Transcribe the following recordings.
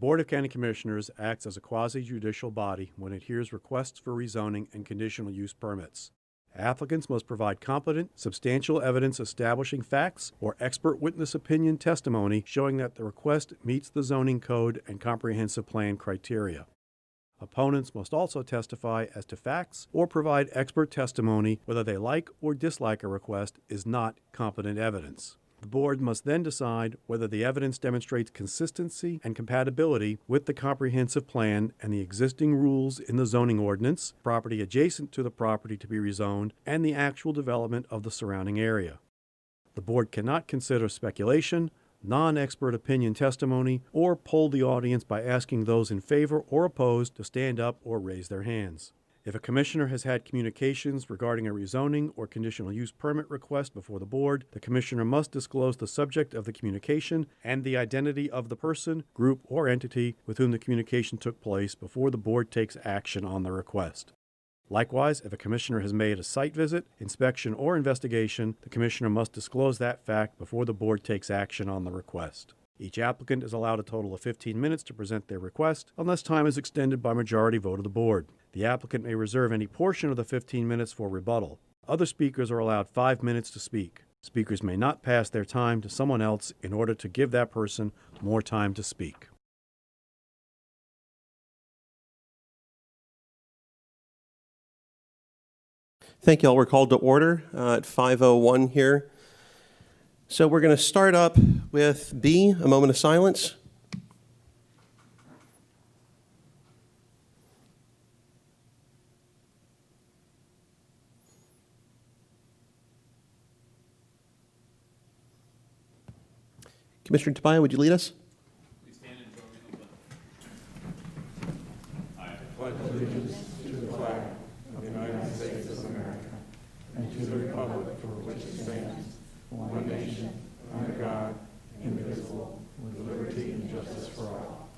Board of County Commissioners acts as a quasi-judicial body when it hears requests for rezoning and conditional use permits. Applicants must provide competent, substantial evidence establishing facts or expert witness opinion testimony showing that the request meets the zoning code and comprehensive plan criteria. Opponents must also testify as to facts or provide expert testimony whether they like or dislike a request is not competent evidence. The board must then decide whether the evidence demonstrates consistency and compatibility with the comprehensive plan and the existing rules in the zoning ordinance, property adjacent to the property to be rezoned, and the actual development of the surrounding area. The board cannot consider speculation, non-expert opinion testimony, or poll the audience by asking those in favor or opposed to stand up or raise their hands. If a commissioner has had communications regarding a rezoning or conditional use permit request before the board, the commissioner must disclose the subject of the communication and the identity of the person, group, or entity with whom the communication took place before the board takes action on the request. Likewise, if a commissioner has made a site visit, inspection, or investigation, the commissioner must disclose that fact before the board takes action on the request. Each applicant is allowed a total of 15 minutes to present their request, unless time is extended by majority vote of the board. The applicant may reserve any portion of the 15 minutes for rebuttal. Other speakers are allowed 5 minutes to speak. Speakers may not pass their time to someone else in order to give that person more time to speak. Thank you all. We're called to order at 5:01 here. So we're going to start up with B, a moment of silence. Commissioner Tobias, would you lead us? Please stand and join me in the pledge. I pledge allegiance to the flag of the United States of America and to the republic for which it stands, one nation, under God, indivisible, with liberty and justice for all.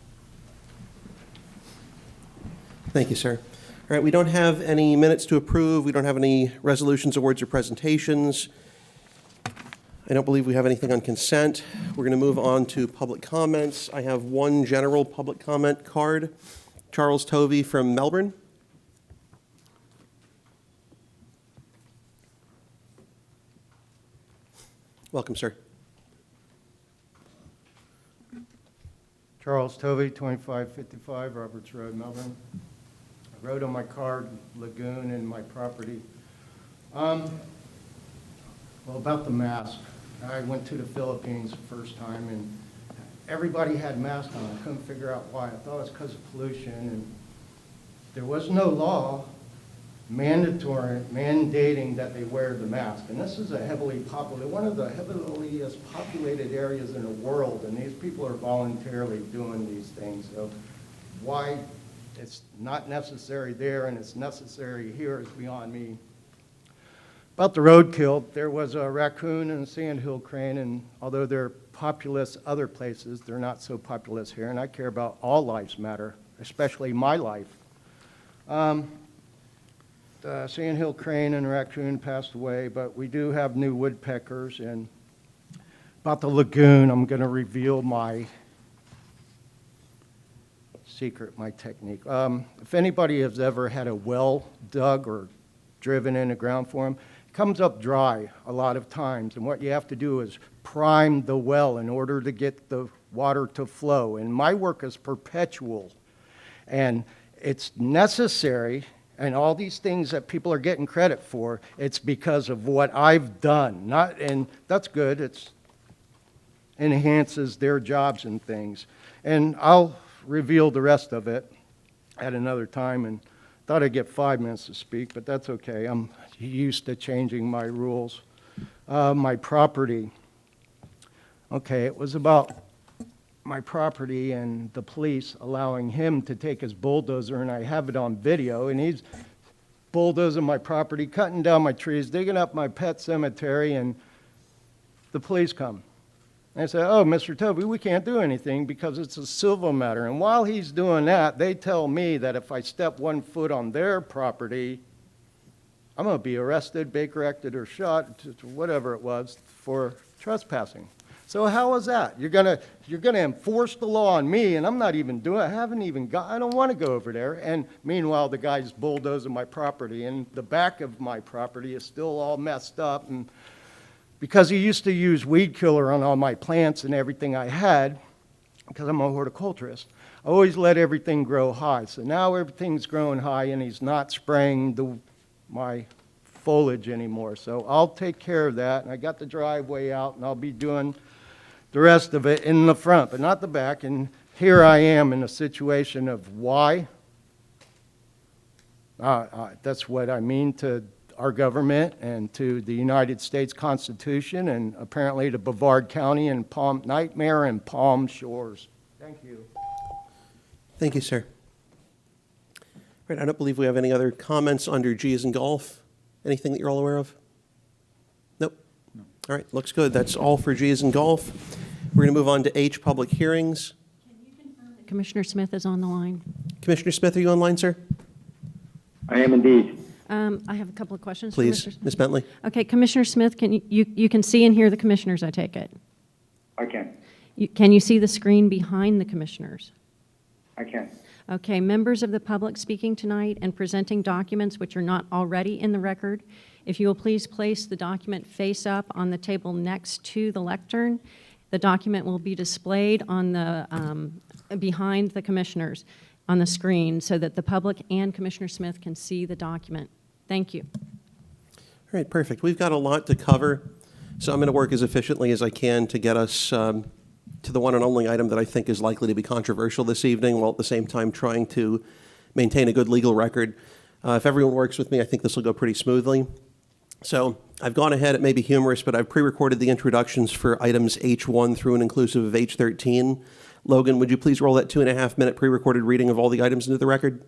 Thank you, sir. All right, we don't have any minutes to approve. We don't have any resolutions, awards, or presentations. I don't believe we have anything on consent. We're going to move on to public comments. I have one general public comment card. Charles Tovey from Melbourne. Welcome, sir. Charles Tovey, 2555 Roberts Road, Melbourne. I wrote on my card, lagoon and my property. Well, about the mask. I went to the Philippines the first time, and everybody had masks on. I couldn't figure out why. I thought it was because of pollution, and there was no law mandating that they wear the mask. And this is a heavily populated, one of the heaviest populated areas in the world, and these people are voluntarily doing these things. So why it's not necessary there and it's necessary here is beyond me. About the roadkill, there was a raccoon and a sandhill crane, and although they're populous other places, they're not so populous here, and I care about all lives matter, especially my life. The sandhill crane and raccoon passed away, but we do have new woodpeckers. And about the lagoon, I'm going to reveal my secret, my technique. If anybody has ever had a well dug or driven in the ground for them, it comes up dry a lot of times. And what you have to do is prime the well in order to get the water to flow. And my work is perpetual. And it's necessary. And all these things that people are getting credit for, it's because of what I've done. And that's good. It enhances their jobs and things. And I'll reveal the rest of it at another time. And thought I'd get 5 minutes to speak, but that's okay. I'm used to changing my rules. My property. Okay, it was about my property and the police allowing him to take his bulldozer, and I have it on video, and he's bulldozing my property, cutting down my trees, digging up my pet cemetery, and the police come. And I say, oh, Mr. Tovey, we can't do anything because it's a civil matter. And while he's doing that, they tell me that if I step 1 foot on their property, I'm going to be arrested, Baker acted, or shot, whatever it was, for trespassing. So how is that? You're gonna enforce the law on me, and I'm not even doing it. I don't want to go over there. And meanwhile, the guy's bulldozing my property, and the back of my property is still all messed up. And because he used to use weed killer on all my plants and everything I had, because I'm a horticulturist, I always let everything grow high. So now everything's growing high, and he's not spraying my foliage anymore. So I'll take care of that, and I got the driveway out, and I'll be doing the rest of it in the front, but not the back. And here I am in a situation of why. That's what I mean to our government and to the United States Constitution, and apparently to Brevard County and Nightmare and Palm Shores. Thank you. Thank you, sir. Right, I don't believe we have any other comments under G as in golf. Anything that you're all aware of? Nope. No. All right, looks good. That's all for G as in golf. We're going to move on to H, public hearings. Can you confirm that Commissioner Smith is on the line? Commissioner Smith, are you online, sir? I am indeed. I have a couple of questions. for Please, Mr. Smith. Ms. Bentley. Okay, Commissioner Smith, can you can see and hear the commissioners, I take it? I can. Can you see the screen behind the commissioners? I can. Okay, members of the public speaking tonight and presenting documents which are not already in the record, if you will please place the document face up on the table next to the lectern. The document will be displayed on the behind the commissioners on the screen so that the public and Commissioner Smith can see the document. Thank you. All right, perfect. We've got a lot to cover, so I'm going to work as efficiently as I can to get us to the one and only item that I think is likely to be controversial this evening, while at the same time trying to maintain a good legal record. If everyone works with me, I think this will go pretty smoothly. So I've gone ahead, it may be humorous, but I've pre-recorded the introductions for items H1 through and inclusive of H13. Logan, would you please roll that 2.5-minute pre-recorded reading of all the items into the record?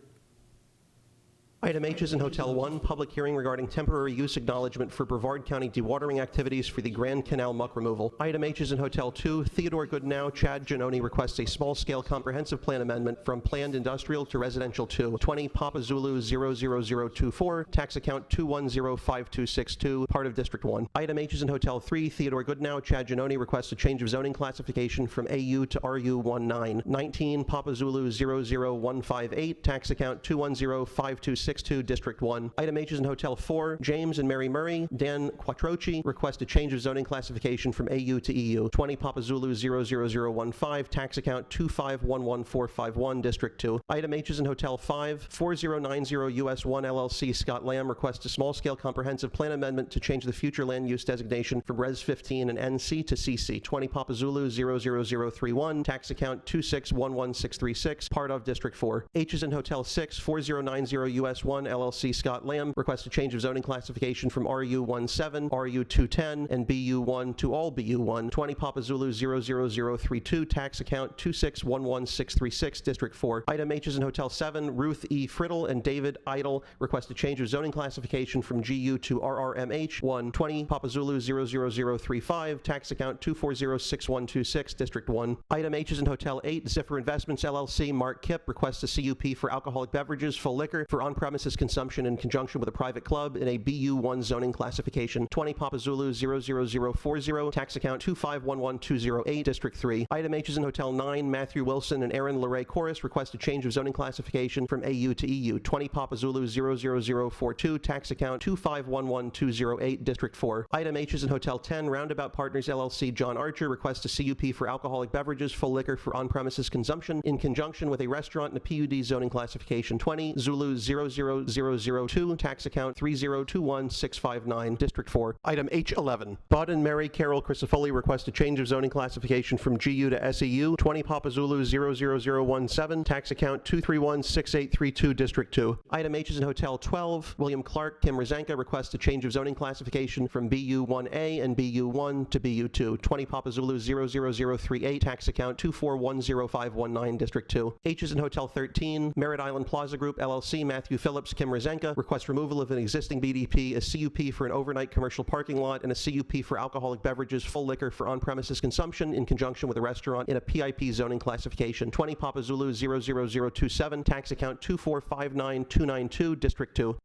Item H is in Hotel 1, public hearing regarding temporary use acknowledgement for Brevard County dewatering activities for the Grand Canal muck removal. Item H is in Hotel 2, Theodore Goodnow, Chad Giannone requests a small-scale comprehensive plan amendment from planned industrial to residential 2, 20 Papa Zulu 00024, tax account 2105262, part of District 1. Item H is in Hotel 3, Theodore Goodnow, Chad Giannone requests a change of zoning classification from AU to RU19, 19 Papa Zulu 00158, tax account 2105262, District 1. Item H is in Hotel 4. James and Mary Murray, Dan Quattrochi request a change of zoning classification from AU to EU. 20 Papa Zulu 00015, tax account 2511451, District 2. Item H is in Hotel 5. 4090 US 1 LLC Scott Lamb requests a small-scale comprehensive plan amendment to change the future land use designation from Res 15 and NC to CC. 20 Papa Zulu 00031, tax account 2611636, part of District 4. H is in Hotel 6. 4090 US 1 LLC Scott Lamb requests a change of zoning classification from RU17, RU210, and BU1 to all BU1. 20 Papa Zulu 00032, tax account 2611636, District 4. Item H is in Hotel 7. Ruth E. Friddle and David Eitel request a change of zoning classification from GU to RRMH. 1. 20 Papa Zulu 00035, tax account 2406126, District 1. Item H is in Hotel 8. Ziffer Investments LLC Mark Kippl requests a CUP for alcoholic beverages, full liquor, for on-premises consumption in conjunction with a private club in a BU1 zoning classification. 20 Papa Zulu 00040, tax account 2511208, District 3. Item H is in Hotel 9. Matthew Wilson and Erin Leray Coris request a change of zoning classification from AU to EU. 20 Papa Zulu 00042, tax account 2511208, District 4. Item H is in Hotel 10. Roundabout Partners LLC John Archer requests a CUP for alcoholic beverages, full liquor for on-premises consumption in conjunction with a restaurant in a PUD zoning classification. 20 Zulu 00002, tax account 3021659, District 4. Item H11. Bud and Mary Carol Crisafulli request a change of zoning classification from GU to SEU. 20 Papa Zulu 00017, tax account 2316832, District 2. Item H is in Hotel 12. William Clarke, Kim Rezanka request a change of zoning classification from BU1A and BU1 to BU2. 20 Papa Zulu 00038, tax account 2410519, District 2. H is in Hotel 13. Merritt Island Plaza Group LLC Matthew Phillips, Kim Rezanka request removal of an existing BDP, a CUP for an overnight commercial parking lot, and a CUP for alcoholic beverages, full liquor for on-premises consumption in conjunction with a restaurant in a PIP zoning classification. 20 Papa Zulu 00027, tax account 2459292, District 2.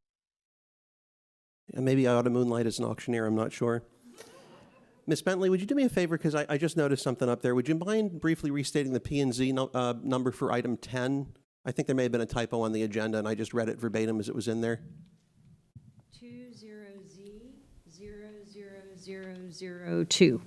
And maybe I ought to moonlight as an auctioneer, I'm not sure. Ms. Bentley, would you do me a favor, because I just noticed something up there. Would you mind briefly restating the P&Z number for item 10? I think there may have been a typo on the agenda, and I just read it verbatim as it was in there. 20Z00002.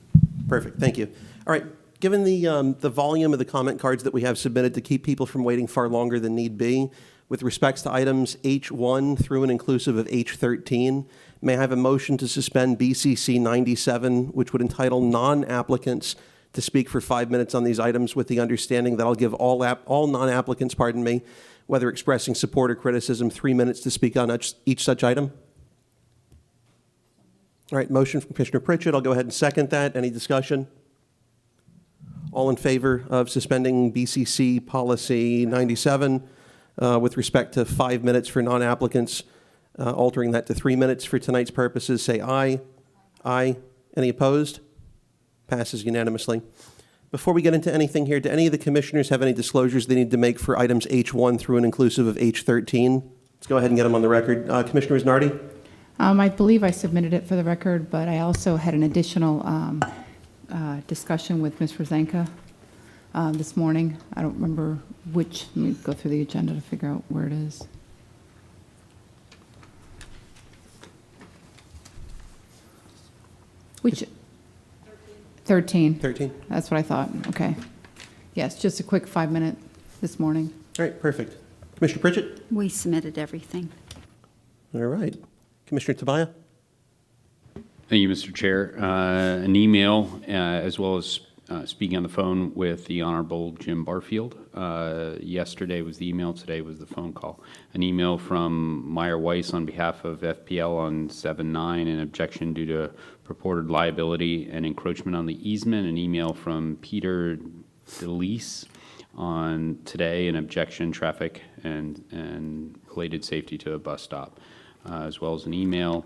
Perfect, thank you. All right, given the volume of the comment cards that we have submitted to keep people from waiting far longer than need be, with respects to items H1 through and inclusive of H13, may I have a motion to suspend BCC 97, which would entitle non-applicants to speak for 5 minutes on these items, with the understanding that I'll give all non-applicants, whether expressing support or criticism, 3 minutes to speak on each such item? All right, motion from Commissioner Pritchett. I'll go ahead and second that. Any discussion? All in favor of suspending BCC policy 97 with respect to 5 minutes for non-applicants, altering that to 3 minutes for tonight's purposes, say aye. Aye. Any opposed? Passes unanimously. Before we get into anything here, do any of the commissioners have any disclosures they need to make for items H1 through and inclusive of H13? Let's go ahead and get them on the record. Commissioner Isnardi? I believe I submitted it for the record, but I also had an additional discussion with Ms. Rezanka this morning. I don't remember which. Let me go through the agenda to figure out where it is. Which? 13. 13. That's what I thought. Okay. Yes, just a quick 5 minute this morning. All right, perfect. Commissioner Pritchett? We submitted everything. All right. Commissioner Tabaya? Thank you, Mr. Chair. An email, as well as speaking on the phone with the Honorable Jim Barfield. Yesterday was the email, today was the phone call. An email from Meyer Weiss on behalf of FPL on 7-9, an objection due to purported liability and encroachment on the easement. An email from Peter DeLeese on today, an objection, traffic and related safety to a bus stop, as well as an email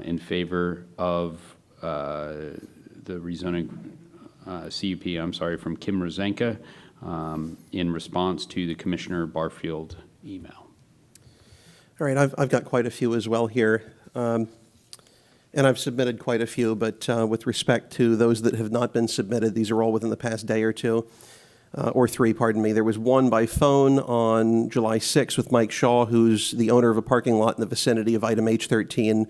in favor of the rezoning CUP, from Kim Rezanka in response to the Commissioner Barfield email. All right, I've got quite a few as well here. And I've submitted quite a few, but with respect to those that have not been submitted, these are all within the past day or two, or three, pardon me. There was one by phone on July 6th with Mike Shaw, who's the owner of a parking lot in the vicinity of item H13.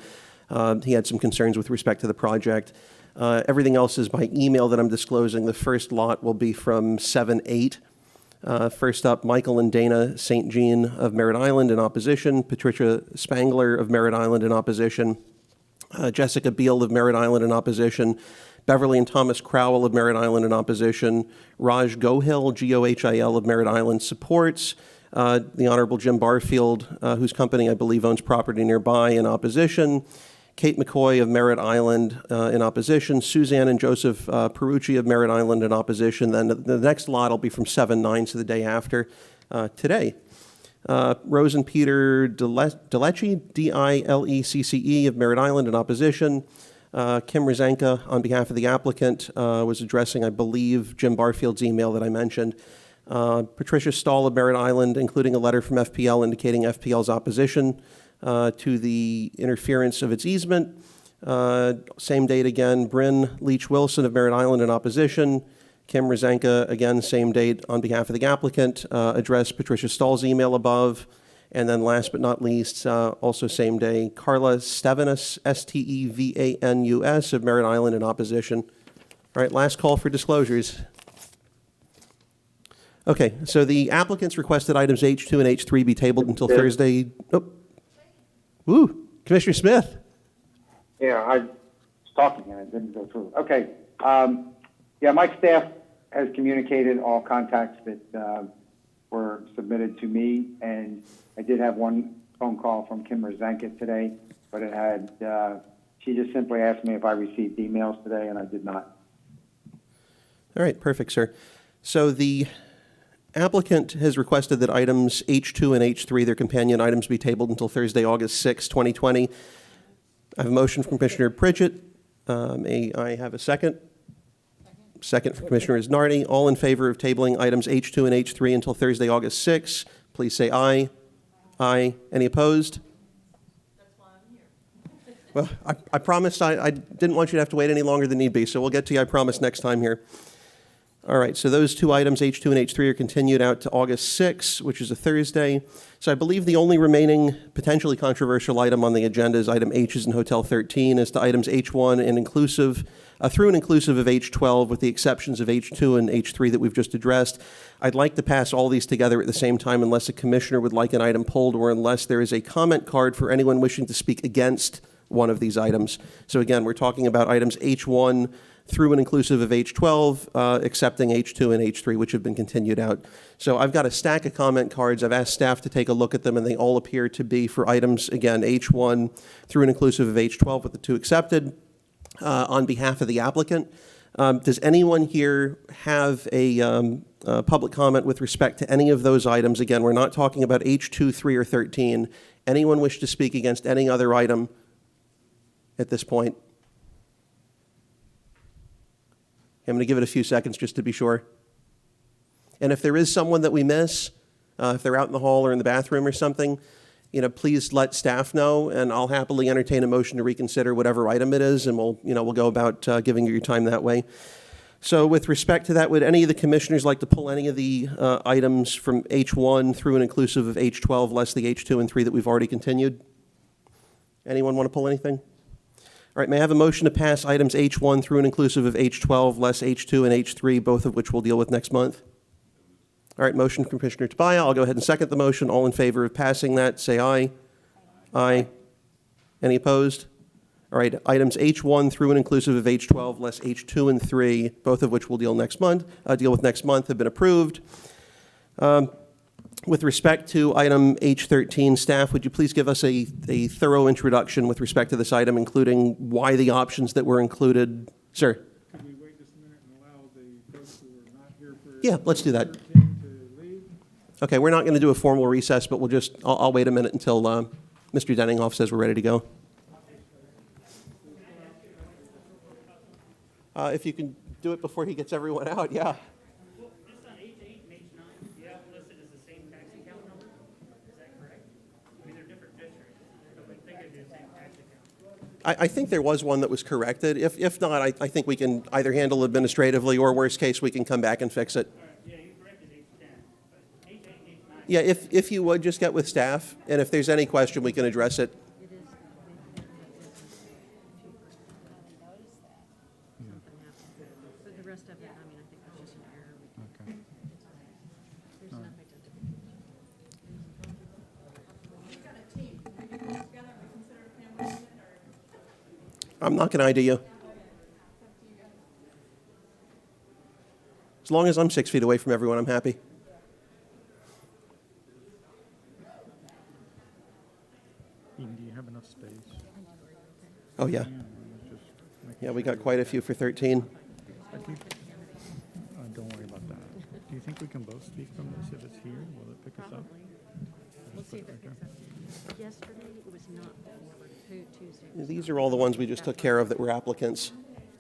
He had some concerns with respect to the project. Everything else is by email that I'm disclosing. The first lot will be from 7-8. First up, Michael and Dana St. Jean of Merritt Island in opposition, Patricia Spangler of Merritt Island in opposition, Jessica Beal of Merritt Island in opposition, Beverly and Thomas Crowell of Merritt Island in opposition, Raj Gohil, Gohil of Merritt Island supports, the Honorable Jim Barfield, whose company I believe owns property nearby, in opposition, Kate McCoy of Merritt Island in opposition, Suzanne and Joseph Perucci of Merritt Island in opposition. Then the next lot will be from 7-9, so the day after today. Rose and Peter Dilecce, Dilecce of Merritt Island in opposition. Kim Rezanka, on behalf of the applicant, was addressing, I believe, Jim Barfield's email that I mentioned. Patricia Stahl of Merritt Island, including a letter from FPL indicating FPL's opposition to the interference of its easement. Same date again, Bryn Leach Wilson of Merritt Island in opposition. Kim Rezanka, again, same date on behalf of the applicant, addressed Patricia Stahl's email above. And then last but not least, also same day, Carla Stevanus, Stevanus of Merritt Island in opposition. All right, last call for disclosures. Okay, so the applicants requested items H2 and H3 be tabled until Thursday. Oh. Woo, Commissioner Smith. Yeah, I was talking and it didn't go through. Okay. Yeah, my staff has communicated all contacts that were submitted to me, and I did have one phone call from Kim Rezanka today, but it had, she just simply asked me if I received emails today, and I did not. All right, perfect, sir. So the applicant has requested that items H2 and H3, their companion items, be tabled until Thursday, August 6, 2020. I have a motion from Commissioner Pritchett. May I have a second? Second from Commissioner Isnardi. All in favor of tabling items H2 and H3 until Thursday, August 6, please say aye. Aye. Any opposed? That's why I'm here. Well, I promised I didn't want you to have to wait any longer than need be, so we'll get to you, I promise, next time here. All right, so those two items, H2 and H3, are continued out to August 6th, which is a Thursday. So I believe the only remaining potentially controversial item on the agenda is item H is in Hotel 13, as to items H1 and inclusive, through and inclusive of H12, with the exceptions of H2 and H3 that we've just addressed. I'd like to pass all these together at the same time unless a commissioner would like an item pulled or unless there is a comment card for anyone wishing to speak against one of these items. So again, we're talking about items H1 through and inclusive of H12, accepting H2 and H3, which have been continued out. So I've got a stack of comment cards. I've asked staff to take a look at them, and they all appear to be for items, again, H1 through and inclusive of H12, with the two accepted, on behalf of the applicant. Does anyone here have a public comment with respect to any of those items? Again, we're not talking about H2, 3, or 13. Anyone wish to speak against any other item at this point? I'm going to give it a few seconds just to be sure. And if there is someone that we miss, if they're out in the hall or in the bathroom or something, please let staff know, and I'll happily entertain a motion to reconsider whatever item it is, and we'll go about giving you your time that way. So with respect to that, would any of the commissioners like to pull any of the items from H1 through and inclusive of H12, less the H2 and 3 that we've already continued? Anyone want to pull anything? All right, may I have a motion to pass items H1 through and inclusive of H12, less H2 and H3, both of which we'll deal with next month? All right, motion from Commissioner Tabaya. I'll go ahead and second the motion. All in favor of passing that, say aye. Aye. Any opposed? All right, items H1 through and inclusive of H12, less H2 and 3, both of which we'll deal with next month, have been approved. With respect to item H13, staff, would you please give us a thorough introduction with respect to this item, including why the options that were included? Sir? Could we wait just a minute and allow the folks who are not here for Yeah, let's do that. 13 to leave? Okay, we're not going to do a formal recess, but I'll wait a minute until Mr. Denninghoff says we're ready to go. If you can do it before he gets everyone out, yeah. Well, just on H8 and H9, you have listed as the same tax account number? Is that correct? I mean, they're different districts, but we think it'd be the same tax account. I think there was one that was corrected. If not, I think we can either handle administratively, or worst case, we can come back and fix it. All right, yeah, you corrected H10, but H8 and H9. Yeah, if you would, just get with staff, and if there's any question, we can address it. But the rest of it, I mean, I think that's just an error. Okay. There's enough identification. I'm not going to ID you. As long as I'm 6 feet away from everyone, I'm happy. Ian, do you have enough space? Oh, yeah. Yeah, we got quite a few for 13. I think, don't worry about that. Do you think we can both speak from this if it's here? Will it pick us up? Probably. We'll see if it picks up. Yesterday, it was not forward. Tuesday. These are all the ones we just took care of that were applicants.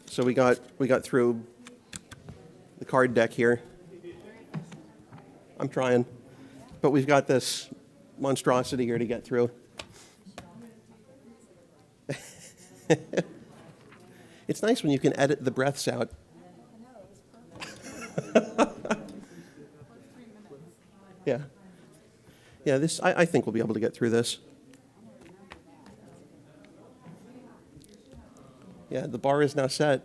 So we got through the card deck here. I'm trying, but we've got this monstrosity here to get through. It's nice when you can edit the breaths out. Yeah. Yeah, I think we'll be able to get through this. Yeah, the bar is now set.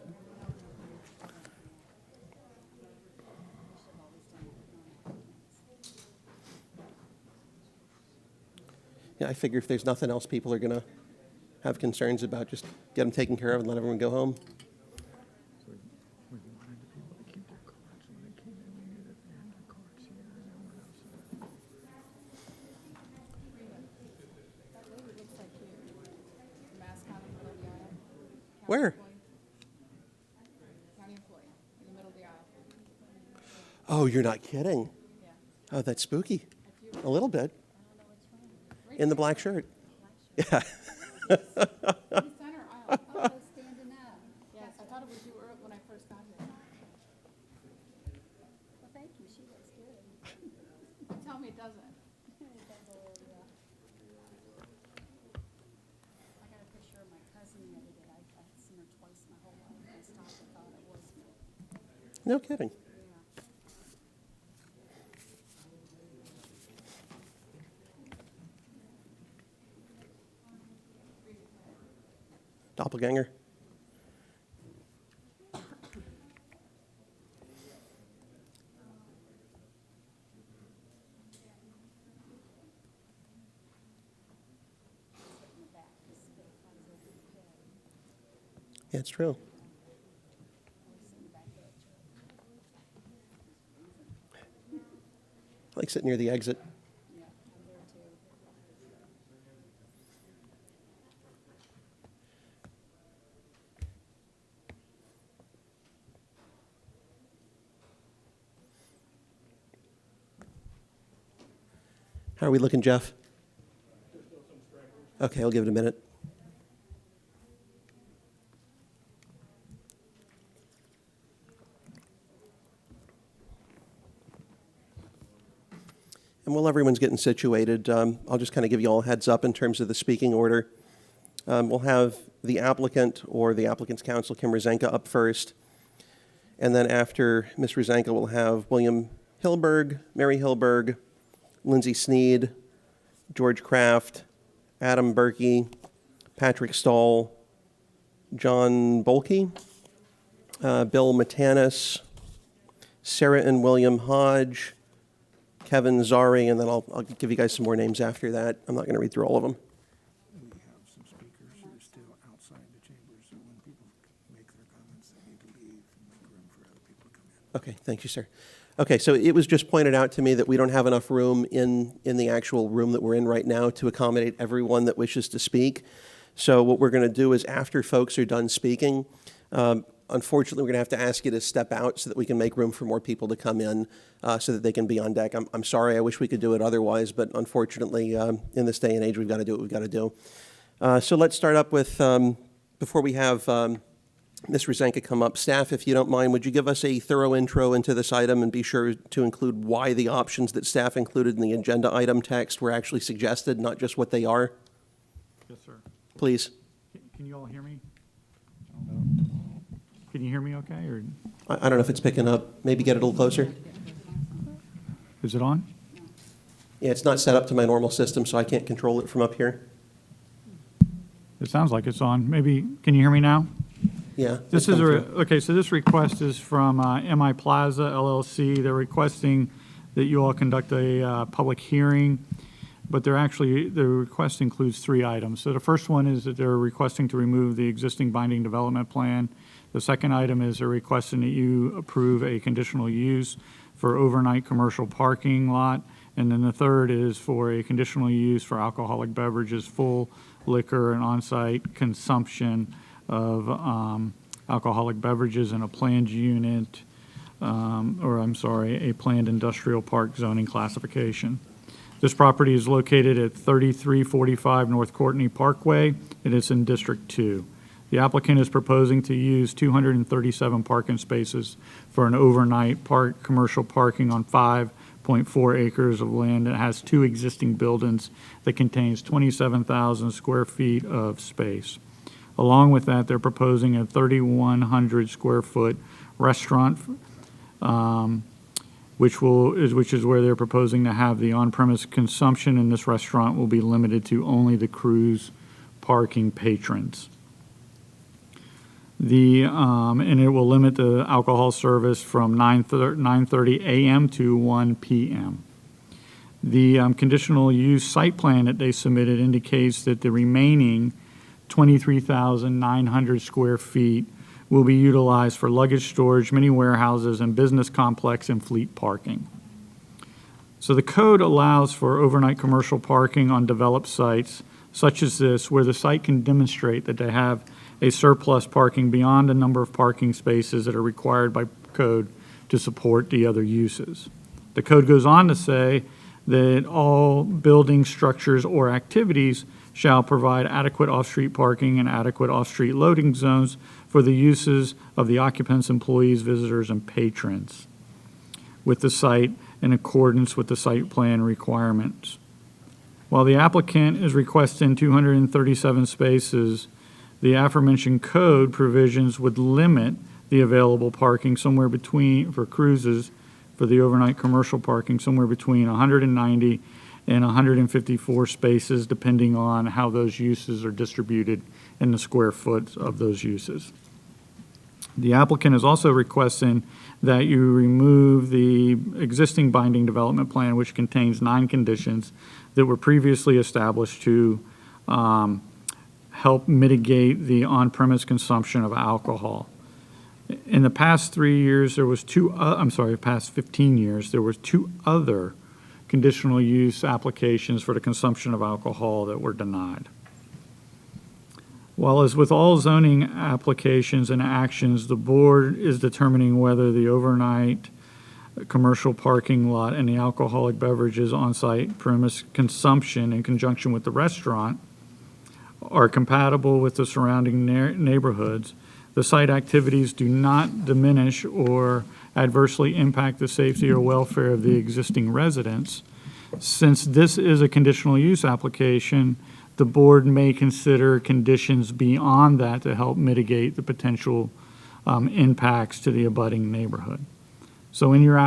Yeah, I figure if there's nothing else people are going to have concerns about, just get them taken care of and let everyone go home. We wanted the people to keep their cards when they came in. We knew that they had their cards here and no one else. That lady looks like you. Mass county, middle of the aisle. County Where? employee. County employee, in the middle of the aisle. Oh, you're not kidding. Yeah. Oh, that's spooky. A little bit. In the black shirt. Yeah. Center aisle. I thought it was standing up. Yes, I thought it was you when I first got here. Well, thank you. She looks good. Tell me it doesn't. I got a picture of my cousin. No kidding. Doppelganger. Yeah, it's true. I like sitting near the exit. How are we looking, Jeff? Okay, I'll give it a minute. And while everyone's getting situated, I'll just kind of give you all a heads up in terms of the speaking order. We'll have the applicant or the applicant's counsel, Kim Rezanka, up first. And then after Ms. Rezanka, we'll have William Hilberg, Mary Hilberg, Lindsay Sneed, George Kraft, Adam Berkey, Patrick Stahl, John Bolke, Bill Matanis, Sarah and William Hodge, Kevin Zari, and then I'll give you guys some more names after that. I'm not going to read through all of them. We have some speakers who are still outside the chamber, so when people make their comments, they need to leave and make room for other people to come in. Okay, thank you, sir. Okay, so it was just pointed out to me that we don't have enough room in the actual room that we're in right now to accommodate everyone that wishes to speak. So what we're going to do is after folks are done speaking, unfortunately, we're going to have to ask you to step out so that we can make room for more people to come in so that they can be on deck. I'm sorry, I wish we could do it otherwise, but unfortunately, in this day and age, we've got to do what we've got to do. So let's start up with, before we have Ms. Rezanka come up, staff, if you don't mind, would you give us a thorough intro into this item and be sure to include why the options that staff included in the agenda item text were actually suggested, not just what they are? Yes, sir. Please. Can you all hear me? Can you hear me okay, or I don't know if it's picking up. Maybe get it a little closer. is it on? Yeah, it's not set up to my normal system, so I can't control it from up here. It sounds like it's on. Maybe, can you hear me now? Yeah. This is okay, so this request is from MI Plaza LLC. They're requesting that you all conduct a public hearing, but the request includes 3 items. So the first one is that they're requesting to remove the existing binding development plan. The second item is they're requesting that you approve a conditional use for overnight commercial parking lot. And then the third is for a conditional use for alcoholic beverages, full liquor and on-site consumption of alcoholic beverages in a planned unit, a planned industrial park zoning classification. This property is located at 3345 North Courtney Parkway, and it's in District 2. The applicant is proposing to use 237 parking spaces for an overnight commercial parking on 5.4 acres of land that has 2 existing buildings that contains 27,000 square feet of space. Along with that, they're proposing a 3,100 square foot restaurant, which is where they're proposing to have the on-premise consumption, and this restaurant will be limited to only the cruise parking patrons. And it will limit the alcohol service from 9:30 a.m. to 1 p.m. The conditional use site plan that they submitted indicates that the remaining 23,900 square feet will be utilized for luggage storage, mini warehouses, and business complex and fleet parking. So the code allows for overnight commercial parking on developed sites such as this, where the site can demonstrate that they have a surplus parking beyond the number of parking spaces that are required by code to support the other uses. The code goes on to say that all building structures or activities shall provide adequate off-street parking and adequate off-street loading zones for the uses of the occupants, employees, visitors, and patrons with the site in accordance with the site plan requirements. While the applicant is requesting 237 spaces, the aforementioned code provisions would limit the available parking somewhere between, for cruises, for the overnight commercial parking, somewhere between 190 and 154 spaces, depending on how those uses are distributed in the square foot of those uses. The applicant is also requesting that you remove the existing binding development plan, which contains 9 conditions that were previously established to help mitigate the on-premise consumption of alcohol. In the past 3 years, there was past 15 years, there was 2 other conditional use applications for the consumption of alcohol that were denied. While as with all zoning applications and actions, the board is determining whether the overnight commercial parking lot and the alcoholic beverages on-site premise consumption in conjunction with the restaurant are compatible with the surrounding neighborhoods. The site activities do not diminish or adversely impact the safety or welfare of the existing residents. Since this is a conditional use application, the board may consider conditions beyond that to help mitigate the potential impacts to the abutting neighborhood. So in your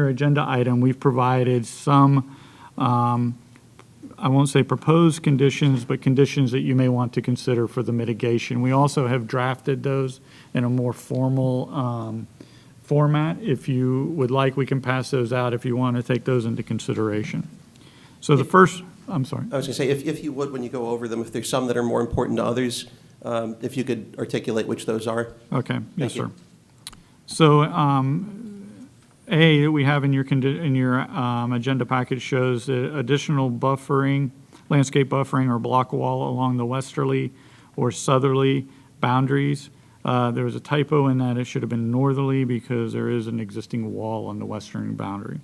agenda item, we've provided some, I won't say proposed conditions, but conditions that you may want to consider for the mitigation. We also have drafted those in a more formal format. If you would like, we can pass those out if you want to take those into consideration. So the first, I'm sorry. I was going to say, if you would, when you go over them, if there's some that are more important to others, if you could articulate which those are. Okay, yes, you. sir. So A, that we have in your agenda package shows that additional buffering, landscape buffering or block wall along the westerly or southerly boundaries. There was a typo in that. It should have been northerly because there is an existing wall on the western boundary.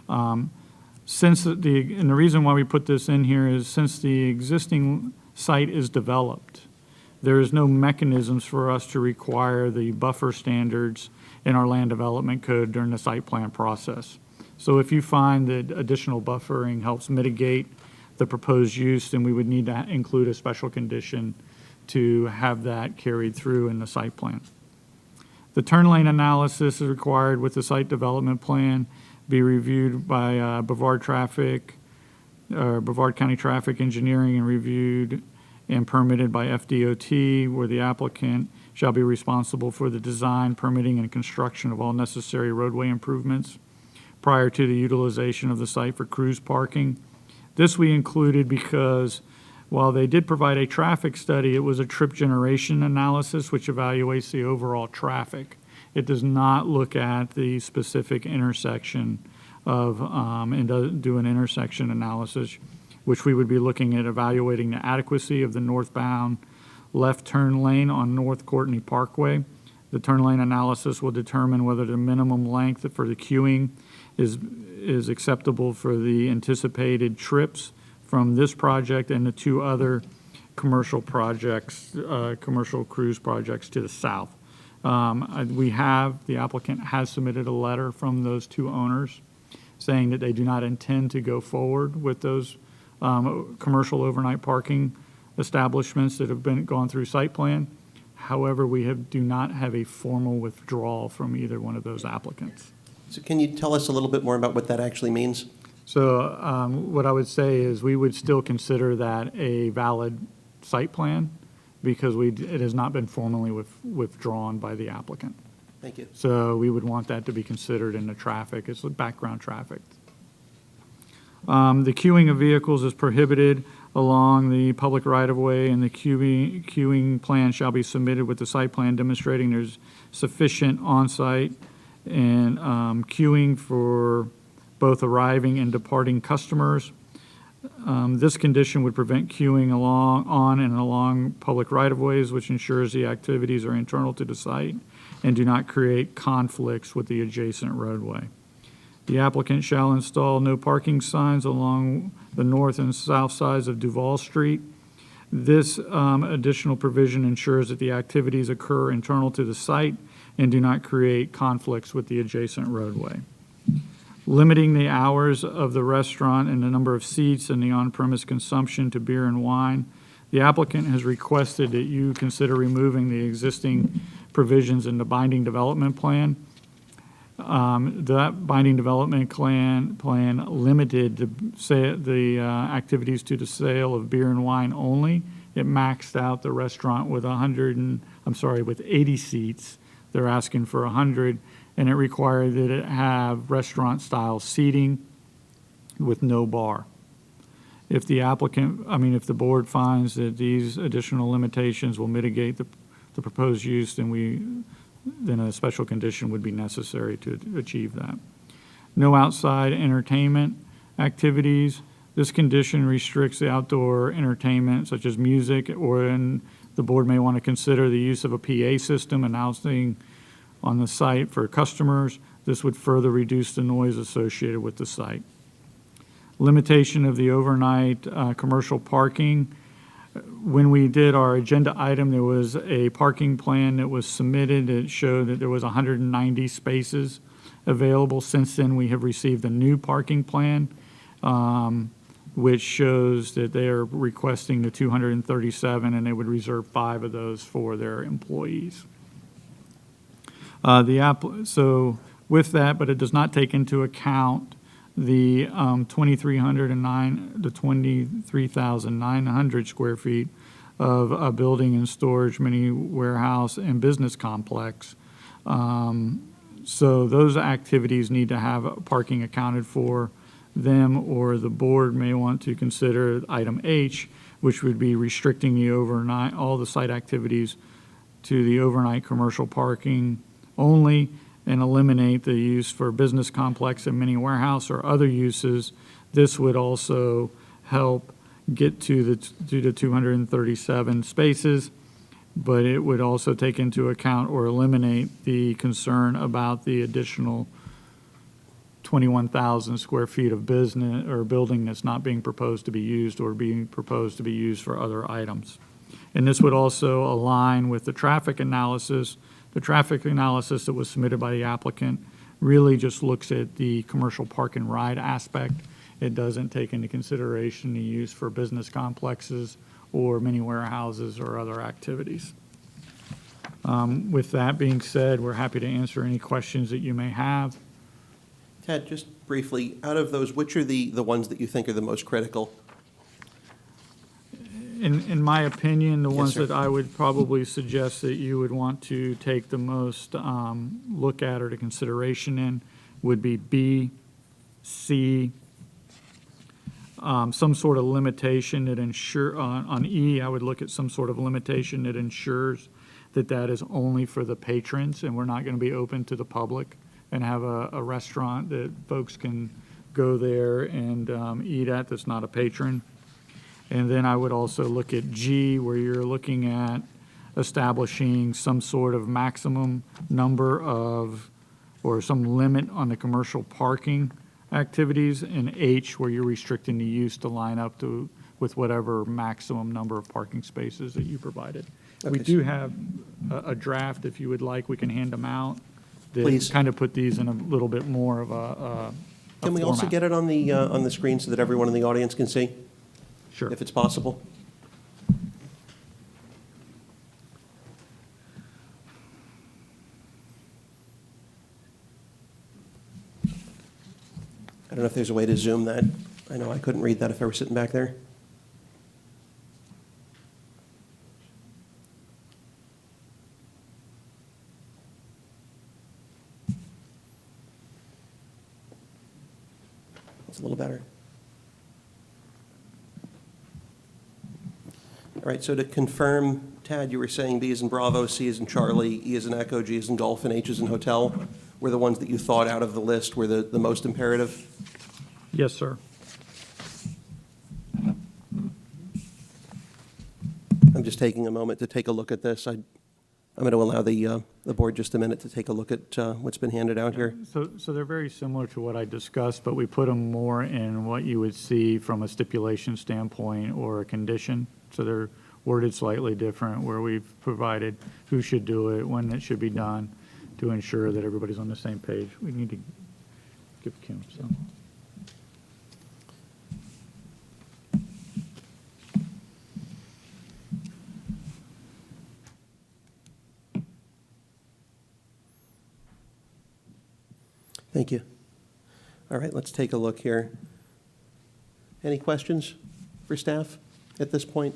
And the reason why we put this in here is since the existing site is developed, there is no mechanisms for us to require the buffer standards in our land development code during the site plan process. So if you find that additional buffering helps mitigate the proposed use, then we would need to include a special condition to have that carried through in the site plan. The turn lane analysis is required with the site development plan, be reviewed by Brevard County Traffic Engineering and reviewed and permitted by FDOT, where the applicant shall be responsible for the design, permitting, and construction of all necessary roadway improvements prior to the utilization of the site for cruise parking. This we included because while they did provide a traffic study, it was a trip generation analysis which evaluates the overall traffic. It does not look at the specific intersection of, and do an intersection analysis, which we would be looking at evaluating the adequacy of the northbound left turn lane on North Courtney Parkway. The turn lane analysis will determine whether the minimum length for the queuing is acceptable for the anticipated trips from this project and the 2 other commercial projects, commercial cruise projects to the south. The applicant has submitted a letter from those 2 owners saying that they do not intend to go forward with those commercial overnight parking establishments that have gone through site plan. However, we do not have a formal withdrawal from either one of those applicants. So can you tell us a little bit more about what that actually means? So what I would say is we would still consider that a valid site plan because it has not been formally withdrawn by the applicant. Thank you. So we would want that to be considered in the traffic. It's the background traffic. The queuing of vehicles is prohibited along the public right-of-way, and the queuing plan shall be submitted with the site plan demonstrating there's sufficient on-site and queuing for both arriving and departing customers. This condition would prevent queuing on and along public right-of-ways, which ensures the activities are internal to the site and do not create conflicts with the adjacent roadway. The applicant shall install no parking signs along the north and south sides of Duval Street. This additional provision ensures that the activities occur internal to the site and do not create conflicts with the adjacent roadway. Limiting the hours of the restaurant and the number of seats and the on-premise consumption to beer and wine. The applicant has requested that you consider removing the existing provisions in the binding development plan. That binding development plan limited the activities to the sale of beer and wine only. It maxed out the restaurant with 80 seats. They're asking for 100, and it required that it have restaurant-style seating with no bar. If the board finds that these additional limitations will mitigate the proposed use, then a special condition would be necessary to achieve that. No outside entertainment activities. This condition restricts the outdoor entertainment such as music, and the board may want to consider the use of a PA system announcing on the site for customers. This would further reduce the noise associated with the site. Limitation of the overnight commercial parking. When we did our agenda item, there was a parking plan that was submitted. It showed that there was 190 spaces available. Since then, we have received a new parking plan, which shows that they are requesting the 237, and they would reserve 5 of those for their employees. So with that, but it does not take into account the 23,900 square feet of a building and storage, mini warehouse, and business complex. So those activities need to have parking accounted for them, or the board may want to consider item H, which would be restricting the overnight, all the site activities to the overnight commercial parking only, and eliminate the use for business complex and mini warehouse or other uses. This would also help get to the 237 spaces, but it would also take into account or eliminate the concern about the additional 21,000 square feet of business or building that's not being proposed to be used or being proposed to be used for other items. And this would also align with the traffic analysis. The traffic analysis that was submitted by the applicant really just looks at the commercial park and ride aspect. It doesn't take into consideration the use for business complexes or mini warehouses or other activities. With that being said, we're happy to answer any questions that you may have. Ted, just briefly, out of those, which are the ones that you think are the most critical? In my opinion, the ones sir. that I would probably suggest that you would want to take the most look at or to consideration in would be B, C, some sort of limitation that on E, I would look at some sort of limitation that ensures that that is only for the patrons and we're not going to be open to the public and have a restaurant that folks can go there and eat at that's not a patron. And then I would also look at G, where you're looking at establishing some sort of maximum number of, or some limit on the commercial parking activities, and H, where you're restricting the use to line up with whatever maximum number of parking spaces that you provided. We do have a draft, if you would like, we can hand them out. Please. Kind of put these in a little bit more of a Can we also format. get it on the screen so that everyone in the audience can see? Sure. If it's possible. I don't know if there's a way to zoom that. I know I couldn't read that if I were sitting back there. It's a little better. All right, so to confirm, Tad, you were saying B as in Bravo, C as in Charlie, E as in Echo, G as in Golf, and H as in Hotel were the ones that you thought out of the list were the most imperative? Yes, sir. I'm just taking a moment to take a look at this. I'm going to allow the board just a minute to take a look at what's been handed out here. So they're very similar to what I discussed, but we put them more in what you would see from a stipulation standpoint or a condition. So they're worded slightly different, where we've provided who should do it, when it should be done, to ensure that everybody's on the same page. We need to give Kim some. Thank you. All right, let's take a look here. Any questions for staff at this point?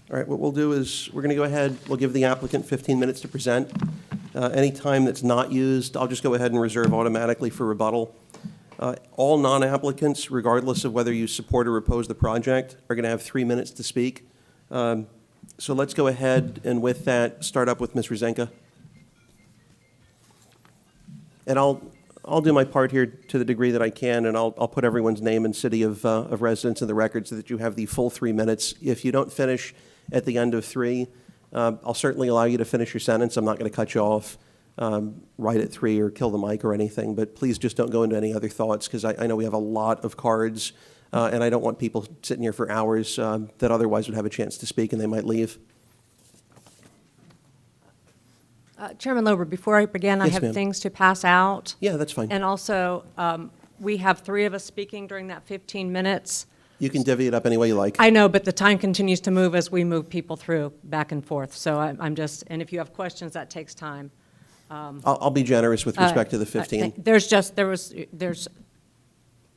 All right, what we'll do is we're going to go ahead, we'll give the applicant 15 minutes to present. Any time that's not used, I'll just go ahead and reserve automatically for rebuttal. All non-applicants, regardless of whether you support or oppose the project, are going to have 3 minutes to speak. So let's go ahead and with that, start up with Ms. Rezanka. And I'll do my part here to the degree that I can, and I'll put everyone's name and city of residence in the record so that you have the full 3 minutes. If you don't finish at the end of 3, I'll certainly allow you to finish your sentence. I'm not going to cut you off right at 3 or kill the mic or anything, but please just don't go into any other thoughts, because I know we have a lot of cards, and I don't want people sitting here for hours that otherwise would have a chance to speak and they might leave. Chairman Lober, before I begin, I Yes, have ma'am. things to pass out. Yeah, that's fine. And also, we have 3 of us speaking during that 15 minutes. You can divvy it up any way you like. I know, but the time continues to move as we move people through back and forth. So I'm just, and if you have questions, that takes time. I'll be generous with respect to the 15. There's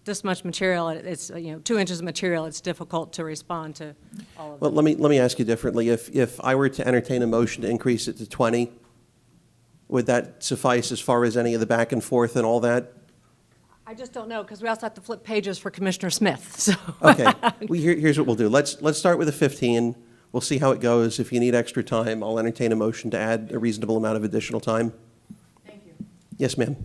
this much material. It's 2 inches of material. It's difficult to respond to all of Well, it. let me ask you differently. If I were to entertain a motion to increase it to 20, would that suffice as far as any of the back and forth and all that? I just don't know, because we also have to flip pages for Commissioner Smith, so. Okay. Well, here's what we'll do. Let's start with a 15. We'll see how it goes. If you need extra time, I'll entertain a motion to add a reasonable amount of additional time. Thank you. Yes, ma'am.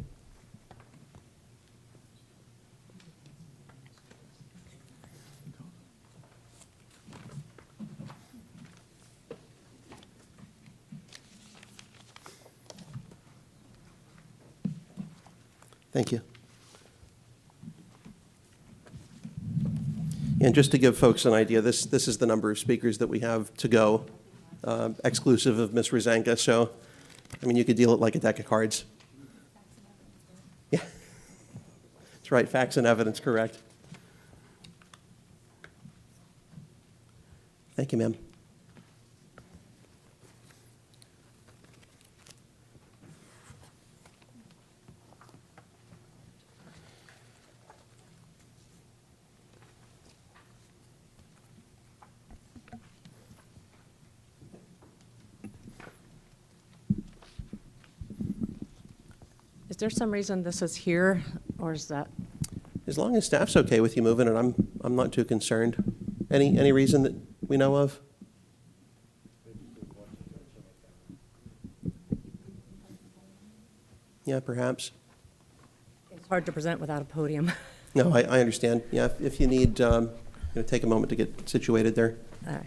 Thank you. And just to give folks an idea, this is the number of speakers that we have to go, exclusive of Ms. Rezanka. So, I mean, you could deal it like a deck of cards. Yeah. That's right, facts and evidence, correct. Thank you, ma'am. Is there some reason this is here, or is that? As long as staff's okay with you moving it, I'm not too concerned. Any reason that we know of? Yeah, perhaps. It's hard to present without a podium. No, I understand. Yeah, if you need, take a moment to get situated there. All right.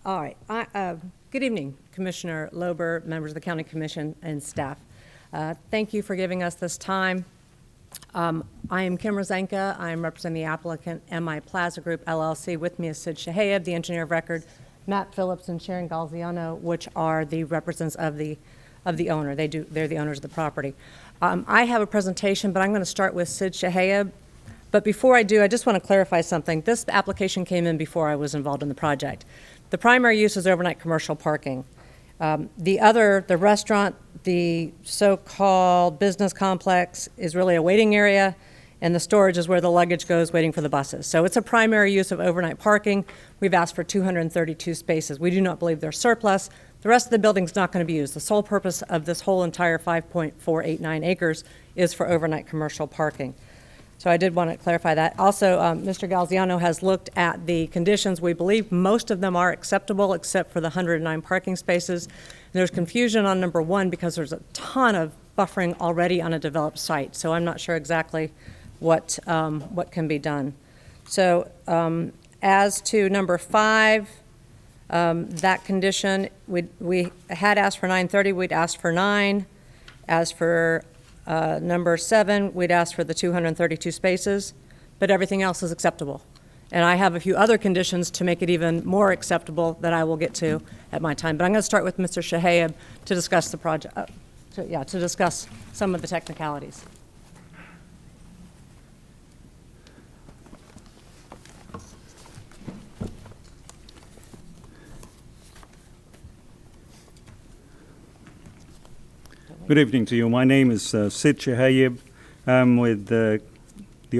All right. Good evening, Commissioner Lober, members of the County Commission, and staff. Thank you for giving us this time. I am Kim Rezanka. I'm representing the applicant, MI Plaza Group, LLC. With me is Sid Shahayeb, the engineer of record, Matt Phillips and Sharon Galziano, which are the representatives of the owner. They're the owners of the property. I have a presentation, but I'm going to start with Sid Shahayeb. But before I do, I just want to clarify something. This application came in before I was involved in the project. The primary use is overnight commercial parking. The restaurant, the so-called business complex is really a waiting area, and the storage is where the luggage goes waiting for the buses. So it's a primary use of overnight parking. We've asked for 232 spaces. We do not believe they're surplus. The rest of the building's not going to be used. The sole purpose of this whole entire 5.489 acres is for overnight commercial parking. So I did want to clarify that. Also, Mr. Galziano has looked at the conditions. We believe most of them are acceptable except for the 109 parking spaces. And there's confusion on number 1 because there's a ton of buffering already on a developed site. So I'm not sure exactly what can be done. So as to number 5, that condition, we had asked for 930, we'd asked for 9. As for number 7, we'd ask for the 232 spaces, but everything else is acceptable. And I have a few other conditions to make it even more acceptable that I will get to at my time. But I'm going to start with Mr. Shahayeb to discuss the project, to discuss some of the technicalities. Good evening to you. My name is Sid Chehayeb. I'm with the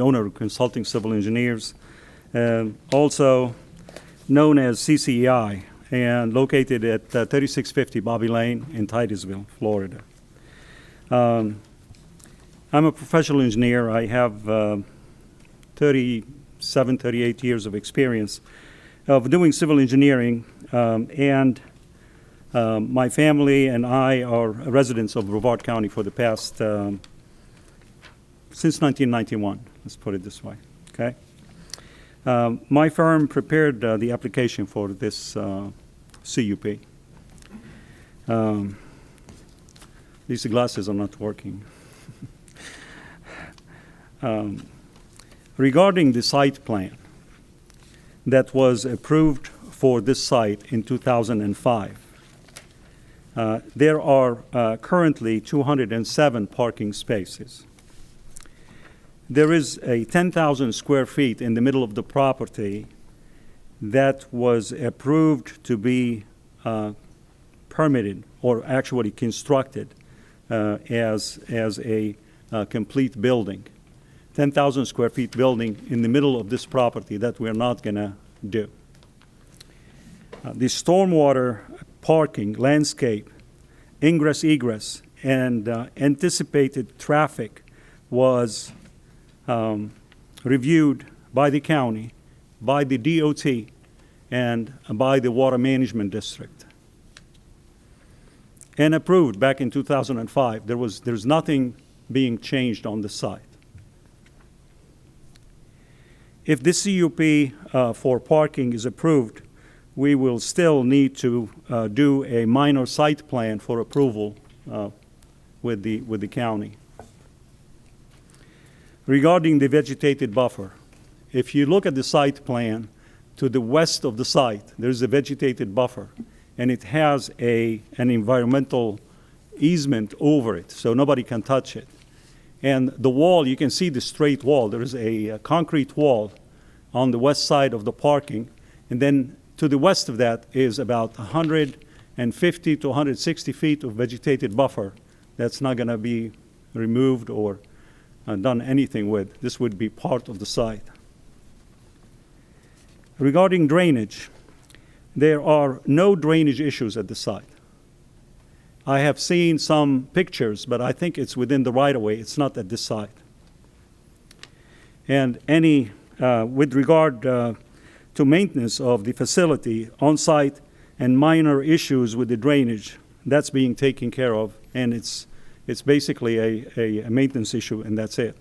owner of Consulting Civil Engineers, also known as CCEI, and located at 3650 Bobby Lane in Titusville, Florida. I'm a professional engineer. I have 38 years of experience of doing civil engineering, and my family and I are residents of Brevard County for the past, since 1991, let's put it this way, okay? My firm prepared the application for this CUP. These glasses are not working. Regarding the site plan that was approved for this site in 2005, there are currently 207 parking spaces. There is a 10,000 square feet in the middle of the property that was approved to be permitted or actually constructed as a complete building. 10,000 square feet building in the middle of this property that we're not going to do. The stormwater parking, landscape, ingress, egress, and anticipated traffic was reviewed by the county, by the DOT, and by the Water Management District, and approved back in 2005. There's nothing being changed on the site. If this CUP for parking is approved, we will still need to do a minor site plan for approval with the county. Regarding the vegetated buffer, if you look at the site plan, to the west of the site, there's a vegetated buffer, and it has an environmental easement over it, so nobody can touch it. And the wall, you can see the straight wall. There is a concrete wall on the west side of the parking, and then to the west of that is about 150 to 160 feet of vegetated buffer that's not going to be removed or done anything with. This would be part of the site. Regarding drainage, there are no drainage issues at the site. I have seen some pictures, but I think it's within the right-of-way. It's not at this site. And any, with regard to maintenance of the facility on-site and minor issues with the drainage, that's being taken care of, and it's basically a maintenance issue, and that's it.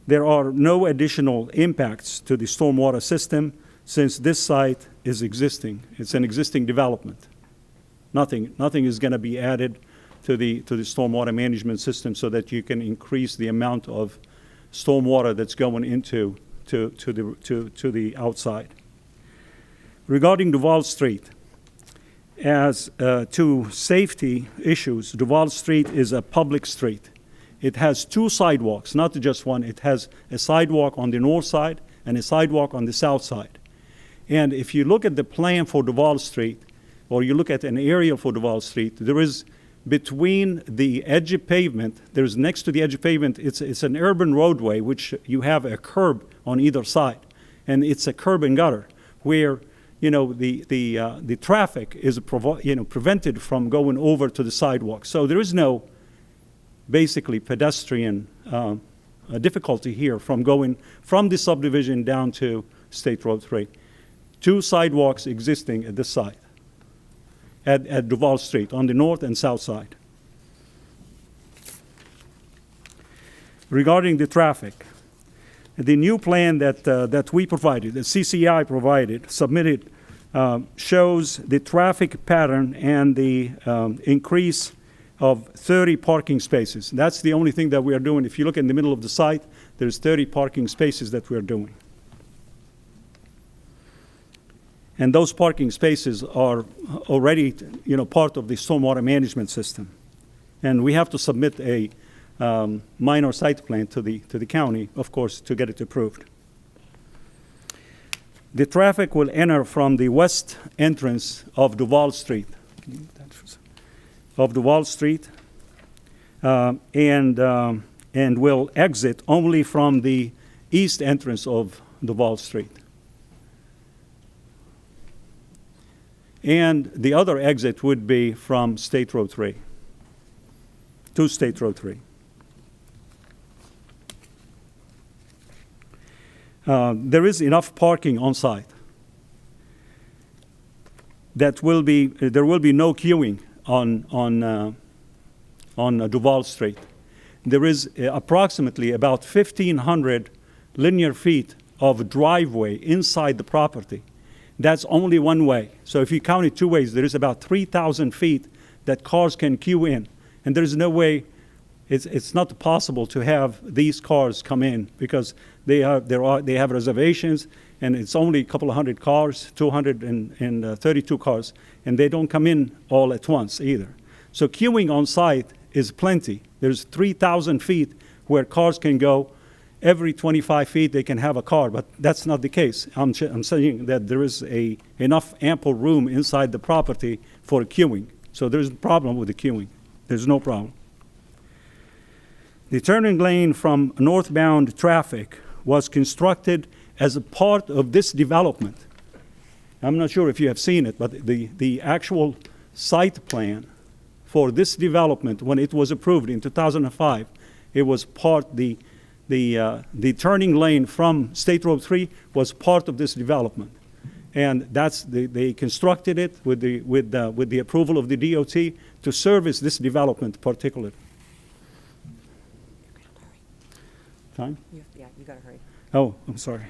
There are no additional impacts to the stormwater system since this site is existing. It's an existing development. Nothing is going to be added to the stormwater management system so that you can increase the amount of stormwater that's going into to the outside. Regarding Duval Street, as to safety issues, Duval Street is a public street. It has two sidewalks, not just one. It has a sidewalk on the north side and a sidewalk on the south side. And if you look at the plan for Duval Street, or you look at an area for Duval Street, there is between the edge of pavement, there's next to the edge of pavement, it's an urban roadway which you have a curb on either side. And it's a curb and gutter where the traffic is prevented from going over to the sidewalk. So there is no basically pedestrian difficulty here from going from the subdivision down to State Road 3. Two sidewalks existing at this site, at Duval Street, on the north and south side. Regarding the traffic, the new plan that we provided, the CCI provided, submitted, shows the traffic pattern and the increase of 30 parking spaces. That's the only thing that we are doing. If you look in the middle of the site, there's 30 parking spaces that we are doing. And those parking spaces are already, part of the stormwater management system. And we have to submit a minor site plan to the county, of course, to get it approved. The traffic will enter from the west entrance of Duval Street. and will exit only from the east entrance of Duval Street. And the other exit would be from State Road 3, to State Road 3. There is enough parking on site. There will be no queuing on Duval Street. There is approximately about 1,500 linear feet of driveway inside the property. That's only one way. So if you count it two ways, there is about 3,000 feet that cars can queue in. And there's no way, it's not possible to have these cars come in because they have reservations, and it's only a couple of hundred cars, 232 cars, and they don't come in all at once either. So queuing on site is plenty. There's 3,000 feet where cars can go. Every 25 feet they can have a car, but that's not the case. I'm saying that there is enough ample room inside the property for queuing. So there's a problem with the queuing. There's no problem. The turning lane from northbound traffic was constructed as a part of this development. I'm not sure if you have seen it, but the actual site plan for this development, when it was approved in 2005, it was the turning lane from State Road 3 was part of this development. And they constructed it with the approval of the DOT to service this development particularly. Time? Yeah, you gotta hurry. Oh, I'm sorry.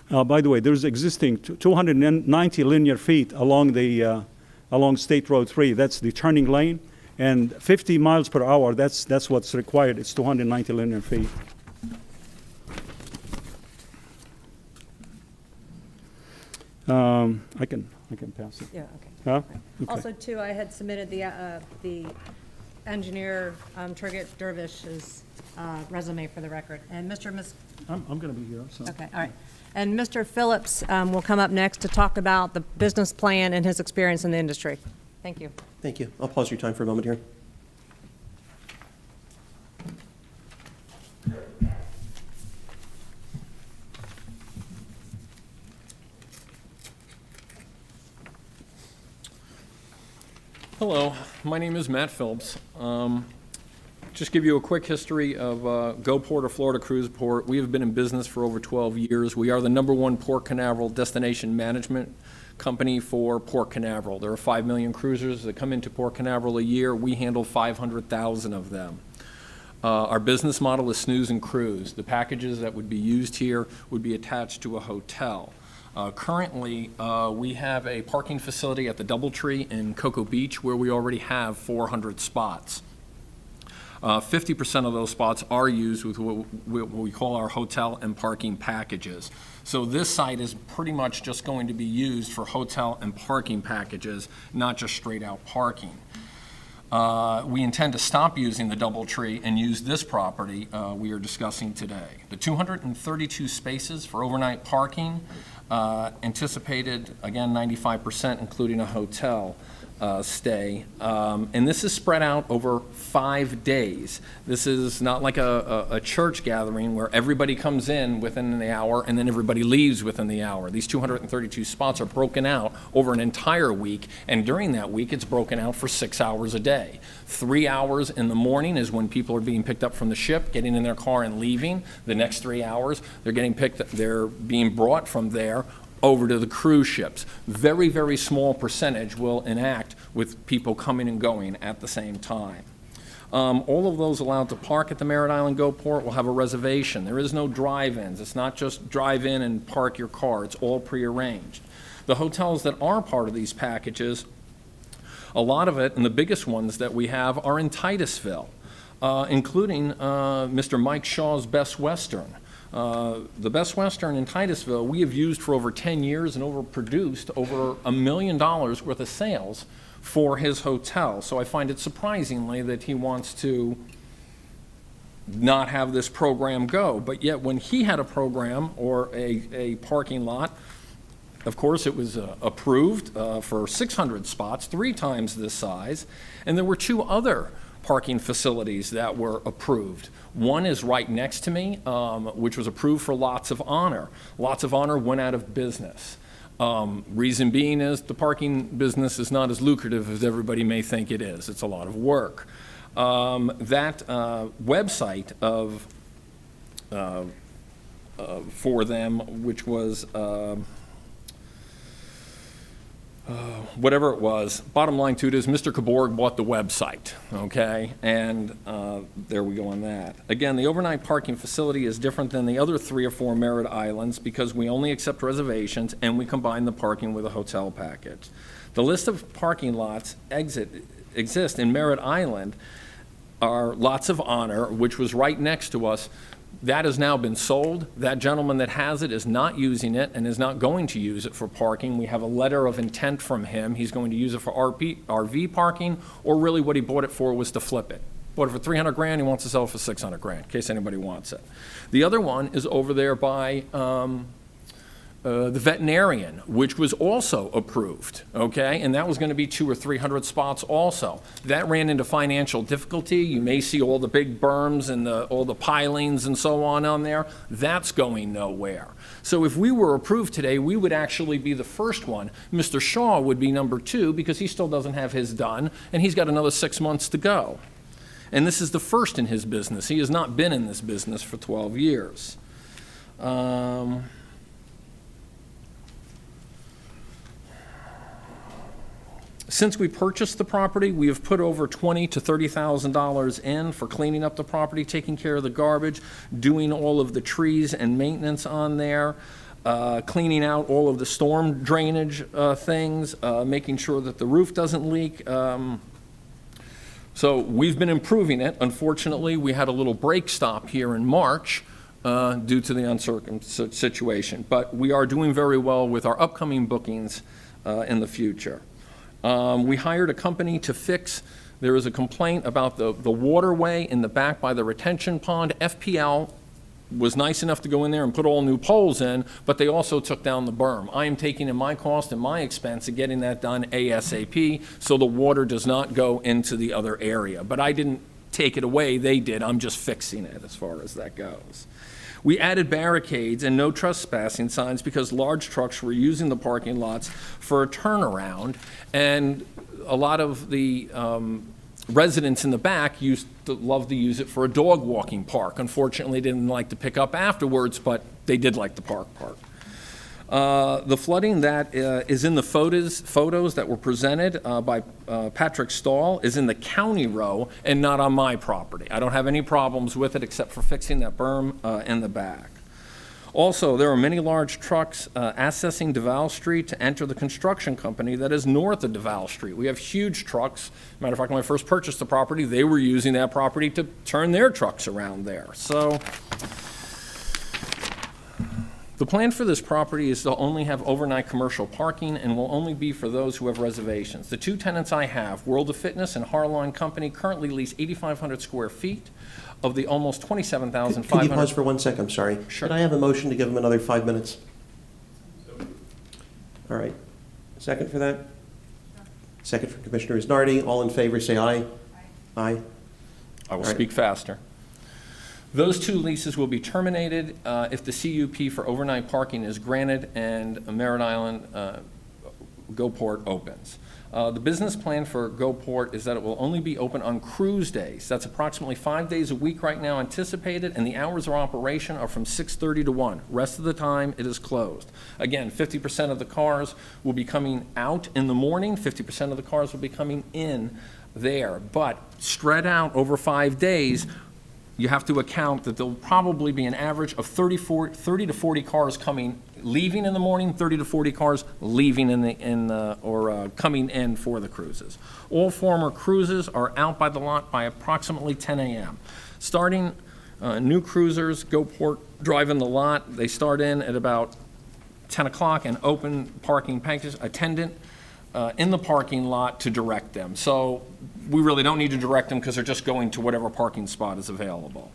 By the way, there's existing 290 linear feet along State Road 3. That's the turning lane. And 50 miles per hour, that's what's required. It's 290 linear feet. I can pass it. Yeah, okay. Huh? Okay. Also, too, I had submitted the engineer, Turgut Dervish's resume for the record. And I'm going to be here. So. Okay, all right. And Mr. Phillips will come up next to talk about the business plan and his experience in the industry. Thank you. Thank you. I'll pause your time for a moment here. Hello, my name is Matt Phillips. Just give you a quick history of GoPort or Florida Cruise Port. We have been in business for over 12 years. We are the #1 Port Canaveral destination management company for Port Canaveral. There are 5 million cruisers that come into Port Canaveral a year. We handle 500,000 of them. Our business model is snooze and cruise. The packages that would be used here would be attached to a hotel. Currently, we have a parking facility at the Doubletree in Cocoa Beach where we already have 400 spots. 50% of those spots are used with what we call our hotel and parking packages. So this site is pretty much just going to be used for hotel and parking packages, not just straight out parking. We intend to stop using the Doubletree and use this property we are discussing today. The 232 spaces for overnight parking, anticipated, again, 95%, including a hotel stay. And this is spread out over 5 days. This is not like a church gathering where everybody comes in within the hour and then everybody leaves within the hour. These 232 spots are broken out over an entire week, and during that week it's broken out for 6 hours a day. 3 hours in the morning is when people are being picked up from the ship, getting in their car and leaving. The next 3 hours they're being brought from there over to the cruise ships. Very, very small percentage will enact with people coming and going at the same time. All of those allowed to park at the Merritt Island GoPort will have a reservation. There is no drive-ins. It's not just drive in and park your car. It's all prearranged. The hotels that are part of these packages, a lot of it, and the biggest ones that we have, are in Titusville, including Mr. Mike Shaw's Best Western. The Best Western in Titusville we have used for over 10 years and overproduced over $1 million worth of sales for his hotel. So I find it surprisingly that he wants to not have this program go. But yet when he had a program or a parking lot Of course, it was approved for 600 spots, 3 times this size, and there were 2 other parking facilities that were approved. One is right next to me, which was approved for Lots of Honor. Lots of Honor went out of business. Reason being is the parking business is not as lucrative as everybody may think it is. It's a lot of work. That website for them, which was whatever it was, bottom line to it is Mr. Kaborg bought the website, okay? And there we go on that. Again, the overnight parking facility is different than the other 3 or 4 Merritt Islands because we only accept reservations and we combine the parking with a hotel package. The list of parking lots exist in Merritt Island are Lots of Honor, which was right next to us. That has now been sold. That gentleman that has it is not using it and is not going to use it for parking. We have a letter of intent from him. He's going to use it for RV parking, or really what he bought it for was to flip it. Bought it for 300 grand, he wants to sell it for 600 grand, in case anybody wants it. The other one is over there by the veterinarian, which was also approved, okay? And that was going to be 200 or 300 spots also. That ran into financial difficulty. You may see all the big berms and all the pilings and so on there. That's going nowhere. So if we were approved today, we would actually be the first one. Mr. Shaw would be number 2 because he still doesn't have his done, and he's got another 6 months to go. And this is the first in his business. He has not been in this business for 12 years. Since we purchased the property, we have put over $20,000 to $30,000 in for cleaning up the property, taking care of the garbage, doing all of the trees and maintenance on there, cleaning out all of the storm drainage things, making sure that the roof doesn't leak. So we've been improving it. Unfortunately, we had a little break stop here in March due to the uncertain situation. But we are doing very well with our upcoming bookings in the future. We hired a company to fix, there was a complaint about the waterway in the back by the retention pond. FPL was nice enough to go in there and put all new poles in, but they also took down the berm. I am taking in my cost and my expense of getting that done ASAP so the water does not go into the other area. But I didn't take it away, they did. I'm just fixing it as far as that goes. We added barricades and no trespassing signs because large trucks were using the parking lots for a turnaround, and a lot of the residents in the back used to love to use it for a dog walking park. Unfortunately, they didn't like to pick up afterwards, but they did like the park. The flooding that is in the photos that were presented by Patrick Stahl is in the county row and not on my property. I don't have any problems with it except for fixing that berm in the back. Also, there are many large trucks accessing Duval Street to enter the construction company that is north of Duval Street. We have huge trucks. Matter of fact, when I first purchased the property, they were using that property to turn their trucks around there. So the plan for this property is to only have overnight commercial parking and will only be for those who have reservations. The 2 tenants I have, World of Fitness and Harline Company, currently lease 8,500 square feet of the almost 27,500. Can you pause for 1 second? I'm sorry. Sure. Could I have a motion to give him another 5 minutes? All right. Second for that? Second for Commissioner Isnardi. All in favor, say aye. Aye. I will speak faster. Those 2 leases will be terminated if the CUP for overnight parking is granted and Merritt Island GoPort opens. The business plan for GoPort is that it will only be open on cruise days. That's approximately 5 days a week right now anticipated, and the hours of operation are from 6:30 to 1. Rest of the time, it is closed. Again, 50% of the cars will be coming out in the morning, 50% of the cars will be coming in there. But spread out over 5 days, you have to account that there'll probably be an average of 30 to 40 cars leaving in the morning, 30 to 40 cars leaving coming in for the cruises. All former cruises are out by the lot by approximately 10 a.m. Starting new cruisers, GoPort driving the lot, they start in at about 10 o'clock and open parking package attendant in the parking lot to direct them. So we really don't need to direct them because they're just going to whatever parking spot is available.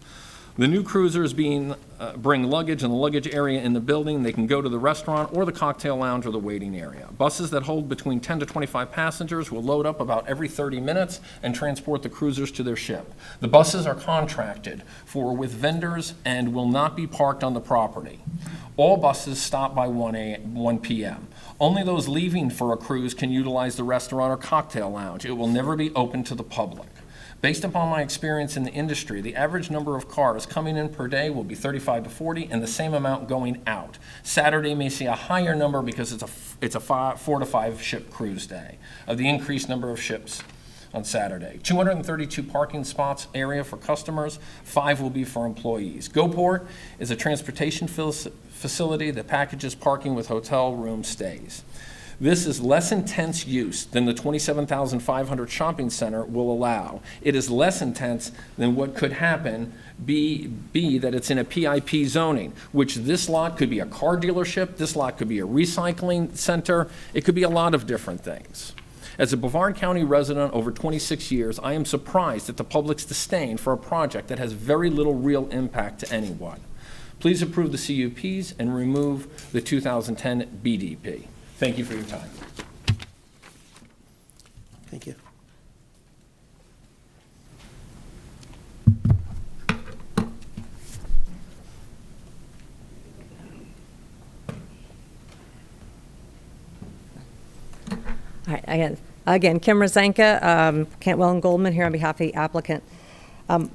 The new cruisers bring luggage in the luggage area in the building. They can go to the restaurant or the cocktail lounge or the waiting area. Buses that hold between 10 to 25 passengers will load up about every 30 minutes and transport the cruisers to their ship. The buses are contracted with vendors and will not be parked on the property. All buses stop by 1 p.m. Only those leaving for a cruise can utilize the restaurant or cocktail lounge. It will never be open to the public. Based upon my experience in the industry, the average number of cars coming in per day will be 35 to 40 and the same amount going out. Saturday may see a higher number because it's a 4 to 5 ship cruise day of the increased number of ships on Saturday. 232 parking spots area for customers, 5 will be for employees. GoPort is a transportation facility that packages parking with hotel room stays. This is less intense use than the 27,500 shopping center will allow. It is less intense than what could happen be that it's in a PIP zoning, which this lot could be a car dealership, this lot could be a recycling center, it could be a lot of different things. As a Brevard County resident over 26 years, I am surprised at the public's disdain for a project that has very little real impact to anyone. Please approve the CUPs and remove the 2010 BDP. Thank you for your time. Thank you. All right, again, Kim Rezanka, Cantwell and Goldman here on behalf of the applicant. I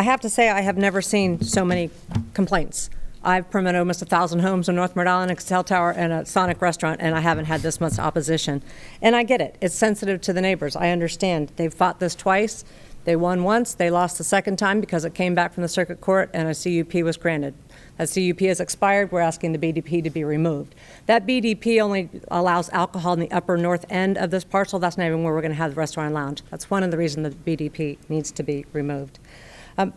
have to say I have never seen so many complaints. I've permitted almost 1,000 homes in North Merritt Island, a cell tower, and a Sonic restaurant, and I haven't had this much opposition. And I get it. It's sensitive to the neighbors. I understand. They've fought this twice. They won once. They lost the second time because it came back from the circuit court and a CUP was granted. That CUP has expired. We're asking the BDP to be removed. That BDP only allows alcohol in the upper north end of this parcel. That's not even where we're going to have the restaurant and lounge. That's one of the reasons the BDP needs to be removed.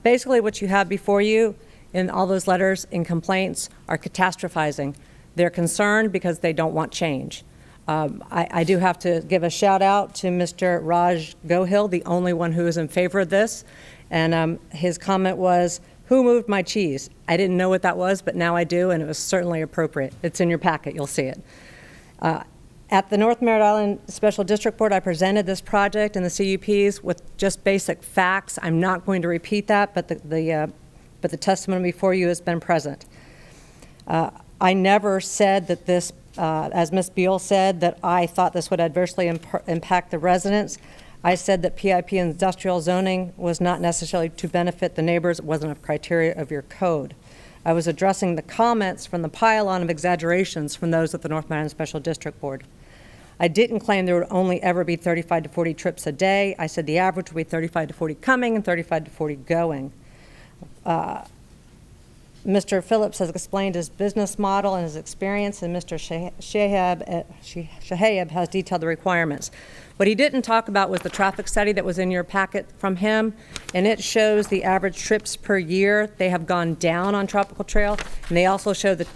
Basically, what you have before you in all those letters and complaints are catastrophizing. They're concerned because they don't want change. I do have to give a shout out to Mr. Raj Gohil, the only one who is in favor of this. And his comment was, "Who moved my cheese?" I didn't know what that was, but now I do, and it was certainly appropriate. It's in your packet, you'll see it. At the North Merritt Island Special District Board, I presented this project and the CUPs with just basic facts. I'm not going to repeat that, but the testimony before you has been present. I never said that this, as Ms. Beal said, that I thought this would adversely impact the residents. I said that PIP industrial zoning was not necessarily to benefit the neighbors. It wasn't a criteria of your code. I was addressing the comments from the pile-on of exaggerations from those at the North Merritt Island Special District Board. I didn't claim there would only ever be 35 to 40 trips a day. I said the average would be 35 to 40 coming and 35 to 40 going. Mr. Phillips has explained his business model and his experience, and Mr. Shahayab has detailed the requirements. What he didn't talk about was the traffic study that was in your packet from him, and it shows the average trips per year. They have gone down on Tropical Trail, and they also show the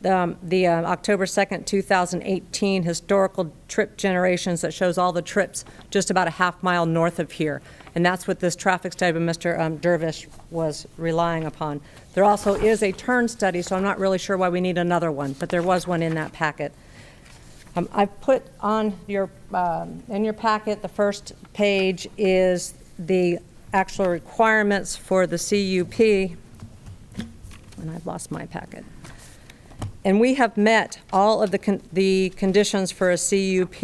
October 2nd, 2018 historical trip generations that shows all the trips just about a half mile north of here. And that's what this traffic study by Mr. Dervish was relying upon. There also is a turn study, so I'm not really sure why we need another one, but there was one in that packet. I've put on in your packet, the first page is the actual requirements for the CUP, and I've lost my packet. And we have met all of the conditions for a CUP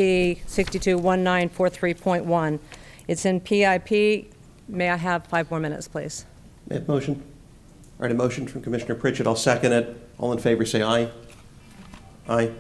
621943.1. It's in PIP. May I have 5 more minutes, please? May I have a motion? All right, a motion from Commissioner Pritchett. I'll second it. All in favor, say aye. Aye.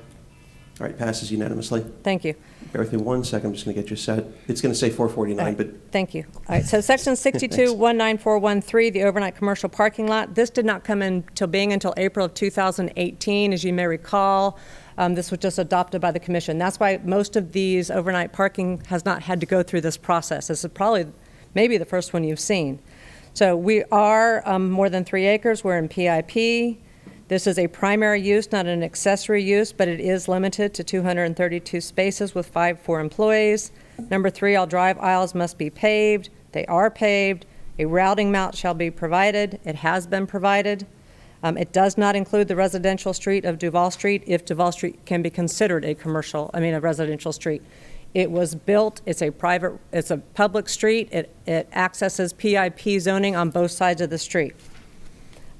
All right, passes unanimously. Thank you. Bear with me 1 second. I'm just going to get you set. It's going to say 449, but... Thank you. All right, so section 62194113, the overnight commercial parking lot. This did not come until April of 2018, as you may recall. This was just adopted by the commission. That's why most of these overnight parking has not had to go through this process. This is probably maybe the first one you've seen. So we are more than 3 acres. We're in PIP. This is a primary use, not an accessory use, but it is limited to 232 spaces with 5 for employees. Number 3, all drive aisles must be paved. They are paved. A routing map shall be provided. It has been provided. It does not include the residential street of Duval Street, if Duval Street can be considered a residential street. It was built, it's a public street. It accesses PIP zoning on both sides of the street.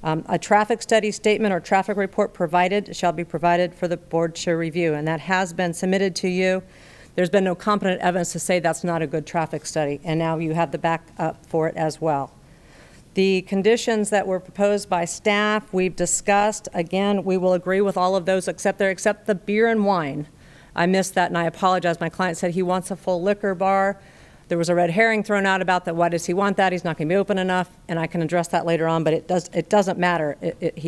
A traffic study statement or traffic report shall be provided for the board to review, and that has been submitted to you. There's been no competent evidence to say that's not a good traffic study, and now you have the backup for it as well. The conditions that were proposed by staff, we've discussed. Again, we will agree with all of those except the beer and wine. I missed that, and I apologize. My client said he wants a full liquor bar. There was a red herring thrown out about that. Why does he want that? He's not going to be open enough, and I can address that later on, but it doesn't matter.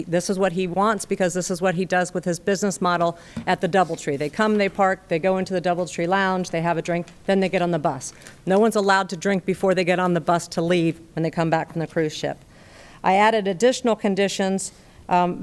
This is what he wants because this is what he does with his business model at the Doubletree. They come, they park, they go into the Doubletree Lounge, they have a drink, then they get on the bus. No one's allowed to drink before they get on the bus to leave when they come back from the cruise ship. I added additional conditions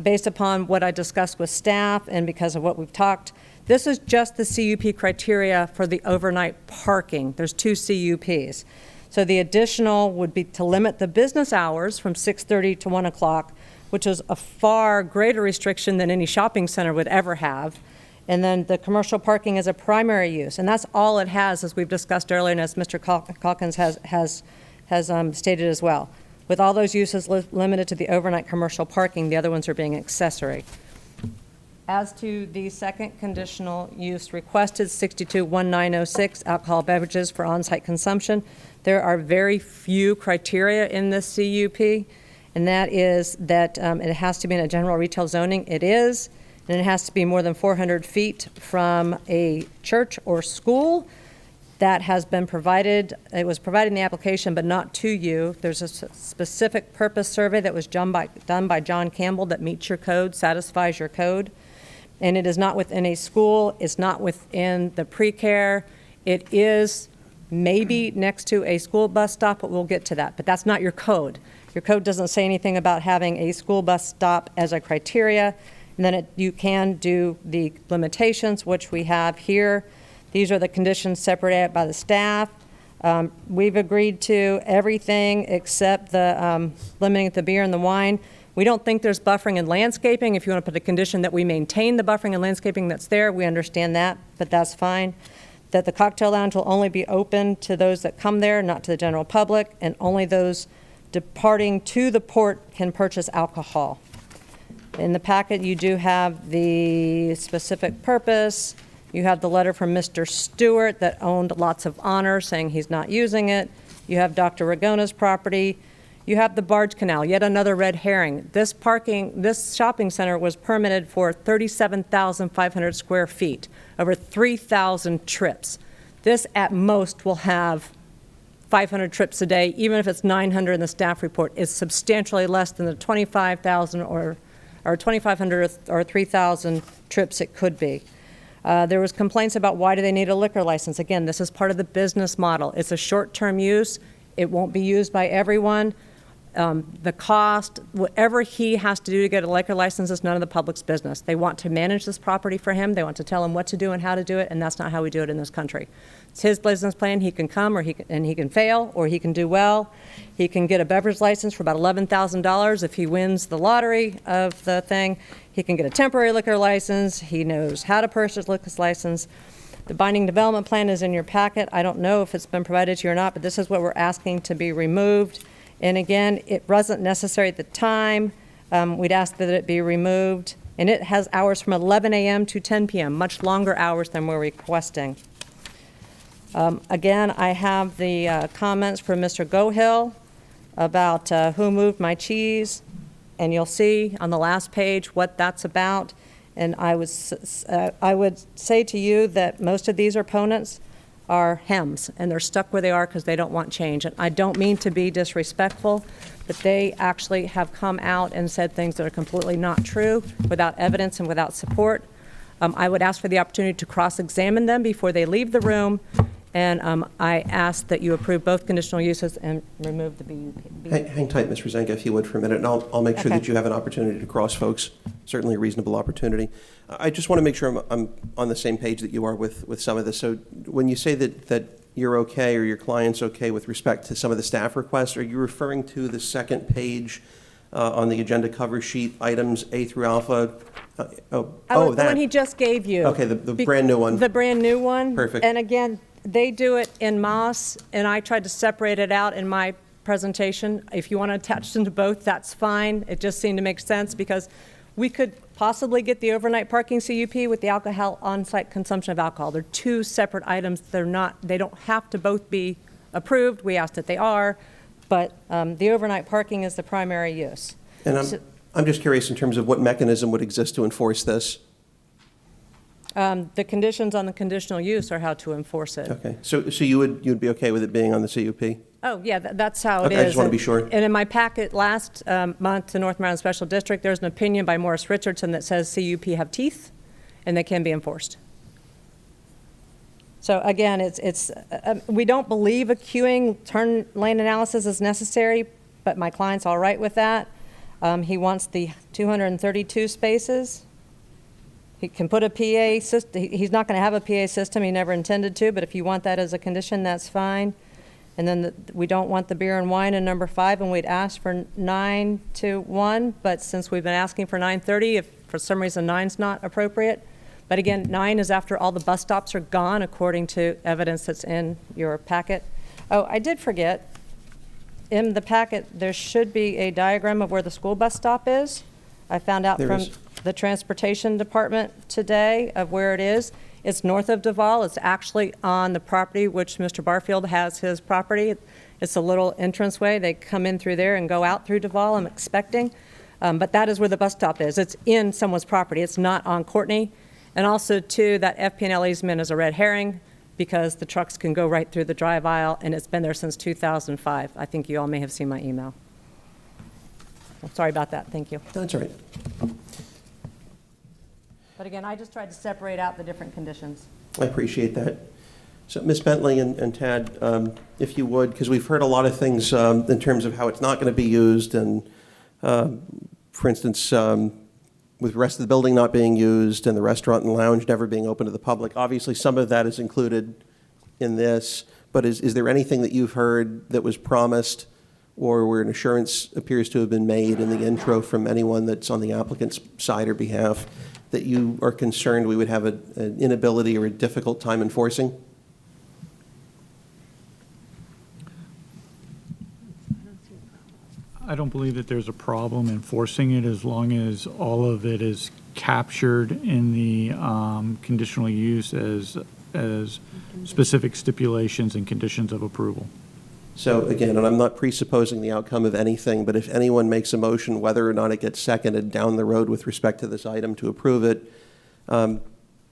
based upon what I discussed with staff and because of what we've talked. This is just the CUP criteria for the overnight parking. There's 2 CUPs. So the additional would be to limit the business hours from 6:30 to 1 o'clock, which is a far greater restriction than any shopping center would ever have. And then the commercial parking is a primary use. And that's all it has, as we've discussed earlier, and as Mr. Calkins has stated as well. With all those uses limited to the overnight commercial parking, the other ones are being accessory. As to the second conditional use requested, 621906, alcohol beverages for on-site consumption, there are very few criteria in this CUP, and that is that it has to be in a general retail zoning. It is, and it has to be more than 400 feet from a church or school. That has been provided. It was provided in the application, but not to you. There's a specific purpose survey that was done by John Campbell that meets your code, satisfies your code. And it is not within a school, it's not within the pre-care. It is maybe next to a school bus stop, but we'll get to that. But that's not your code. Your code doesn't say anything about having a school bus stop as a criteria. And then you can do the limitations, which we have here. These are the conditions separated by the staff. We've agreed to everything except the limiting the beer and the wine. We don't think there's buffering and landscaping. If you want to put a condition that we maintain the buffering and landscaping that's there, we understand that, but that's fine. That the cocktail lounge will only be open to those that come there, not to the general public, and only those departing to the port can purchase alcohol. In the packet, you do have the specific purpose. You have the letter from Mr. Stewart that owned lots of honor saying he's not using it. You have Dr. Ragona's property. You have the barge canal, yet another red herring. This shopping center was permitted for 37,500 square feet, over 3,000 trips. This at most will have 500 trips a day, even if it's 900 in the staff report, is substantially less than the 25,000 or 2,500 or 3,000 trips it could be. There was complaints about why do they need a liquor license. Again, this is part of the business model. It's a short-term use. It won't be used by everyone. The cost, whatever he has to do to get a liquor license is none of the public's business. They want to manage this property for him. They want to tell him what to do and how to do it, and that's not how we do it in this country. It's his business plan. He can come, he can fail, or he can do well. He can get a beverage license for about $11,000 if he wins the lottery of the thing. He can get a temporary liquor license. He knows how to purchase liquor license. The binding development plan is in your packet. I don't know if it's been provided to you or not, but this is what we're asking to be removed. And again, it wasn't necessary at the time. We'd ask that it be removed. And it has hours from 11 a.m. to 10 p.m., much longer hours than we're requesting. Again, I have the comments from Mr. Gohill about who moved my cheese. And you'll see on the last page what that's about. And I would say to you that most of these opponents are hems, and they're stuck where they are because they don't want change. And I don't mean to be disrespectful, but they actually have come out and said things that are completely not true, without evidence and without support. I would ask for the opportunity to cross-examine them before they leave the room, and I ask that you approve both conditional uses and remove the BUP. Hang tight, Ms. Rezanka, if you would, for a minute, and I'll make sure that you have an opportunity to cross folks, certainly a reasonable opportunity. I just want to make sure I'm on the same page that you are with some of this. So when you say that you're okay or your client's okay with respect to some of the staff requests. Are you referring to the second page on the agenda cover sheet, items A through alpha? The one he just gave you. Okay, the brand new one. The brand new one. Perfect. And again, they do it in Moss, and I tried to separate it out in my presentation. If you want to attach them to both, that's fine. It just seemed to make sense because we could possibly get the overnight parking CUP with the alcohol on-site consumption of alcohol. They're two separate items. They don't have to both be approved. We asked that they are, but the overnight parking is the primary use. And I'm just curious in terms of what mechanism would exist to enforce this. The conditions on the conditional use are how to enforce it. Okay, so you'd be okay with it being on the CUP? Oh, yeah, that's how it is. Okay, I just want to be sure. And in my packet last month to North Maryland Special District, there's an opinion by Morris Richardson that says CUP have teeth, and they can be enforced. So again, we don't believe a queuing turn lane analysis is necessary, but my client's all right with that. He wants the 232 spaces. He can put a PA system. He's not going to have a PA system. He never intended to, but if you want that as a condition, that's fine. And then we don't want the beer and wine in number 5, and we'd ask for 9 to 1, but since we've been asking for 9:30, if for some reason 9's not appropriate. But again, 9 is after all the bus stops are gone, according to evidence that's in your packet. Oh, I did forget, in the packet, there should be a diagram of where the school bus stop is. I found out from the Transportation Department today of where it is. It's north of Duval. It's actually on the property which Mr. Barfield has his property. It's a little entranceway. They come in through there and go out through Duval, I'm expecting. But that is where the bus stop is. It's in someone's property. It's not on Courtney. And also, too, that FP&L easement is a red herring because the trucks can go right through the drive aisle, and it's been there since 2005. I think you all may have seen my email. I'm sorry about that. Thank you. That's all right. But again, I just tried to separate out the different conditions. I appreciate that. So, Ms. Bentley and Tad, if you would, because we've heard a lot of things in terms of how it's not going to be used, and for instance, with the rest of the building not being used and the restaurant and lounge never being open to the public. Obviously, some of that is included in this, but is there anything that you've heard that was promised or where an assurance appears to have been made in the intro from anyone that's on the applicant's side or behalf that you are concerned we would have an inability or a difficult time enforcing? I don't believe that there's a problem enforcing it as long as all of it is captured in the conditional use as specific stipulations and conditions of approval. So again, and I'm not presupposing the outcome of anything, but if anyone makes a motion, whether or not it gets seconded down the road with respect to this item to approve it,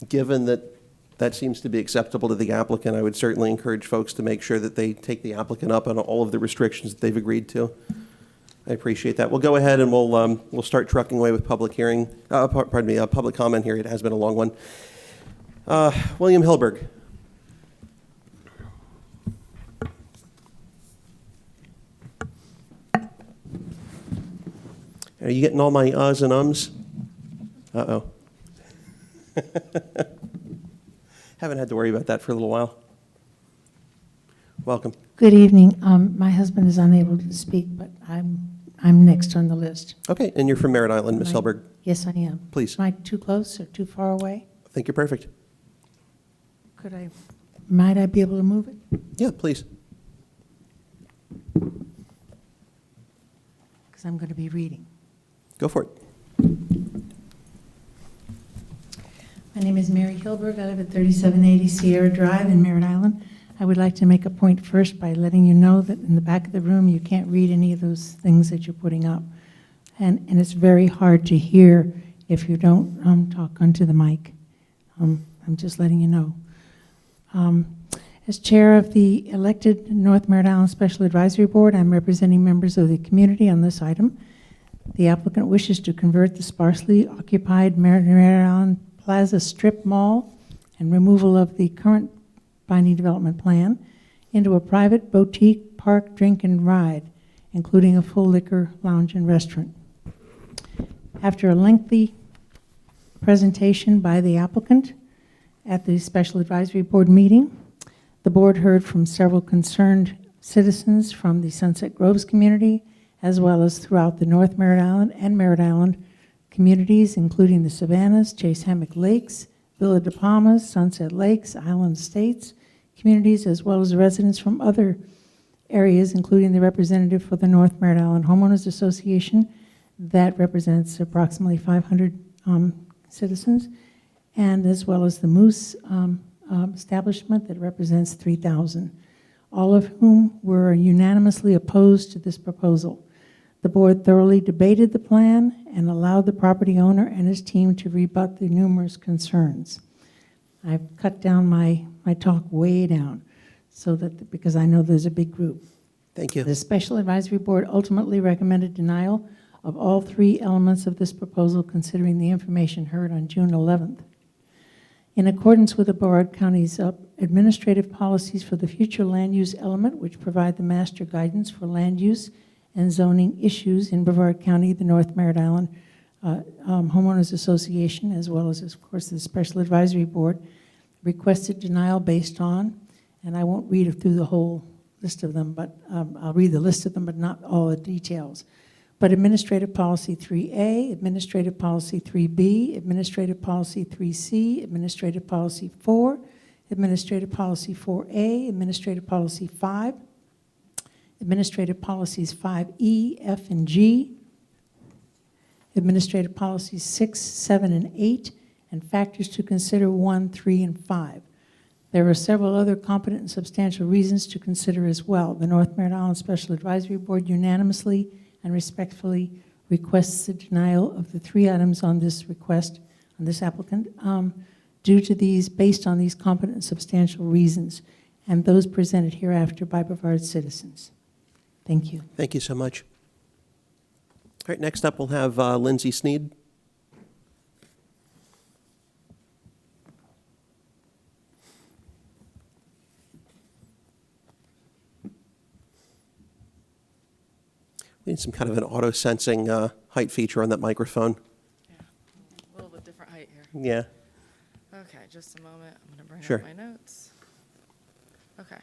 given that that seems to be acceptable to the applicant, I would certainly encourage folks to make sure that they take the applicant up on all of the restrictions that they've agreed to. I appreciate that. We'll go ahead and we'll start trucking away with public hearing. Public comment here. It has been a long one. William Hilberg. Are you getting all my uhs and ums? Uh-oh. Haven't had to worry about that for a little while. Welcome. Good evening. My husband is unable to speak, but I'm next on the list. Okay, and you're from Merritt Island, Ms. Hilberg. Yes, I am. Please. Am I too close or too far away? I think you're perfect. Might I be able to move it? Yeah, please. Because I'm going to be reading. Go for it. My name is Mary Hilberg. I live at 3780 Sierra Drive in Merritt Island. I would like to make a point first by letting you know that in the back of the room you can't read any of those things that you're putting up. And it's very hard to hear if you don't talk onto the mic. I'm just letting you know. As chair of the elected North Merritt Island Special Advisory Board, I'm representing members of the community on this item. The applicant wishes to convert the sparsely occupied Merritt Island Plaza Strip Mall and removal of the current binding development plan into a private boutique park, drink, and ride, including a full liquor lounge and restaurant. After a lengthy presentation by the applicant at the Special Advisory Board meeting, The board heard from several concerned citizens from the Sunset Groves community, as well as throughout the North Merritt Island and Merritt Island communities, including the Savannahs, Chase Hammock Lakes, Villa de Palmas, Sunset Lakes, Island Estates communities, as well as residents from other areas, including the representative for the North Merritt Island Homeowners Association that represents approximately 500 citizens, and as well as the Moose establishment that represents 3,000, all of whom were unanimously opposed to this proposal. The board thoroughly debated the plan and allowed the property owner and his team to rebut the numerous concerns. I've cut down my talk way down so that, because I know there's a big group. Thank you. The Special Advisory Board ultimately recommended denial of all three elements of this proposal, considering the information heard on June 11th. In accordance with the Brevard County's administrative policies for the future land use element, which provide the master guidance for land use and zoning issues in Brevard County, the North Merritt Island Homeowners Association, as well as, of course, the Special Advisory Board, requested denial based on, and I won't read through the whole list of them, but I'll read the list of them, but not all the details. But Administrative Policy 3A, Administrative Policy 3B, Administrative Policy 3C, Administrative Policy 4, Administrative Policy 4A, Administrative Policy 5, Administrative Policies 5E, F, and G, Administrative Policies 6, 7, and 8, and factors to consider 1, 3, and 5. There are several other competent and substantial reasons to consider as well. The North Merritt Island Special Advisory Board unanimously and respectfully requests the denial of the three items on this request, on this applicant, due to these, based on these competent and substantial reasons, and those presented hereafter by Brevard citizens. Thank you. Thank you so much. All right, next up we'll have Lindsay Sneed. We need some kind of an auto-sensing height feature on that microphone. Yeah, a little bit different height here. Yeah. Okay, just a moment. I'm going to bring Sure. up my notes. Okay.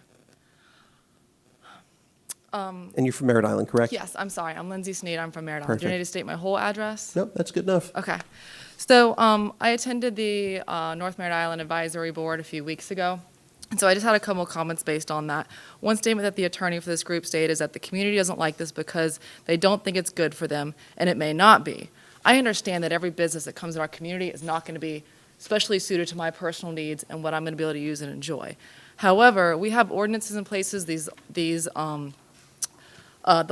And you're from Merritt Island, correct? Yes, I'm sorry. I'm Lindsay Sneed. I'm from Merritt Island. Do you Perfect. need to state my whole address? Nope, that's good enough. Okay. So I attended the North Merritt Island Advisory Board a few weeks ago. And so I just had a couple of comments based on that. One statement that the attorney for this group stated is that the community doesn't like this because they don't think it's good for them, and it may not be. I understand that every business that comes in our community is not going to be especially suited to my personal needs and what I'm going to be able to use and enjoy. However, we have ordinances in places, the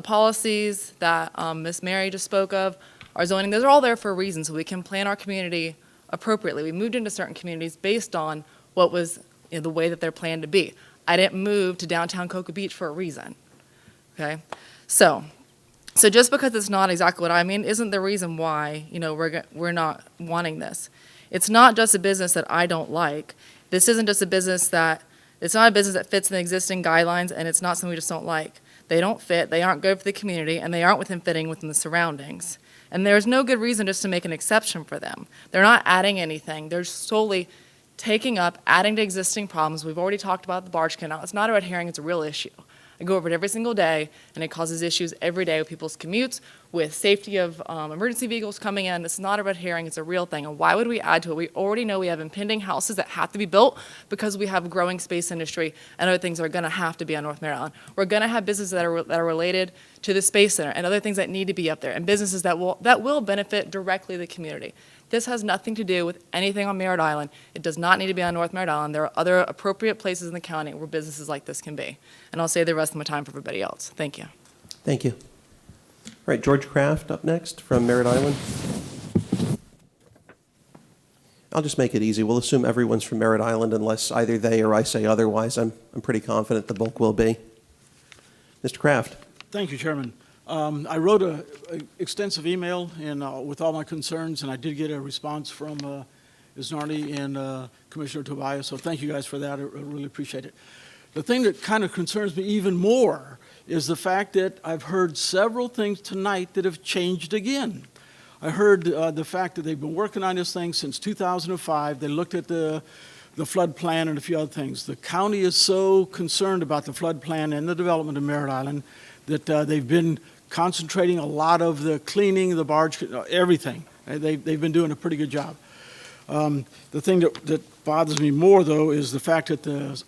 policies that Ms. Mary just spoke of, our zoning, those are all there for a reason, so we can plan our community appropriately. We moved into certain communities based on what was the way that they're planned to be. I didn't move to downtown Cocoa Beach for a reason, okay? So just because it's not exactly what I mean isn't the reason why, we're not wanting this. It's not just a business that I don't like. This isn't just a business it's not a business that fits in the existing guidelines, and it's not something we just don't like. They don't fit, they aren't good for the community, and they aren't fitting within the surroundings. And there's no good reason just to make an exception for them. They're not adding anything. They're solely adding to existing problems. We've already talked about the barge canal. It's not a red herring, it's a real issue. I go over it every single day, and it causes issues every day with people's commutes, with safety of emergency vehicles coming in. It's not a red herring, it's a real thing. And why would we add to it? We already know we have impending houses that have to be built because we have a growing space industry and other things that are going to have to be on North Merritt Island. We're going to have businesses that are related to the Space Center and other things that need to be up there, and businesses that will benefit directly the community. This has nothing to do with anything on Merritt Island. It does not need to be on North Merritt Island. There are other appropriate places in the county where businesses like this can be. And I'll save the rest of my time for everybody else. Thank you. Thank you. All right, George Kraft up next from Merritt Island. I'll just make it easy. We'll assume everyone's from Merritt Island unless either they or I say otherwise. I'm pretty confident the bulk will be. Mr. Kraft. Thank you, Chairman. I wrote an extensive email with all my concerns, and I did get a response from Ms. Nardi and Commissioner Tobias, so thank you guys for that. I really appreciate it. The thing that kind of concerns me even more is the fact that I've heard several things tonight that have changed again. I heard the fact that they've been working on this thing since 2005. They looked at the the flood plan and a few other things. The county is so concerned about the flood plan and the development of Merritt Island that they've been concentrating a lot of the cleaning, the barge, everything. They've been doing a pretty good job. The thing that bothers me more, though, is the fact that the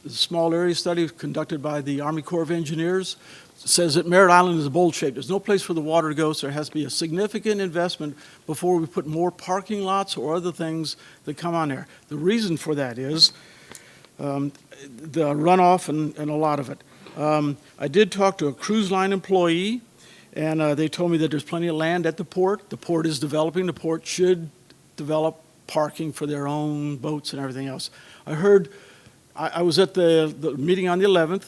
small area study conducted by the Army Corps of Engineers says that Merritt Island is a bowl shape. There's no place for the water to go, so there has to be a significant investment before we put more parking lots or other things that come on there. The reason for that is the runoff and a lot of it. I did talk to a cruise line employee, and they told me that there's plenty of land at the port. The port is developing. The port should develop parking for their own boats and everything else. I heard, I was at the meeting on the 11th.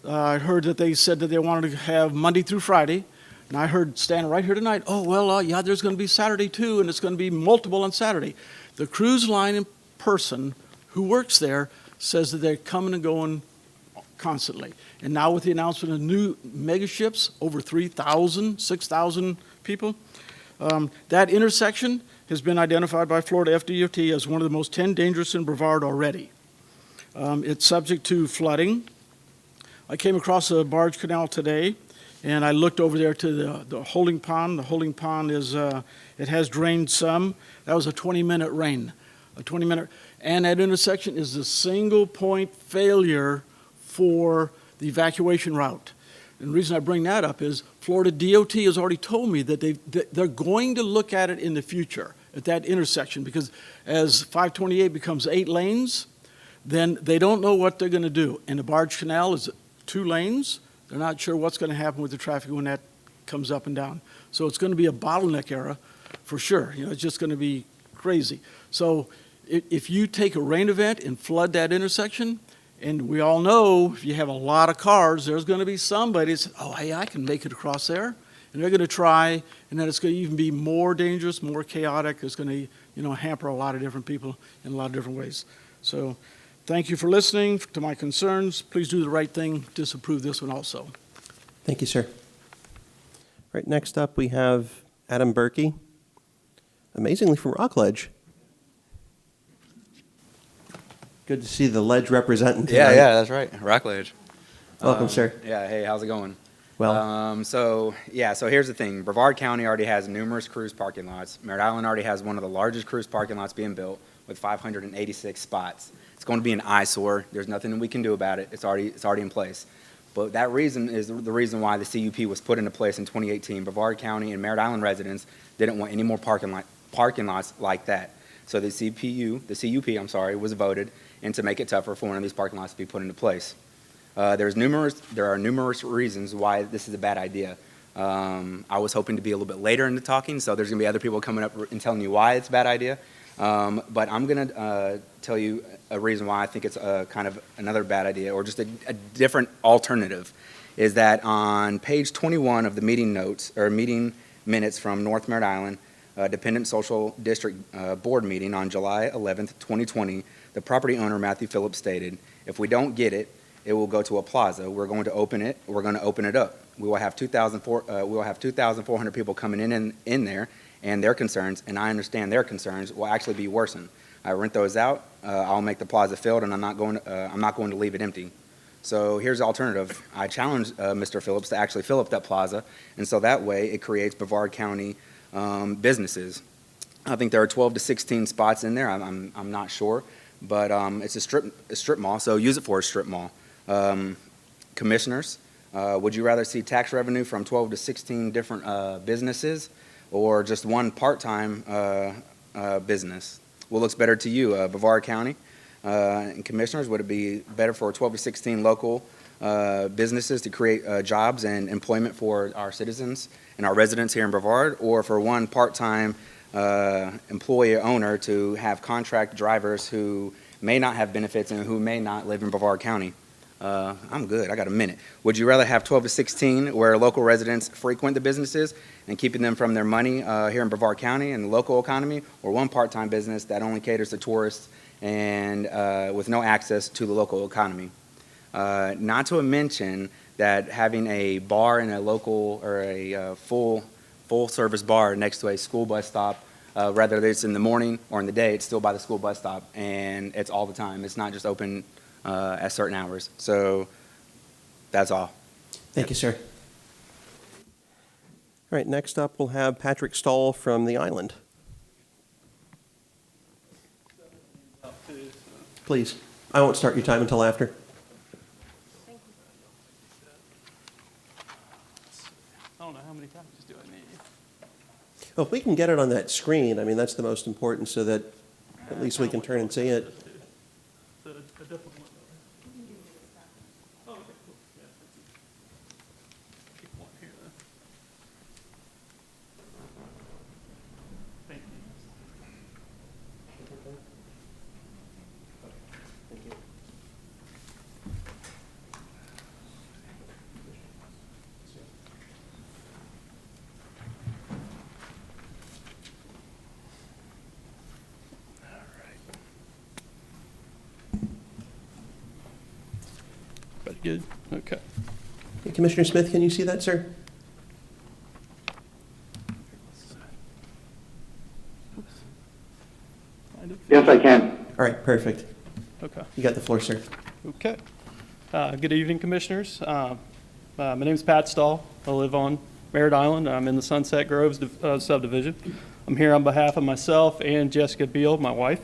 I heard that they said that they wanted to have Monday through Friday. And I heard standing right here tonight, oh, well, yeah, there's going to be Saturday too, and it's going to be multiple on Saturday. The cruise line person who works there says that they're coming and going constantly. And now with the announcement of new mega ships, over 3,000, 6,000 people, that intersection has been identified by Florida FDOT as one of the most 10 dangerous in Brevard already. It's subject to flooding. I came across a barge canal today, and I looked over there to the holding pond. The holding pond is, it has drained some. That was a 20-minute rain, and that intersection is the single point failure for the evacuation route. And the reason I bring that up is Florida DOT has already told me that they're going to look at it in the future at that intersection, because as 528 becomes 8 lanes, then they don't know what they're going to do. And the barge canal is 2 lanes. They're not sure what's going to happen with the traffic when that comes up and down. So it's going to be a bottleneck era for sure. You know, it's just going to be crazy. So if you take a rain event and flood that intersection, and we all know if you have a lot of cars, there's going to be somebody that says, oh, hey, I can make it across there. And they're going to try, and then it's going to even be more dangerous, more chaotic. It's going to, you know, hamper a lot of different people in a lot of different ways. So thank you for listening to my concerns. Please do the right thing. Disapprove this one also. Thank you, sir. All right, next up we have Adam Berkey, amazingly from Rockledge. Good to see the ledge representing tonight. Yeah, that's right. Rockledge. Welcome, sir. Yeah, hey, how's it going? Well. So here's the thing. Brevard County already has numerous cruise parking lots. Merritt Island already has one of the largest cruise parking lots being built with 586 spots. It's going to be an eyesore. There's nothing we can do about it. It's already in place. But that reason is the reason why the CUP was put into place in 2018. Brevard County and Merritt Island residents didn't want any more parking lots like that. So the CUP was voted and to make it tougher for one of these parking lots to be put into place. There are numerous reasons why this is a bad idea. I was hoping to be a little bit later in the talking, so there's going to be other people coming up and telling you why it's a bad idea. But I'm going to tell you a reason why I think it's kind of another bad idea, or just a different alternative, is that on page 21 of the meeting notes, or meeting minutes from North Merritt Island Dependent Social District Board meeting on July 11th, 2020, the property owner, Matthew Phillips, stated, if we don't get it, it will go to a plaza. We're going to open it. We're going to open it up. We will have 2,400 people coming in there, and their concerns, and I understand their concerns, will actually be worsened. I rent those out. I'll make the plaza filled, and I'm not going to leave it empty. So here's the alternative. I challenge Mr. Phillips to actually fill up that plaza, and so that way it creates Brevard County businesses. I think there are 12 to 16 spots in there. I'm not sure, but it's a strip mall, so use it for a strip mall. Commissioners, would you rather see tax revenue from 12 to 16 different businesses, or just one part-time business? What looks better to you, Brevard County? And commissioners, would it be better for 12 to 16 local businesses to create jobs and employment for our citizens and our residents here in Brevard, or for one part-time employer owner to have contract drivers who may not have benefits and who may not live in Brevard County? I'm good. I got a minute. Would you rather have 12 to 16 where local residents frequent the businesses and keeping them from their money here in Brevard County and the local economy, or one part-time business that only caters to tourists and with no access to the local economy? Not to mention that having a bar in a local or a full-service bar next to a school bus stop Whether it's in the morning or in the day, it's still by the school bus stop, and it's all the time. It's not just open at certain hours. So that's all. Thank you, sir. All right, next up, we'll have Patrick Stahl from the Island. Please. I won't start your time until after. I don't know how many copies do I need. Well, if we can get it on that screen, I mean, that's the most important, so that at least we can turn and see it. Is that a different one? Oh, okay, cool. Yeah, keep one here then. Thank you. Thank you. Pretty good. Okay. Hey, Commissioner Smith, can you see that, sir? Yes, I can. All right, perfect. Okay. You got the floor, sir. Okay. Good evening, Commissioners. My name is Pat Stahl. I live on Merritt Island. I'm in the Sunset Groves subdivision. I'm here on behalf of myself and Jessica Beal, my wife.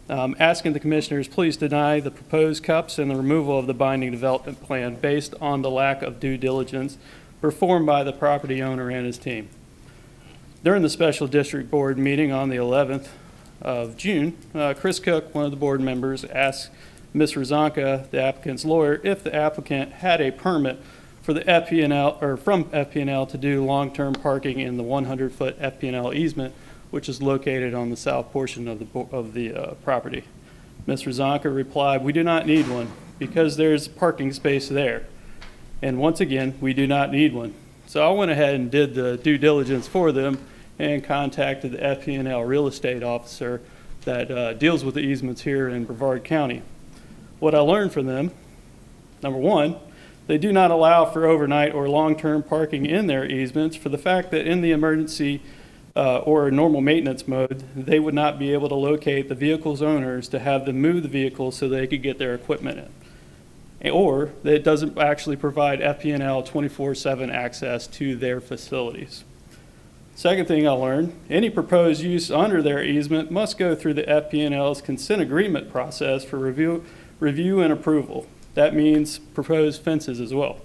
Asking the Commissioners please deny the proposed cups and the removal of the binding development plan based on the lack of due diligence performed by the property owner and his team. During the Special District Board meeting on the 11th of June, Chris Cook, one of the board members, asked Ms. Rezanka, the applicant's lawyer, if the applicant had a permit for the FP&L or from FP&L to do long-term parking in the 100-foot FP&L easement, which is located on the south portion of the property. Ms. Rezanka replied, "We do not need one because there's parking space there. And once again, we do not need one." So I went ahead and did the due diligence for them and contacted the FP&L real estate officer that deals with the easements here in Brevard County. What I learned from them, number one, they do not allow for overnight or long-term parking in their easements for the fact that in the emergency or normal maintenance mode, they would not be able to locate the vehicle's owners to have them move the vehicle so they could get their equipment in. Or that it doesn't actually provide FP&L 24/7 access to their facilities. Second thing I learned, any proposed use under their easement must go through the FP&L's consent agreement process for review and approval. That means proposed fences as well.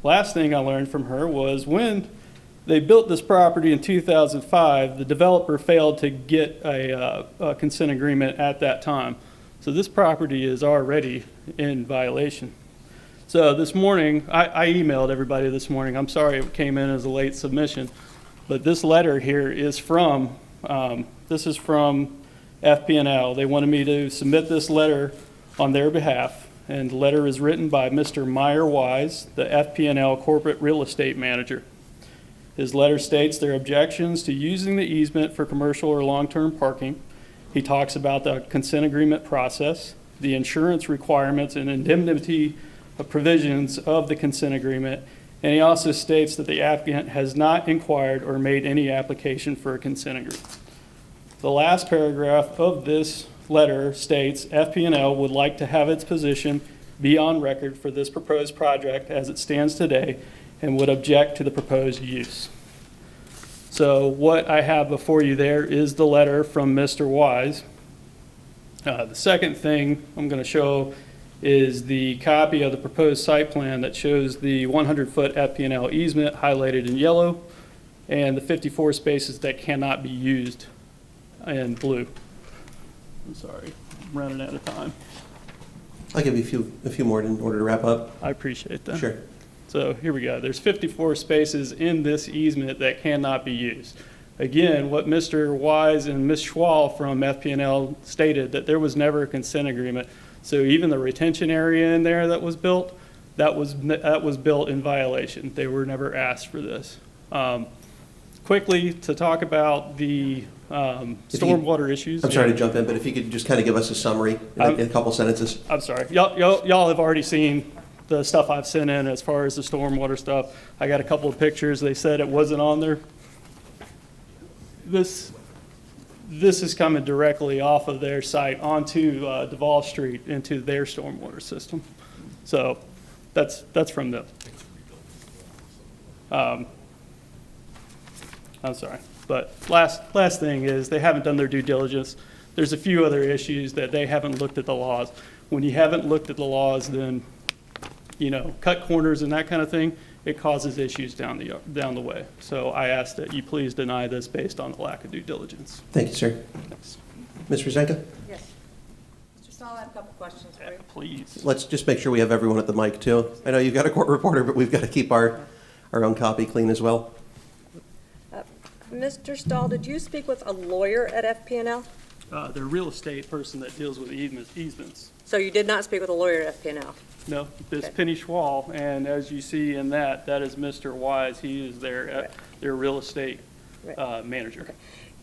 Last thing I learned from her was when they built this property in 2005, the developer failed to get a consent agreement at that time. So this property is already in violation. So this morning, I emailed everybody this morning. I'm sorry it came in as a late submission, but this letter here is from, this is from FP&L. They wanted me to submit this letter on their behalf, and the letter is written by Mr. Meyer Wise, the FP&L corporate real estate manager. His letter states their objections to using the easement for commercial or long-term parking. He talks about the consent agreement process, the insurance requirements and indemnity provisions of the consent agreement, and he also states that the applicant has not inquired or made any application for a consent agreement. The last paragraph of this letter states FP&L would like to have its position be on record for this proposed project as it stands today and would object to the proposed use. So what I have before you there is the letter from Mr. Wise. The second thing I'm going to show is the copy of the proposed site plan that shows the 100-foot FP&L easement highlighted in yellow and the 54 spaces that cannot be used in blue. I'm sorry, I'm running out of time. I'll give you a few more in order to wrap up. I appreciate that. Sure. So here we go. There's 54 spaces in this easement that cannot be used. Again, what Mr. Wise and Ms. Schwal from FP&L stated, that there was never a consent agreement. So even the retention area in there that was built, that was built in violation. They were never asked for this. Quickly, to talk about the stormwater issues. I'm sorry to jump in, but if you could just kind of give us a summary in a couple sentences. I'm sorry. Y'all have already seen the stuff I've sent in as far as the stormwater stuff. I got a couple of pictures. They said it wasn't on there. this is coming directly off of their site onto Duval Street into their stormwater system. So that's from them. I'm sorry, but last thing is they haven't done their due diligence. There's a few other issues that they haven't looked at the laws. When you haven't looked at the laws, then, cut corners and that kind of thing, it causes issues down the way. So I ask that you please deny this based on the lack of due diligence. Thank you, sir. Thanks. Ms. Rezanka? Yes. Mr. Stahl, I have a couple questions for you. Please. Let's just make sure we have everyone at the mic, too. I know you've got a court reporter, but we've got to keep our own copy clean as well. Mr. Stahl, did you speak with a lawyer at FP&L? The real estate person that deals with easements. So you did not speak with a lawyer at FP&L? No, this Okay. Penny Schwall, and as you see in that is Mr. Wise. He is their real estate manager. Okay.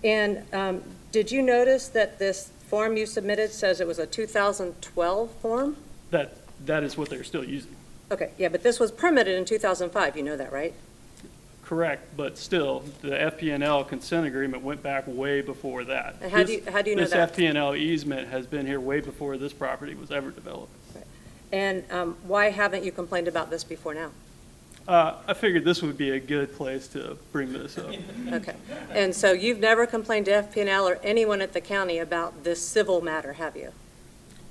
And did you notice that this form you submitted says it was a 2012 form? That is what they're still using. Okay, yeah, but this was permitted in 2005, you know that, right? Correct, but still, the FP&L consent agreement went back way before that. And how do you know that? This FP&L easement has been here way before this property was ever developed. And why haven't you complained about this before now? I figured this would be a good place to bring this up. Okay, and so you've never complained to FP&L or anyone at the county about this civil matter, have you?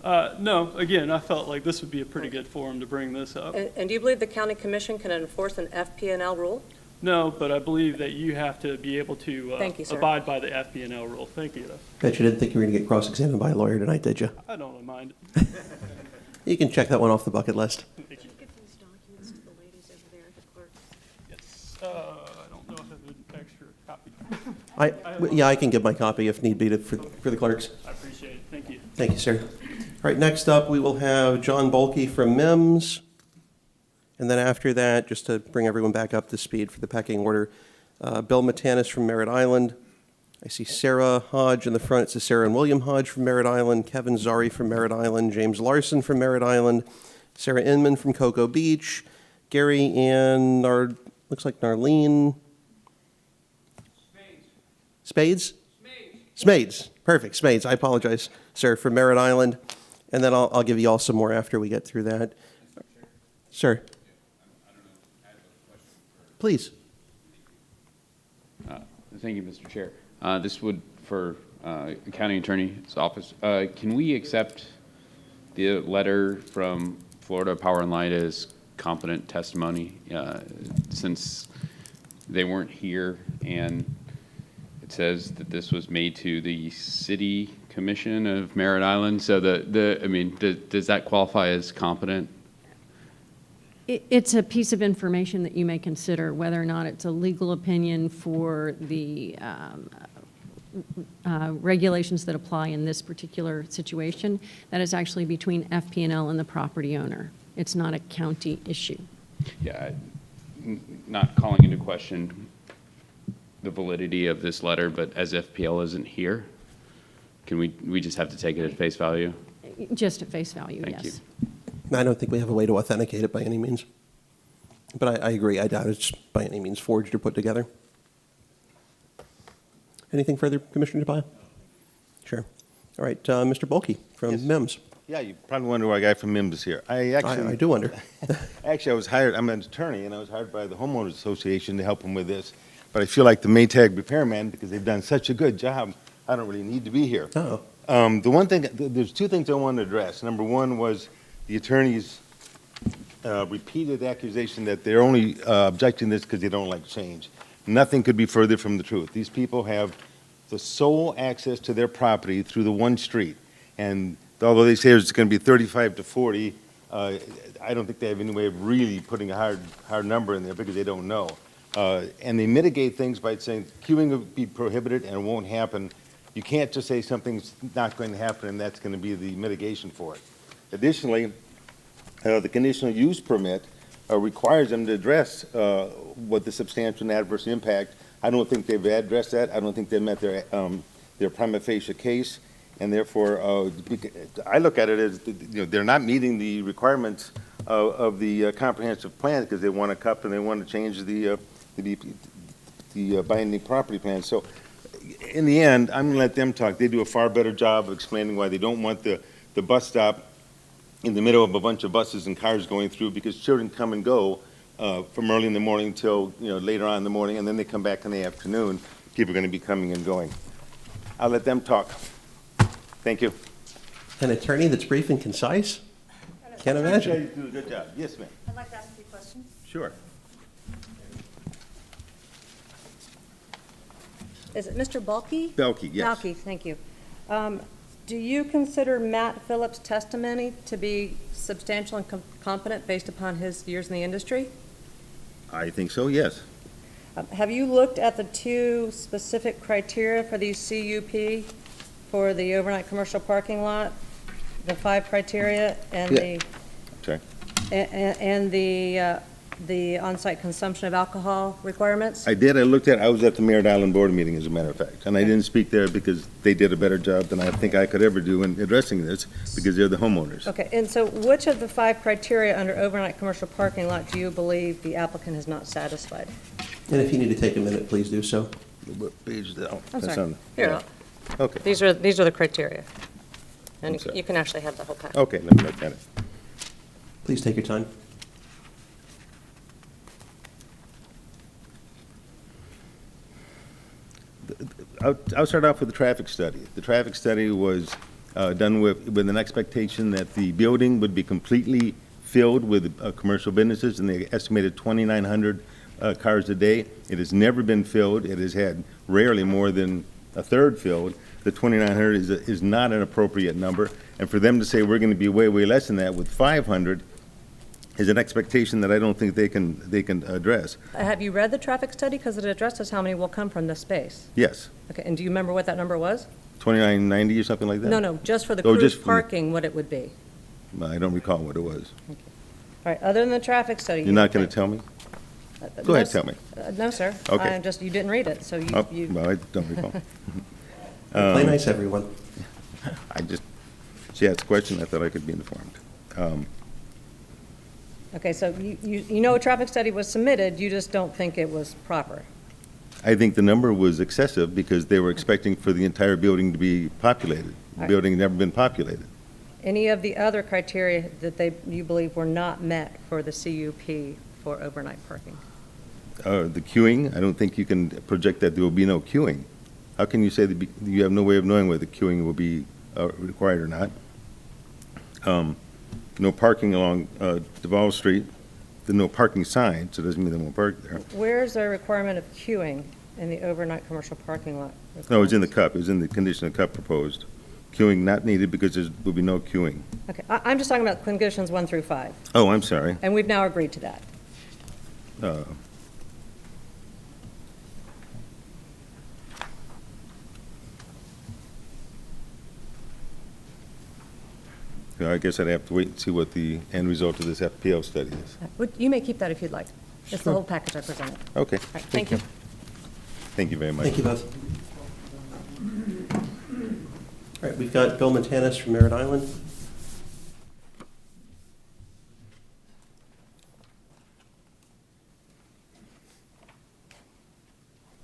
No, again, I felt like this would be a pretty good forum to bring this up. And do you believe the county commission can enforce an FP&L rule? No, but I believe that you have to be able to Thank you, sir. abide by the FP&L rule. Thank you. Bet you didn't think you were going to get cross-examined by a lawyer tonight, did you? I don't mind. You can check that one off the bucket list. Give these documents to the ladies over there at the clerk. Yes. I don't know if I have an extra copy. Yeah, I can give my copy if need be for the clerks. I appreciate it. Thank you. Thank you, sir. All right, next up, we will have John Bulkey from MIMS. And then after that, just to bring everyone back up to speed for the pecking order, Bill Matanis from Merritt Island. I see Sarah Hodge in the front. It says Sarah and William Hodge from Merritt Island, Kevin Zari from Merritt Island, James Larson from Merritt Island, Sarah Inman from Cocoa Beach, Gary and looks like Narlene. Spades? Spades. Perfect, Spades. I apologize, sir, from Merritt Island. And then I'll give you all some more after we get through that. Sir. Please. Thank you, Mr. Chair. This would, for County Attorney's Office, can we accept the letter from Florida Power and Light as competent testimony since they weren't here and it says that this was made to the City Commission of Merritt Island? So does that qualify as competent? It's a piece of information that you may consider, whether or not it's a legal opinion for the regulations that apply in this particular situation. That is actually between FP&L and the property owner. It's not a county issue. Yeah, not calling into question the validity of this letter, but as FPL isn't here, can we just have to take it at face value? Just at face value, Thank yes. you. I don't think we have a way to authenticate it by any means. But I agree. I doubt it's by any means forged or put together. Anything further, Commissioner DePaia? Sure. All right, Mr. Bulkey from MIMS. Yeah, you probably wonder why a guy from MIMS is here. I do wonder. Actually, I was hired, I'm an attorney, and I was hired by the Homeowners Association to help them with this. But I feel like the Maytag repairman, because they've done such a good job, I don't really need to be here. Oh. The one thing, there's two things I wanted to address. Number one was the attorney's repeated accusation that they're only objecting this because they don't like change. Nothing could be further from the truth. These people have the sole access to their property through the one street. And although they say it's going to be 35 to 40, I don't think they have any way of really putting a hard number in there because they don't know. And they mitigate things by saying queuing will be prohibited and it won't happen. You can't just say something's not going to happen and that's going to be the mitigation for it. Additionally, the conditional use permit requires them to address what the substantial and adverse impact. I don't think they've addressed that. I don't think they met their prima facie case, and therefore, I look at it as they're not meeting the requirements of the comprehensive plan because they want to cut and they want to change the binding property plan. So, in the end, I'm gonna let them talk. They do a far better job of explaining why they don't want the bus stop in the middle of a bunch of buses and cars going through, because children come and go from early in the morning till, later on in the morning, and then they come back in the afternoon. People are gonna be coming and going. I'll let them talk. Thank you. An attorney that's brief and concise? Can't imagine. You do a good job. Yes, ma'am. I'd like to ask a few questions. Sure. Is it Mr. Balke? Belke, yes. Balke, thank you. Do you consider Matt Phillips' testimony to be substantial and competent based upon his years in the industry? I think so, yes. Have you looked at the two specific criteria for these CUP for the overnight commercial parking lot? The 5 criteria and Yeah. Sorry. and the on-site consumption of alcohol requirements? I did. I was at the Merritt Island Board meeting, as a matter of fact, and I didn't speak there because they did a better job than I think I could ever do in addressing this, because they're the homeowners. Okay, and so which of the 5 criteria under overnight commercial parking lot do you believe the applicant has not satisfied? And if you need to take a minute, please do so. What page is that? Oh, I'm that's sorry. on- Here, Okay. these are the criteria. And I'm sorry. you can actually have the whole package. Okay, let me look at it. Please take your time. I'll start off with the traffic study. The traffic study was done with an expectation that the building would be completely filled with commercial businesses, and they estimated 2,900 cars a day. It has never been filled. It has had rarely more than a third filled. The 2,900 is not an appropriate number, and for them to say we're going to be way, way less than that with 500 is an expectation that I don't think they can address. Have you read the traffic study? Because it addresses how many will come from this space. Yes, Okay, and do you remember what that number was? 2,990 or something like that? No, just for the Oh, cruise just for the- parking, what it would be. I don't recall what it was. All right, other than the traffic study. You're not going to tell me? Go ahead, tell me. No, sir. Okay. You didn't read it, so Oh, you. well, I don't recall. Play nice, everyone. She asked a question, I thought I could be informed. Okay, so you know a traffic study was submitted, you just don't think it was proper. I think the number was excessive because they were expecting for the entire building to be populated. The Right. building had never been populated. Any of the other criteria that you believe were not met for the CUP for overnight parking? The queuing, I don't think you can project that there will be no queuing. How can you say that you have no way of knowing whether queuing will be required or not? No parking along Duval Street. There's no parking sign, so it doesn't mean they won't park there. Where's the requirement of queuing in the overnight commercial parking lot? No, it's in the cup. It was in the condition of cup proposed. Queuing not needed because there will be no queuing. Okay, I'm just talking about conditions 1 through 5, Oh, I'm sorry. and we've now agreed to that. I guess I'd have to wait and see what the end result of this FPL study is. You may keep that if you'd like. It's the Sure. whole package I presented. Okay. All right, thank you. Thank you very much. Thank you both. All right, we've got Bill Montanus from Merritt Island.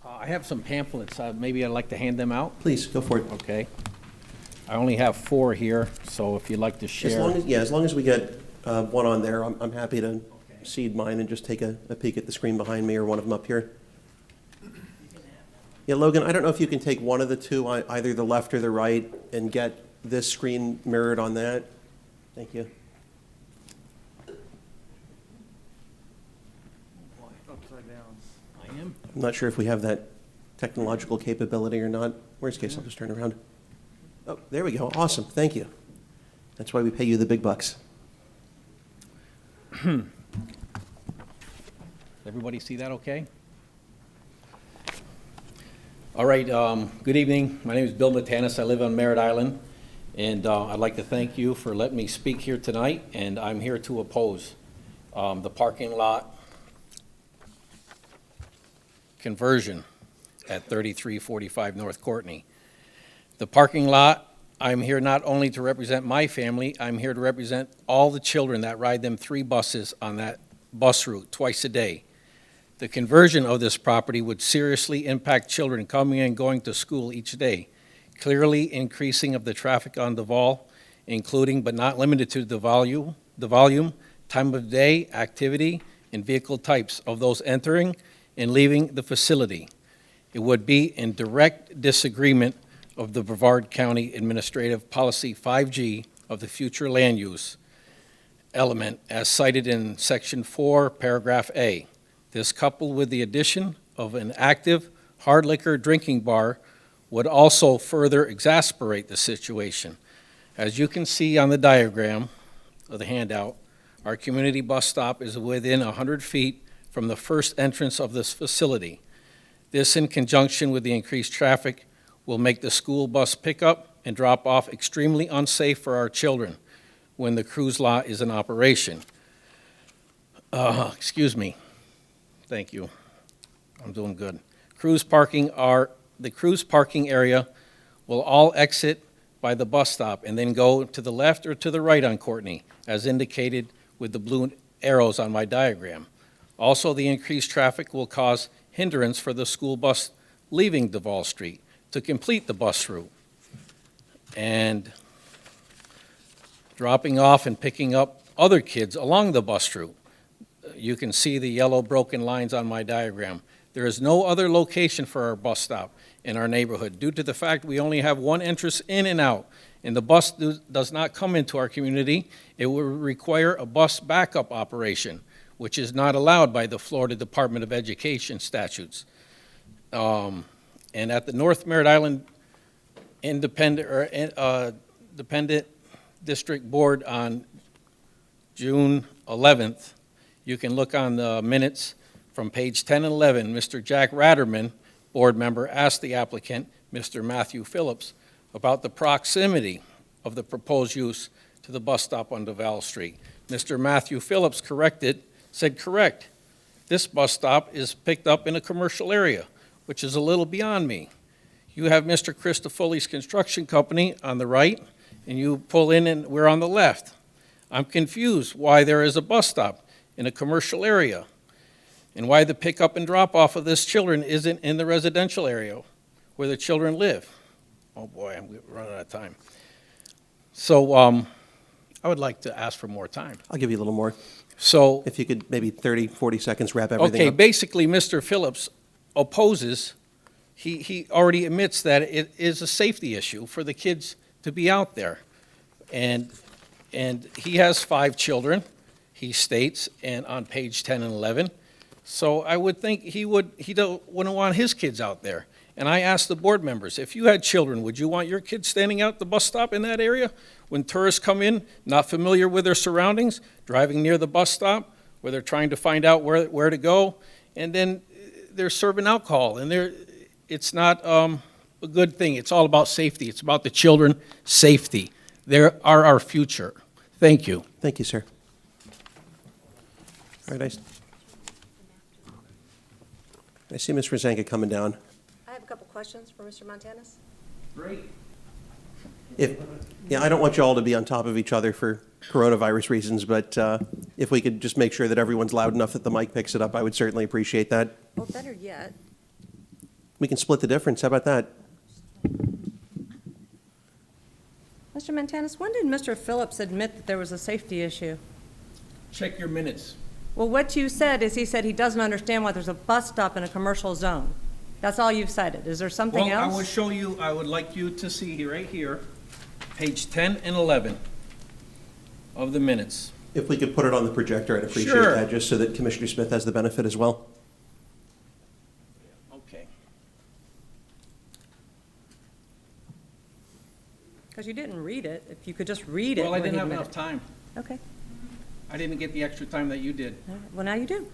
I have some pamphlets. Maybe I'd like to hand them out. Please, go for it. Okay. I only have 4 here, so if you'd like to share. As long as we get one on there, I'm happy to cede mine and just take a peek at the screen behind me or one of them up here. Yeah, Logan, I don't know if you can take one of the two, either the left or the right, and get this screen mirrored on that. Thank you. Upside down. I am. I'm not sure if we have that technological capability or not. Worst case, I'll just turn around. Oh, there we go. Awesome. Thank you. That's why we pay you the big bucks. Everybody see that okay? All right, good evening. My name is Bill Montanus. I live on Merritt Island, and I'd like to thank you for letting me speak here tonight, and I'm here to oppose the parking lot conversion at 3345 North Courtney. The parking lot, I'm here not only to represent my family, I'm here to represent all the children that ride them 3 buses on that bus route twice a day. The conversion of this property would seriously impact children coming and going to school each day, clearly increasing of the traffic on Duval, including but not limited to the volume, time of day, activity, and vehicle types of those entering and leaving the facility. It would be in direct disagreement of the Brevard County Administrative Policy 5G of the future land use element as cited in Section 4, Paragraph A. This, coupled with the addition of an active hard liquor drinking bar, would also further exacerbate the situation. As you can see on the diagram of the handout, our community bus stop is within 100 feet from the first entrance of this facility. This, in conjunction with the increased traffic, will make the school bus pickup and drop off extremely unsafe for our children when the cruise lot is in operation. Excuse me. Thank you. I'm doing good. The cruise parking area will all exit by the bus stop and then go to the left or to the right on Courtney, as indicated with the blue arrows on my diagram. Also, the increased traffic will cause hindrance for the school bus leaving Duval Street to complete the bus route and dropping off and picking up other kids along the bus route. You can see the yellow broken lines on my diagram. There is no other location for our bus stop in our neighborhood due to the fact we only have one entrance in and out, and the bus does not come into our community. It will require a bus backup operation, which is not allowed by the Florida Department of Education statutes. And at the North Merritt Island Dependent District Board on June 11th, you can look on the minutes from page 10 and 11. Mr. Jack Ratterman, board member, asked the applicant, Mr. Matthew Phillips, about the proximity of the proposed use to the bus stop on Duval Street. Mr. Matthew Phillips said correct. This bus stop is picked up in a commercial area, which is a little beyond me. You have Mr. Christofoli's construction company on the right, and you pull in and we're on the left. I'm confused why there is a bus stop in a commercial area and why the pickup and drop off of this children isn't in the residential area where the children live. Oh boy, I'm running out of time. So I would like to ask for more time. I'll give you a little more. So if you could maybe 30, 40 seconds, wrap everything up. Okay, basically Mr. Phillips opposes, he already admits that it is a safety issue for the kids to be out there. And he has 5 children, he states, and on page 10 and 11. So I would think he wouldn't want his kids out there. And I asked the board members, if you had children, would you want your kids standing out the bus stop in that area when tourists come in, not familiar with their surroundings, driving near the bus stop, where they're trying to find out where to go, and then they're serving alcohol, and it's not a good thing. It's all about safety. It's about the children, safety. They are our future. Thank you. Thank you, sir. All right, I see Ms. Rezanka coming down. I have a couple questions for Mr. Montanus. Great. I don't want you all to be on top of each other for coronavirus reasons, but if we could just make sure that everyone's loud enough that the mic picks it up, I would certainly appreciate that. Well, better yet. We can split the difference. How about that? Mr. Montanus, when did Mr. Phillips admit that there was a safety issue? Check your minutes. Well, what you said is he said he doesn't understand why there's a bus stop in a commercial zone. That's all you've cited. Is there something else? Well, I will show you, I would like you to see right here, page 10 and 11 of the minutes. If we could put it on the projector, I'd appreciate Sure. that, just so that Commissioner Smith has the benefit as well. Okay. Because you didn't read it. If you could just read it. Well, I when didn't he have admitted. enough time. Okay. I didn't get the extra time that you did. All right. Well, now you do.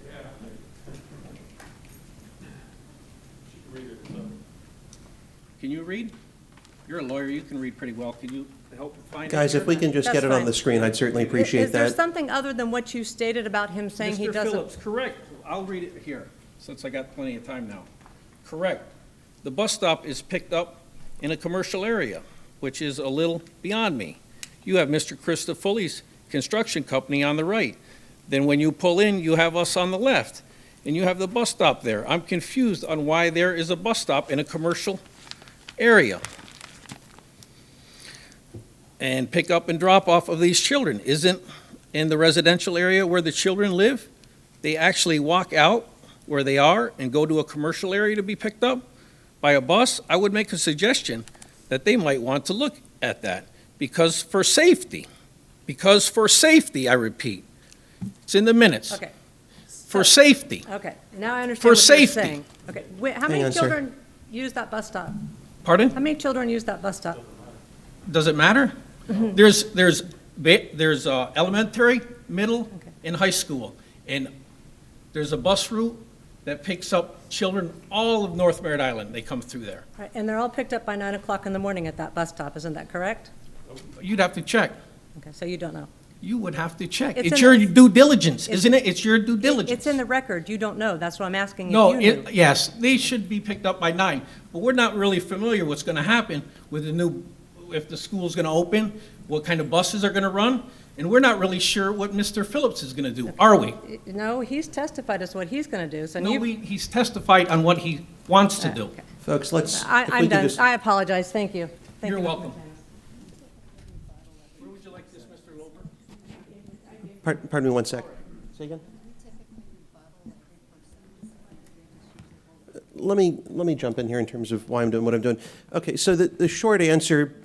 Can you read? You're a lawyer, you can read pretty well. Can you help find it? Guys, if we can just That's get it on fine. the screen, I'd certainly appreciate Is there that. something other than what you stated about him saying he Mr. doesn't? Phillips, correct. I'll read it here, since I got plenty of time now. Correct. The bus stop is picked up in a commercial area, which is a little beyond me. You have Mr. Christofoli's construction company on the right. Then when you pull in, you have us on the left. and you have the bus stop there. I'm confused on why there is a bus stop in a commercial area. And pick up and drop off of these children isn't in the residential area where the children live. They actually walk out where they are and go to a commercial area to be picked up by a bus. I would make a suggestion that they might want to look at that because for safety, I repeat, it's in the minutes. Okay. For safety. Okay, now I understand For what safety. you're saying. Okay, wait, how Hang many on, sir. children use that bus stop? Pardon? How many children use that bus stop? Does it matter? Mhm. There's elementary, middle, and high school. And there's a bus route that picks up children all of North Merritt Island. They come through there. Right, and they're all picked up by 9 o'clock in the morning at that bus stop, isn't that correct? You'd have to check. Okay, so you don't know. You would have to check. It's It's in your the- due diligence, isn't it? It's your due diligence. It's in the record, you don't know, that's what I'm asking No, if you knew. yes, they should be picked up by 9, but we're not really familiar what's gonna happen with the new, if the school's gonna open, what kind of buses are gonna run, and we're not really sure what Mr. Phillips is gonna do, are we? No, he's testified as to what he's gonna do, so No, you. he's testified on what he wants to do. Folks, let's, if we I'm could done, just, I apologize, thank you. Thank You're you. welcome. Where would you like this, Mr. Lober? pardon me one sec. Say again? Let me jump in here in terms of why I'm doing what I'm doing. Okay, so the short answer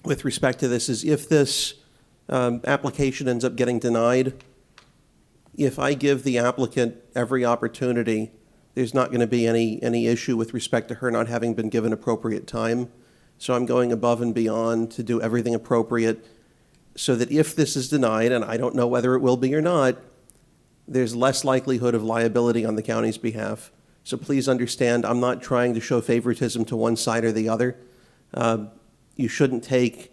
with respect to this is if this application ends up getting denied, if I give the applicant every opportunity, there's not going to be any issue with respect to her not having been given appropriate time. So I'm going above and beyond to do everything appropriate so that if this is denied, and I don't know whether it will be or not, there's less likelihood of liability on the county's behalf. So please understand, I'm not trying to show favoritism to one side or the other. You shouldn't take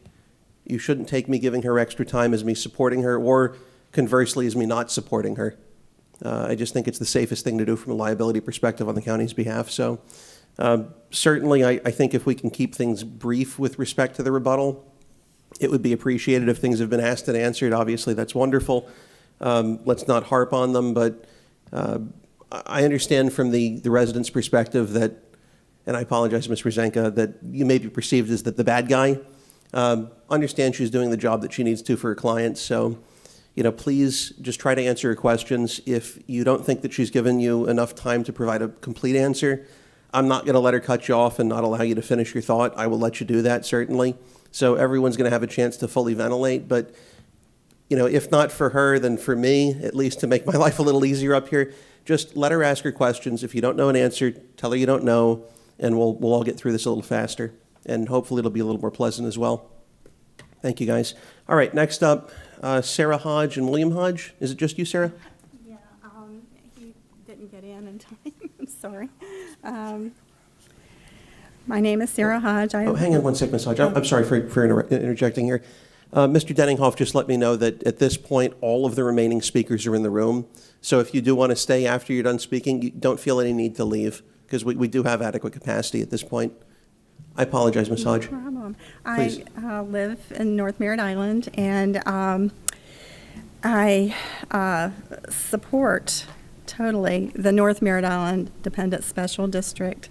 me giving her extra time as me supporting her, or conversely as me not supporting her. I just think it's the safest thing to do from a liability perspective on the county's behalf. So certainly, I think if we can keep things brief with respect to the rebuttal, it would be appreciated if things have been asked and answered. Obviously, that's wonderful. Let's not harp on them, but I understand from the resident's perspective that, and I apologize, Ms. Rezanka, that you may be perceived as the bad guy. Understand she's doing the job that she needs to for her clients, so please just try to answer her questions. If you don't think that she's given you enough time to provide a complete answer, I'm not going to let her cut you off and not allow you to finish your thought. I will let you do that, certainly. So everyone's going to have a chance to fully ventilate, but if not for her, then for me, at least to make my life a little easier up here, just let her ask her questions. If you don't know an answer, tell her you don't know, and we'll all get through this a little faster. And hopefully it'll be a little more pleasant as well. Thank you, guys. All right, next up, Sarah Hodge and William Hodge. Is it just you, Sarah? Yeah, he didn't get in time. I'm sorry. My name is Sarah Hodge. Oh, hang on one second, Ms. Hodge. I'm sorry for interjecting here. Mr. Denninghoff just let me know that at this point, all of the remaining speakers are in the room. So if you do want to stay after you're done speaking, you don't feel any need to leave, because we do have adequate capacity at this point. I apologize, Ms. Hodge. No problem. Please. I live in North Merritt Island, and I support totally the North Merritt Island Dependent Special District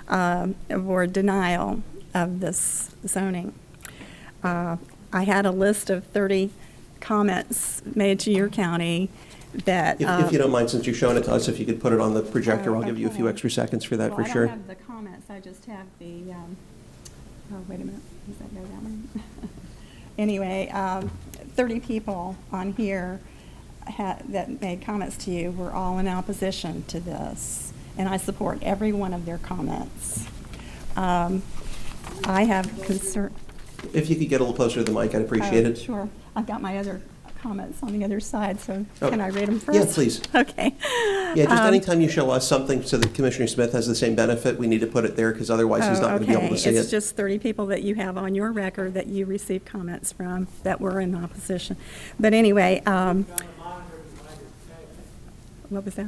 for denial of this zoning. I had a list of 30 comments made to your county that... If you don't mind, since you're showing it to us, if you could put it on the projector, I'll give you a few extra seconds for that, for sure. I don't have the comments, I just have the, oh, wait a minute, does that go that way? Anyway, 30 people on here that made comments to you were all in opposition to this, and I support every one of their comments. I have concern... If you could get a little closer to the mic, I'd appreciate it. Sure. I've got my other comments on the other side, so Oh, can I read them first? yeah, please. Okay. Yeah, just anytime you show us something so that Commissioner Smith has the same benefit, we need to put it there, because otherwise he's not going to be able to see it. It's just 30 people that you have on your record that you received comments from that were in opposition. But anyway, what was that?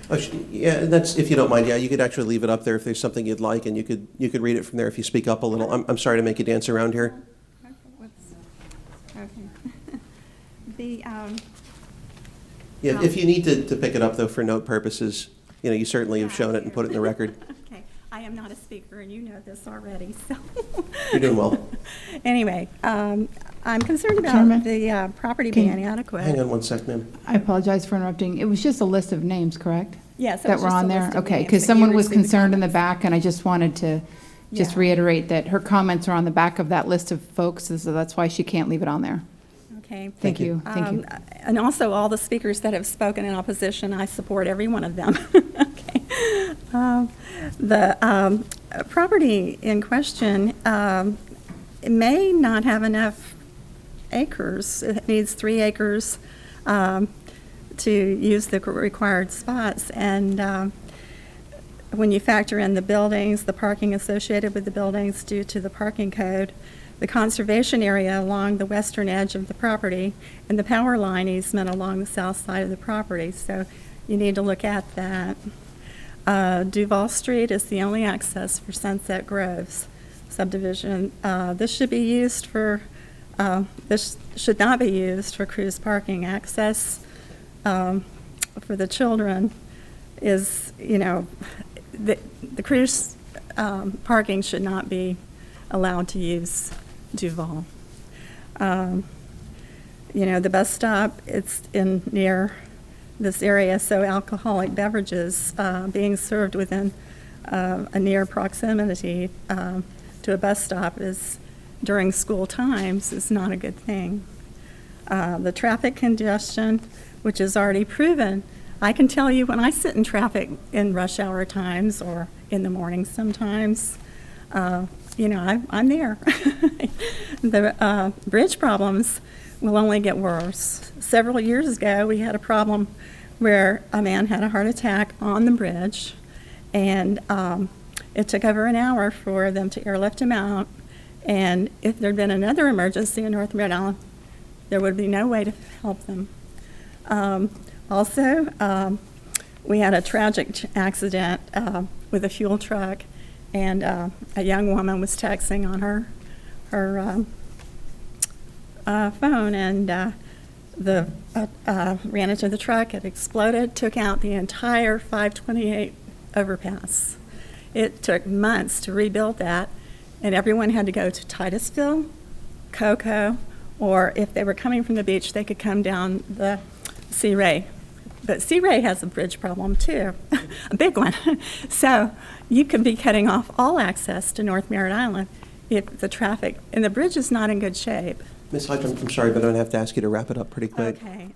Oh, yeah, that's, if you don't mind, yeah, you could actually leave it up there if there's something you'd like, and you could read it from there if you speak up a little. I'm sorry to make you dance around here. Okay. The, Yeah, if you need to pick it up, though, for note purposes, you certainly have shown it and put it in the record. Okay, I am not a speaker, and you know this already, so. You're doing well. Anyway, I'm concerned about Chairman? the property Can- being adequate. Hang on one sec, ma'am. I apologize for interrupting. It was just a list of names, correct? Yes, it That was were just on a there? list of Okay, names because that you someone was received the concerned in the back, and I just wanted to just Yeah. reiterate that her comments are on the back of that list of folks, so that's why she can't leave it on there. Okay. Thank you. Thank you. And also, all the speakers that have spoken in opposition, I support every one of them. Okay. The property in question it may not have enough acres. It needs 3 acres to use the required spots. And when you factor in the buildings, the parking associated with the buildings due to the parking code, the conservation area along the western edge of the property, and the power line easement along the south side of the property. So you need to look at that. Duval Street is the only access for Sunset Groves subdivision. This should be used for, this should not be used for cruise parking access for the children is, the cruise parking should not be allowed to use Duval. The bus stop, it's in near this area, so alcoholic beverages being served within a near proximity to a bus stop is during school times is not a good thing. The traffic congestion, which is already proven, I can tell you when I sit in traffic in rush hour times or in the morning sometimes, I'm there. The bridge problems will only get worse. Several years ago, we had a problem where a man had a heart attack on the bridge, and it took over an hour for them to airlift him out. And if there'd been another emergency in North Merritt Island, there would be no way to help them. Also, we had a tragic accident with a fuel truck, and a young woman was texting on her phone, and ran into the truck. It exploded, took out the entire 528 overpass. It took months to rebuild that, and everyone had to go to Titusville, Cocoa, or if they were coming from the beach, they could come down the Leray. But Leray has a bridge problem too, a big one. So you could be cutting off all access to North Merritt Island if the traffic, and the bridge is not in good shape. Ms. Hyde, I'm sorry, but I'm going to have to ask you to wrap it up pretty quick. Okay.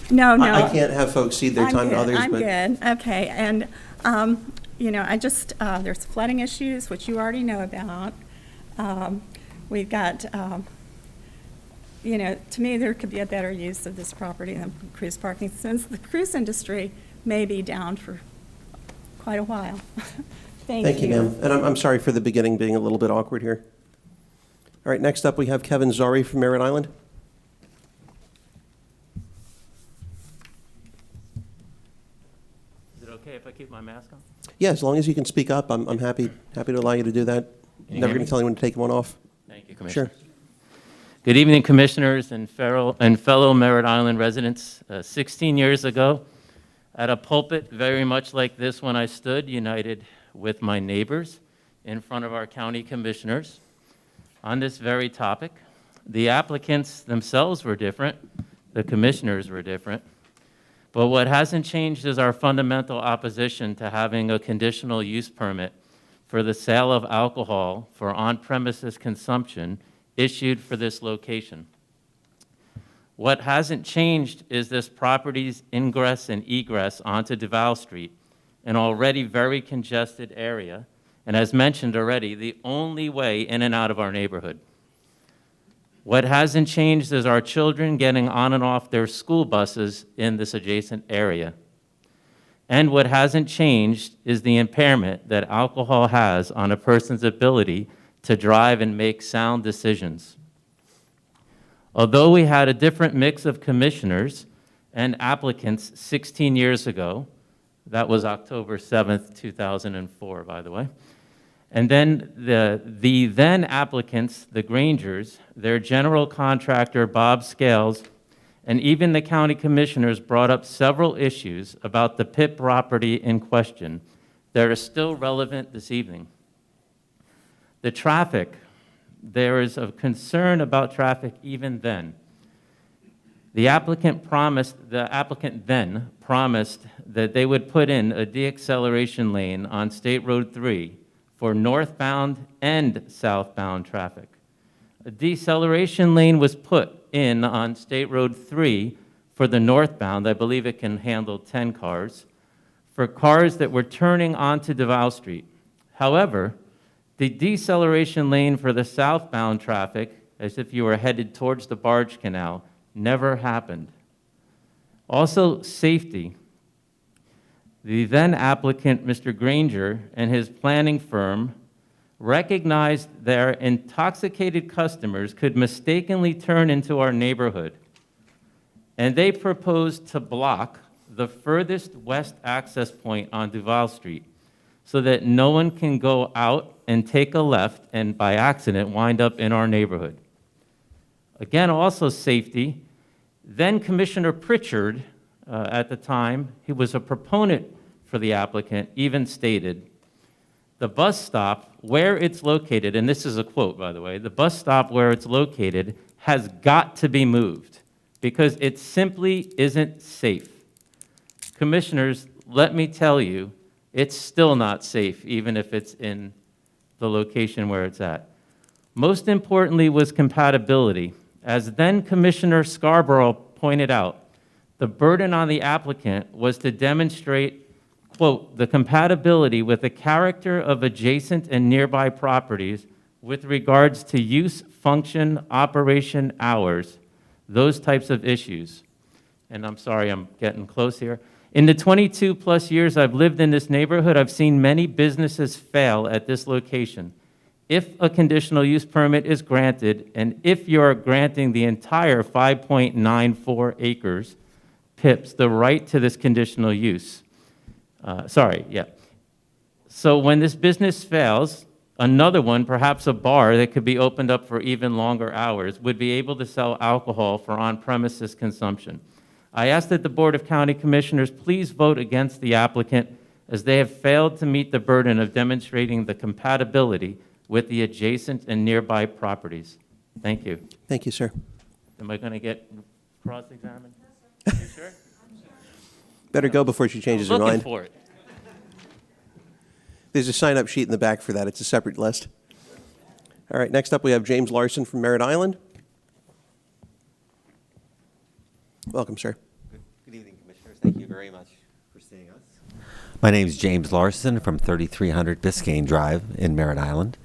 No. I can't have folks cede their time to others, I'm but good. Okay. And, there's flooding issues, which you already know about. We've got, to me, there could be a better use of this property than cruise parking, since the cruise industry may be down for quite a while. Thank you, ma'am. And I'm sorry for the beginning being a little bit awkward here. All right, next up, we have Kevin Zari from Merritt Island. Is it okay if I keep my mask on? Yeah, as long as you can speak up, I'm happy to allow you to do that. Can you Never hear going me? to tell anyone to take one off. Thank you, Commissioner. Sure. Good evening, Commissioners and fellow Merritt Island residents. 16 years ago, at a pulpit very much like this one, I stood united with my neighbors in front of our county commissioners on this very topic. The applicants themselves were different. The commissioners were different. But what hasn't changed is our fundamental opposition to having a conditional use permit for the sale of alcohol for on-premises consumption issued for this location. What hasn't changed is this property's ingress and egress onto Duval Street, an already very congested area, and as mentioned already, the only way in and out of our neighborhood. What hasn't changed is our children getting on and off their school buses in this adjacent area. And what hasn't changed is the impairment that alcohol has on a person's ability to drive and make sound decisions. Although we had a different mix of commissioners and applicants 16 years ago, that was October 7th, 2004, by the way, and then the then applicants, the Grangers, their general contractor, Bob Scales, and even the county commissioners brought up several issues about the pit property in question that are still relevant this evening. The traffic, there is a concern about traffic even then. The applicant then promised that they would put in a deacceleration lane on State Road 3 for northbound and southbound traffic. A deceleration lane was put in on State Road 3 for the northbound. I believe it can handle 10 cars, for cars that were turning onto Duval Street. However, the deceleration lane for the southbound traffic, as if you were headed towards the barge canal, never happened. Also, safety. The then applicant, Mr. Granger, and his planning firm recognized their intoxicated customers could mistakenly turn into our neighborhood, and they proposed to block the furthest west access point on Duval Street so that no one can go out and take a left and by accident wind up in our neighborhood. Again, also safety. Then Commissioner Pritchard, at the time, he was a proponent for the applicant, even stated, the bus stop where it's located, and this is a quote, by the way, the bus stop where it's located has got to be moved because it simply isn't safe. Commissioners, let me tell you, it's still not safe, even if it's in the location where it's at. Most importantly was compatibility. As then Commissioner Scarborough pointed out, the burden on the applicant was to demonstrate, quote, the compatibility with the character of adjacent and nearby properties with regards to use, function, operation, hours, those types of issues. And I'm sorry, I'm getting close here. In the 22 plus years I've lived in this neighborhood, I've seen many businesses fail at this location. If a conditional use permit is granted, and if you're granting the entire 5.94 acres, PIPs, the right to this conditional use. So when this business fails, another one, perhaps a bar that could be opened up for even longer hours, would be able to sell alcohol for on-premises consumption. I ask that the Board of County Commissioners please vote against the applicant as they have failed to meet the burden of demonstrating the compatibility with the adjacent and nearby properties. Thank you. Thank you, sir. Am I going to get cross-examined? You sure? Better go before she changes her mind. Looking for it. There's a sign-up sheet in the back for that. It's a separate list. All right, next up we have James Larson from Merritt Island. Welcome, sir. Good evening, Commissioners. Thank you very much for seeing us. My name is James Larson from 3300 Biscayne Drive in Merritt Island.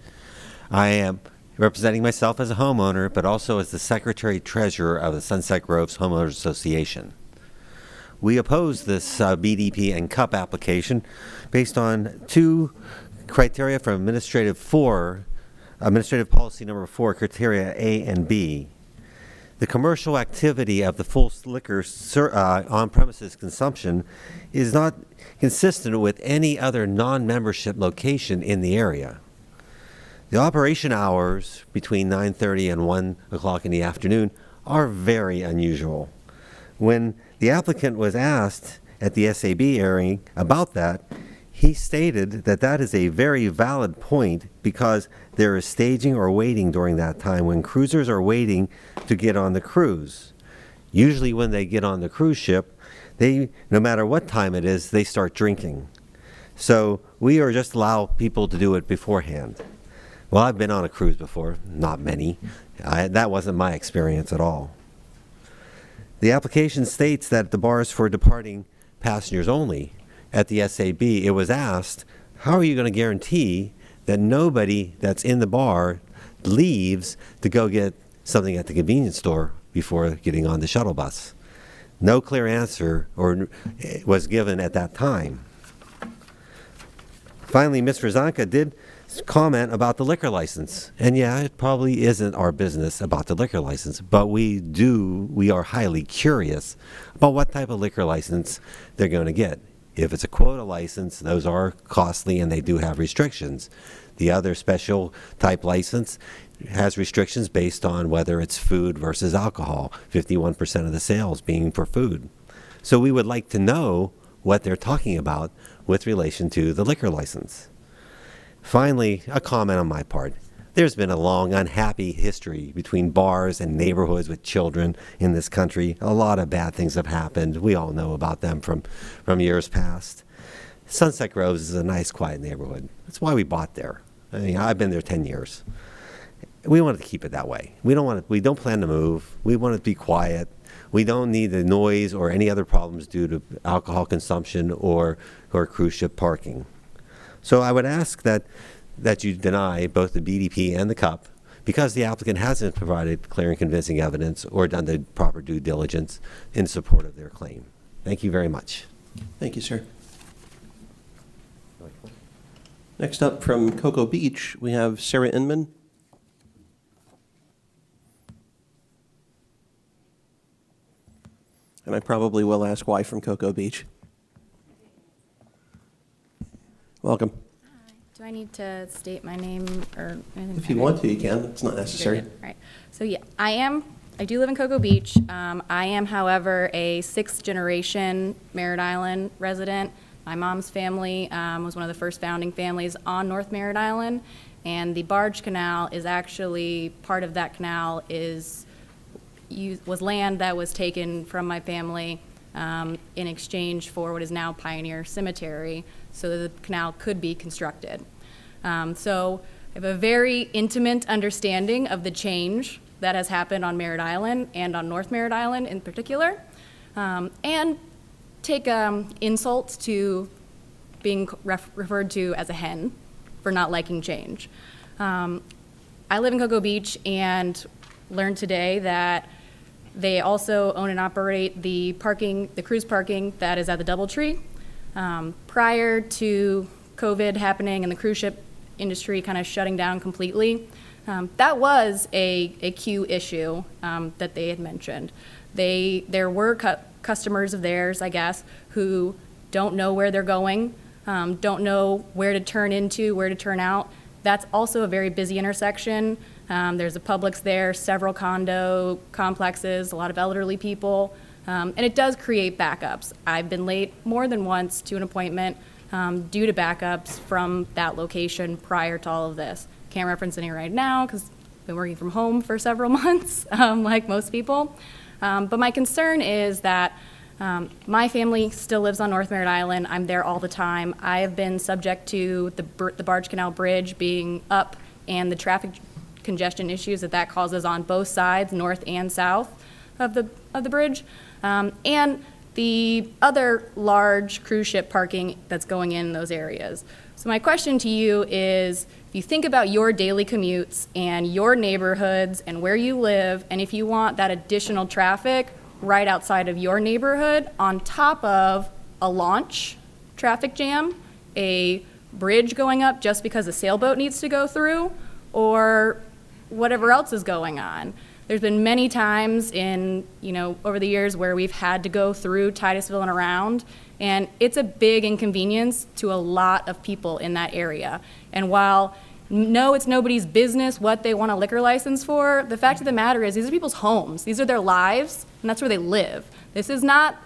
I am representing myself as a homeowner, but also as the Secretary-Treasurer of the Sunset Groves Homeowners Association. We oppose this BDP and CUP application based on two criteria from Administrative Policy Number 4, criteria A and B. The commercial activity of the full liquor on-premises consumption is not consistent with any other non-membership location in the area. The operation hours between 9:30 and 1 o'clock in the afternoon are very unusual. When the applicant was asked at the SAB hearing about that, he stated that that is a very valid point because there is staging or waiting during that time when cruisers are waiting to get on the cruise. Usually when they get on the cruise ship, no matter what time it is, they start drinking. So we are just allow people to do it beforehand. Well, I've been on a cruise before, not many. That wasn't my experience at all. The application states that the bar is for departing passengers only. At the SAB, it was asked, how are you going to guarantee that nobody that's in the bar leaves to go get something at the convenience store before getting on the shuttle bus? No clear answer was given at that time. Finally, Ms. Rezanka did comment about the liquor license. And yeah, it probably isn't our business about the liquor license, but we are highly curious about what type of liquor license they're going to get. If it's a quota license, those are costly and they do have restrictions. The other special type license has restrictions based on whether it's food versus alcohol, 51% of the sales being for food. So we would like to know what they're talking about with relation to the liquor license. Finally, a comment on my part. There's been a long, unhappy history between bars and neighborhoods with children in this country. A lot of bad things have happened. We all know about them from years past. Sunset Groves is a nice, quiet neighborhood. That's why we bought there. I mean, I've been there 10 years. We wanted to keep it that way. We don't plan to move. We want it to be quiet. We don't need the noise or any other problems due to alcohol consumption or cruise ship parking. So I would ask that you deny both the BDP and the cup because the applicant hasn't provided clear and convincing evidence or done the proper due diligence in support of their claim. Thank you very much. Thank you, sir. Next up from Cocoa Beach, we have Sarah Inman. And I probably will ask why from Cocoa Beach. Welcome. Do I need to state my name or anything? If you want to, you can. It's not necessary. All right. So yeah, I do live in Cocoa Beach. I am, however, a 6th generation Merritt Island resident. My mom's family was one of the first founding families on North Merritt Island, and the barge canal is actually, part of that canal was land that was taken from my family in exchange for what is now Pioneer Cemetery, so that the canal could be constructed. So I have a very intimate understanding of the change that has happened on Merritt Island and on North Merritt Island in particular, and take insult to being referred to as a hen for not liking change. I live in Cocoa Beach and learned today that they also own and operate the cruise parking that is at the DoubleTree. Prior to COVID happening and the cruise ship industry kind of shutting down completely, that was a queue issue that they had mentioned. There were customers of theirs, I guess, who don't know where they're going, don't know where to turn into, where to turn out. That's also a very busy intersection. There's a Publix there, several condo complexes, a lot of elderly people, and it does create backups. I've been late more than once to an appointment due to backups from that location prior to all of this. Can't reference any right now because I've been working from home for several months, like most people. But my concern is that my family still lives on North Merritt Island. I'm there all the time. I have been subject to the Barge Canal Bridge being up and the traffic congestion issues that causes on both sides, north and south of the bridge, and the other large cruise ship parking that's going in those areas. So my question to you is, if you think about your daily commutes and your neighborhoods and where you live, and if you want that additional traffic right outside of your neighborhood on top of a launch traffic jam, a bridge going up just because a sailboat needs to go through, or whatever else is going on. There's been many times over the years where we've had to go through Titusville and around, and it's a big inconvenience to a lot of people in that area. And while no, it's nobody's business what they want a liquor license for, the fact of the matter is these are people's homes, these are their lives, and that's where they live. This is not,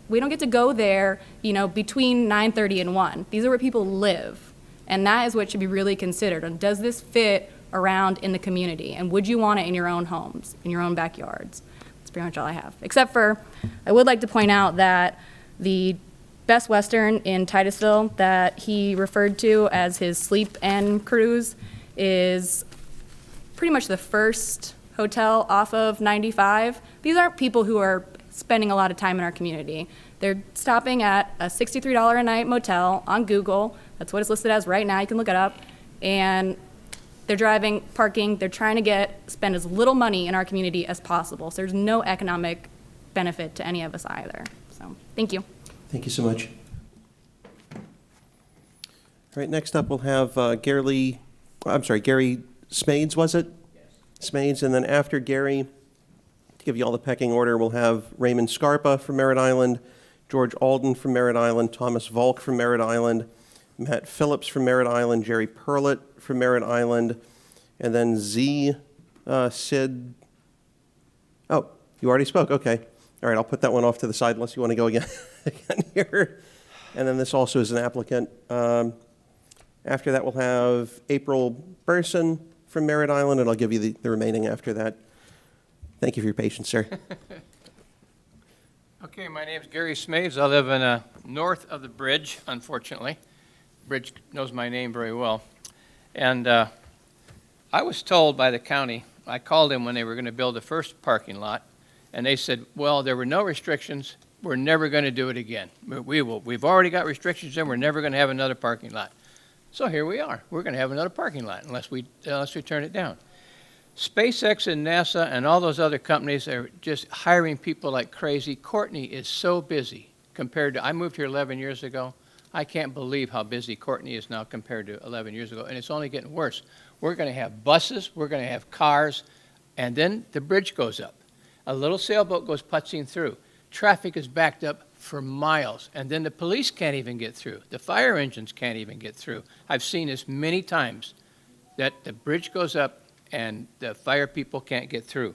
we don't get to go there, between 9:30 and 1. These are where people live, and that is what should be really considered. And does this fit around in the community, and would you want it in your own homes, in your own backyards? That's pretty much all I have. Except for, I would like to point out that the Best Western in Titusville that he referred to as his sleep and cruise is pretty much the first hotel off of 95. These aren't people who are spending a lot of time in our community. They're stopping at a $63 a night motel on Google. That's what it's listed as right now. You can look it up. And they're driving, parking, they're trying to spend as little money in our community as possible. So there's no economic benefit to any of us either. So, thank you. Thank you so much. All right, next up we'll have Gary Smades, was it? Yes. Smades, and then after Gary, to give you all the pecking order, we'll have Raymond Scarpa from Merritt Island, George Alden from Merritt Island, Thomas Volk from Merritt Island, Matt Phillips from Merritt Island, Jerry Perlett from Merritt Island, and then Sid. Oh, you already spoke. Okay. All right, I'll put that one off to the side unless you want to go again, again here. And then this also is an applicant. After that, we'll have April Burson from Merritt Island, and I'll give you the remaining after that. Thank you for your patience, sir. Okay, my name's Gary Smaves. I live in north of the bridge, unfortunately. Bridge knows my name very well. And I was told by the county, I called them when they were going to build the first parking lot, and they said, well, there were no restrictions. We're never going to do it again. We've already got restrictions, and we're never going to have another parking lot. So here we are. We're going to have another parking lot unless we turn it down. SpaceX and NASA and all those other companies are just hiring people like crazy. Courtney is so busy compared to, I moved here 11 years ago. I can't believe how busy Courtney is now compared to 11 years ago, and it's only getting worse. We're going to have buses, we're going to have cars, and then the bridge goes up. A little sailboat goes putzing through. Traffic is backed up for miles, and then the police can't even get through. The fire engines can't even get through. I've seen this many times, that the bridge goes up and the fire people can't get through.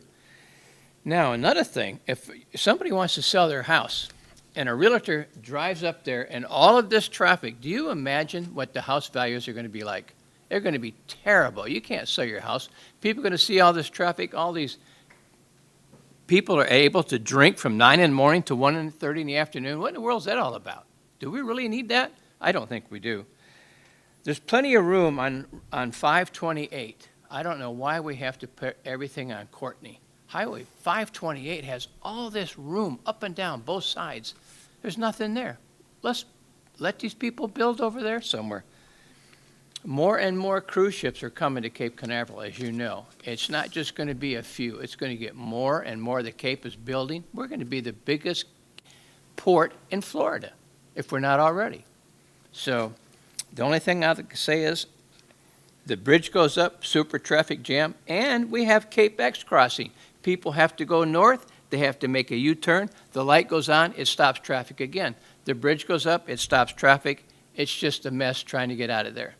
Now, another thing, if somebody wants to sell their house and a realtor drives up there and all of this traffic, do you imagine what the house values are going to be like? They're going to be terrible. You can't sell your house. People are going to see all this traffic, all these people are able to drink from 9 in the morning to 1:30 in the afternoon. What in the world is that all about? Do we really need that? I don't think we do. There's plenty of room on 528. I don't know why we have to put everything on Courtney. Highway 528 has all this room up and down both sides. There's nothing there. Let's let these people build over there somewhere. More and more cruise ships are coming to Cape Canaveral, as you know. It's not just going to be a few. It's going to get more and more. The Cape is building. We're going to be the biggest port in Florida, if we're not already. So the only thing I can say is the bridge goes up, super traffic jam, and we have Cape X crossing. People have to go north. They have to make a U-turn. The light goes on. It stops traffic again. The bridge goes up. It stops traffic. It's just a mess trying to get out of there.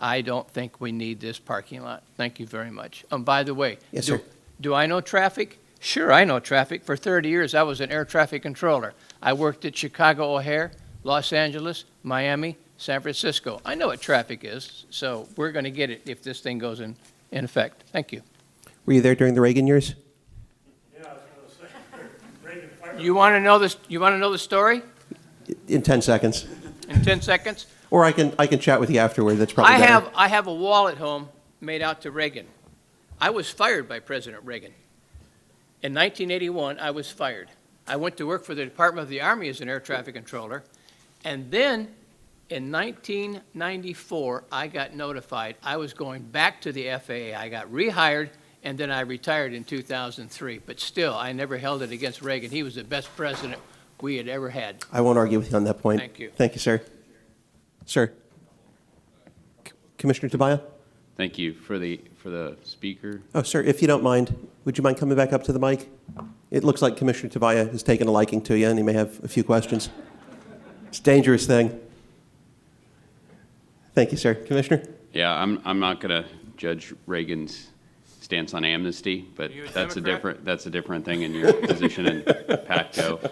I don't think we need this parking lot. Thank you very much. By the way, yes, sir. Do I know traffic? Sure, I know traffic. For 30 years, I was an air traffic controller. I worked at Chicago O'Hare, Los Angeles, Miami, San Francisco. I know what traffic is, so we're going to get it if this thing goes in effect. Thank you. Were you there during the Reagan years? Yeah, I was going to say. Reagan fired. You want to know this? You want to know the story? In 10 seconds. In 10 seconds? Or I can chat with you afterward. That's probably better. I have a wall at home made out to Reagan. I was fired by President Reagan. In 1981, I was fired. I went to work for the Department of the Army as an air traffic controller, and then in 1994, I got notified I was going back to the FAA. I got rehired, and then I retired in 2003. But still, I never held it against Reagan. He was the best president we had ever had. I won't argue with you on that point. Thank you. Thank you, sir. Sir. Commissioner Tobias? Thank you for the speaker. Oh, sir, if you don't mind, would you mind coming back up to the mic? It looks like Commissioner Tobias has taken a liking to you, and he may have a few questions. It's a dangerous thing. Thank you, sir. Commissioner? Yeah, I'm not going to judge Reagan's stance on amnesty, but that's a different thing in your position in PACTO.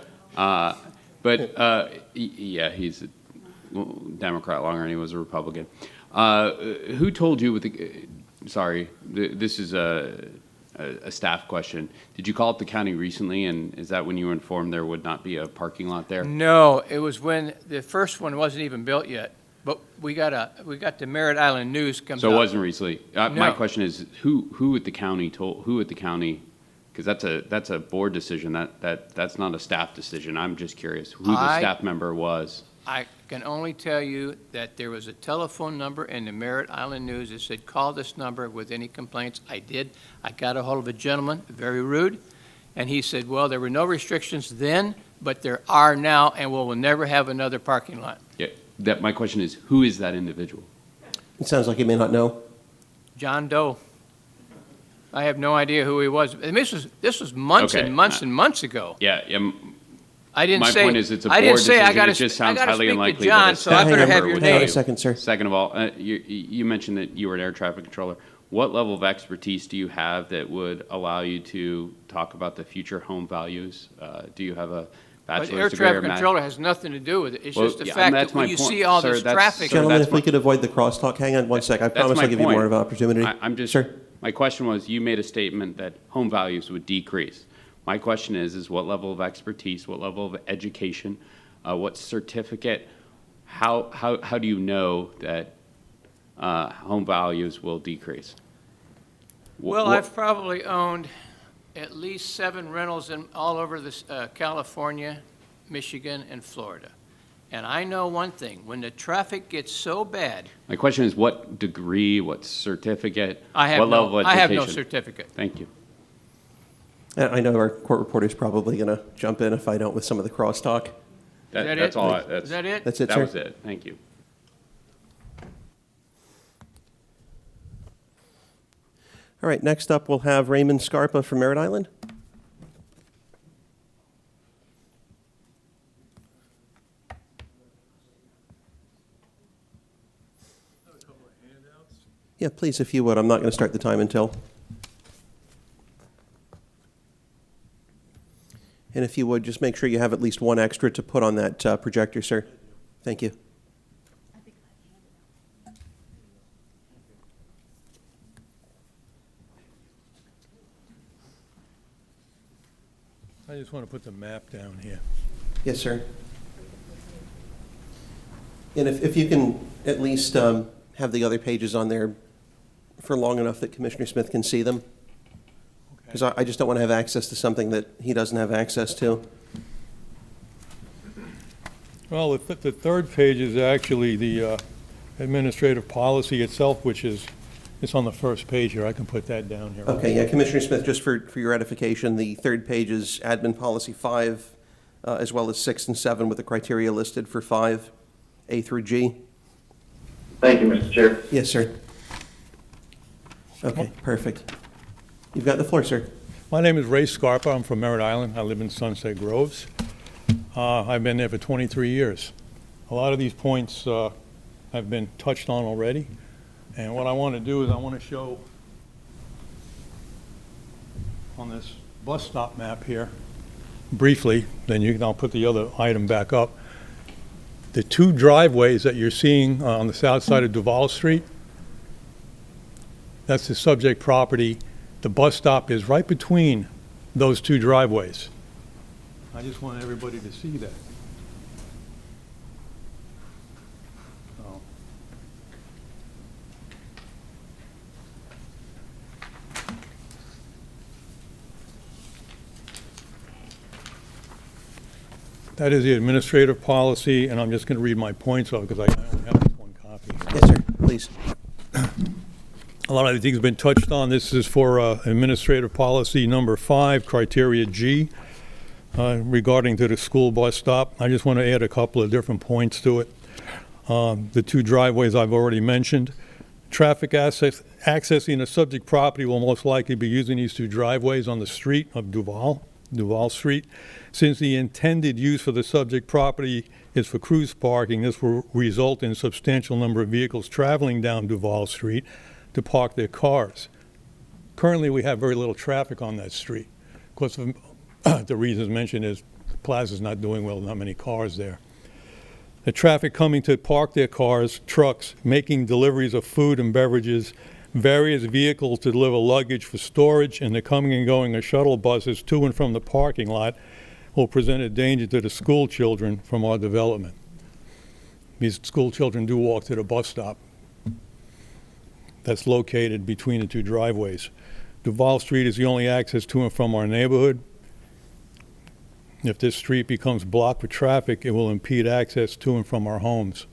Yeah, he's a Democrat longer than he was a Republican. Who told you this is a staff question. Did you call up the county recently, and is that when you were informed there would not be a parking lot there? No, it was when the first one wasn't even built yet. But we got the Merritt Island News comes out. So it wasn't recently. No. My question is, who at the county because that's a board decision. That's not a staff decision. I'm just curious who the staff member was. I can only tell you that there was a telephone number in the Merritt Island News that said, call this number with any complaints. I did. I got a hold of a gentleman, very rude, and he said, well, there were no restrictions then, but there are now, and we'll never have another parking lot. Yeah, my question is, who is that individual? It sounds like you may not know. John Doe. I have no idea who he was. And this was months and months and months ago. Yeah. I didn't My say. point is, it's a I board didn't say I decision. gotta. It just I sounds gotta highly speak to unlikely John, that a so I staff better have member your would Hang on a name. second, sir. Second of all, you mentioned that you were an air traffic controller. What level of expertise do you have that would allow you to talk about the future home values? Do you have a But bachelor's air degree or traffic controller has nothing to do with it. It's Well, just the yeah, fact that's that when my you point. see all Sir, this that's- traffic. sir, Gentlemen, that's if we my- could avoid the crosstalk, hang on one sec. I That's promise my I'll give you point. more of an opportunity. I'm just, Sir? my question was, you made a statement that home values would decrease. My question is what level of expertise, what level of education, what certificate, how do you know that home values will decrease? Well, I've probably owned at least 7 rentals in all over this, California, Michigan, and Florida. And I know one thing, when the traffic gets so bad, My question is what degree, what certificate, I have what level no, of I have education? no certificate. Thank you. I know our court reporter is probably going to jump in if I don't with some of the crosstalk. that That's it? all. Is that it? That's it, That sir? was it. Thank you. All right, next up, we'll have Raymond Scarpa from Merritt Island. Yeah, please, if you would. I'm not going to start the time until. And if you would, just make sure you have at least one extra to put on that projector, sir. Thank you. I just want to put the map down here. Yes, sir. And if you can at least have the other pages on there for long enough that Commissioner Smith can see them. Because I just don't want to have access to something that he doesn't have access to. Well, the third page is actually the administrative policy itself, which is, it's on the first page here. I can put that down here. Okay, yeah, Commissioner Smith, just for your edification, the third page is Admin Policy 5, as well as 6 and 7 with the criteria listed for 5, A through G. Thank you, Mr. Chair. Yes, sir. Okay, perfect. You've got the floor, sir. My name is Ray Scarpa. I'm from Merritt Island. I live in Sunset Groves. I've been there for 23 years. A lot of these points have been touched on already. And what I want to do is I want to show on this bus stop map here, briefly, then I'll put the other item back up. The 2 driveways that you're seeing on the south side of Duval Street, that's the subject property. The bus stop is right between those 2 driveways. I just want everybody to see that. So. That is the administrative policy, and I'm just going to read my points off because I only have this one copy. Yes, sir, please. A lot of the things have been touched on. This is for administrative policy number 5, criteria G, regarding to the school bus stop. I just want to add a couple of different points to it. The 2 driveways I've already mentioned. Traffic accessing a subject property will most likely be using these 2 driveways on the street of Duval Street. Since the intended use for the subject property is for cruise parking, this will result in a substantial number of vehicles traveling down Duval Street to park their cars. Currently, we have very little traffic on that street. Of course, the reasons mentioned is the plaza's not doing well, not many cars there. The traffic coming to park their cars, trucks, making deliveries of food and beverages, various vehicles to deliver luggage for storage, and the coming and going of shuttle buses to and from the parking lot will present a danger to the school children from our development. These school children do walk to the bus stop that's located between the 2 driveways. Duval Street is the only access to and from our neighborhood. If this street becomes blocked with traffic, it will impede access to and from our homes.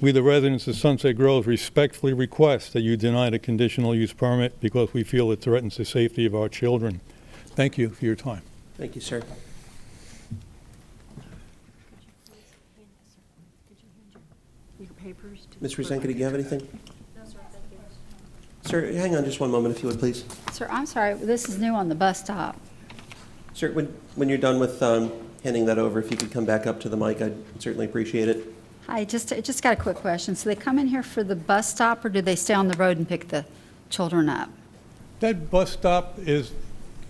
We, the residents of Sunset Groves, respectfully request that you deny the conditional use permit because we feel it threatens the safety of our children. Thank you for your time. Thank you, sir. Ms. Rezanka, do you have anything? No, sir, thank you. Sir, hang on just one moment, if you would, please. Sir, I'm sorry, this is new on the bus stop. Sir, when you're done with handing that over, if you could come back up to the mic, I'd certainly appreciate it. Hi, just got a quick question. So they come in here for the bus stop, or do they stay on the road and pick the children up? That bus stop is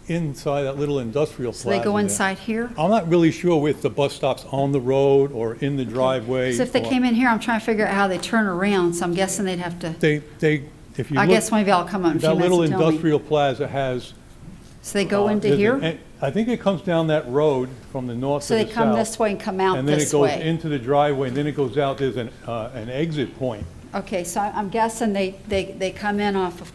inside that little industrial plaza. So they go there. inside here? I'm not really sure if the bus stop's on the road or in the driveway. So if they or- came in here, I'm trying to figure out how they turn around, so I'm guessing they'd have to, If you I look- guess maybe I'll come up in a few That minutes little and tell me. industrial plaza has. So they go into there's here? I think it comes down that road from the north to So the they south. come this way and come out And then it this goes way? into the driveway, and then it goes out, there's an exit point. Okay, so I'm guessing they come in off of,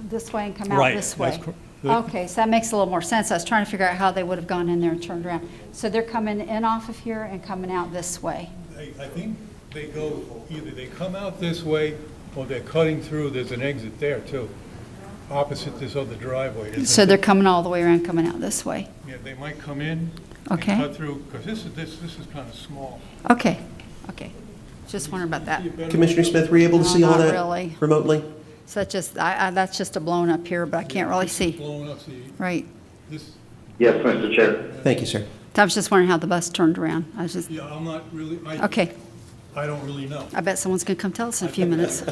this way and come out Right, this that's way? cor- Okay, so that makes a little more sense. I was trying to figure out how they would have gone in there and turned around. So they're coming in off of here and coming out this way? I think they go, either they come out this way, or they're cutting through, there's an exit there too, opposite this other driveway. There's So a- they're coming all the way around, coming out this way? Yeah, they might come in and Okay. cut through, because this is kind of small. Okay, okay. Just wondering about that. Commissioner Smith, were you able to No, see all not that really. remotely? So that's just, that's just a blown up here, but I can't really see. Blown up, see, Right. this, Yes, Mr. Chair. Thank you, sir. I was just wondering how the bus turned around. I was just, yeah, I'm not really, okay. I don't really know. I bet someone's going to come tell us in a few minutes.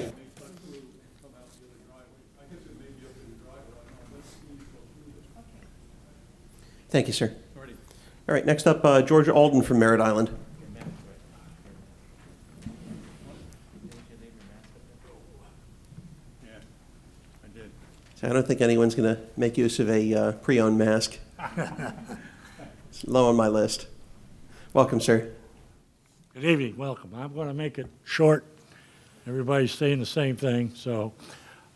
Thank you, sir. All right, next up, Georgia Alden from Merritt Island. So I don't think anyone's going to make use of a pre-owned mask. It's low on my list. Welcome, sir. Good evening, welcome. I'm going to make it short. Everybody's saying the same thing, so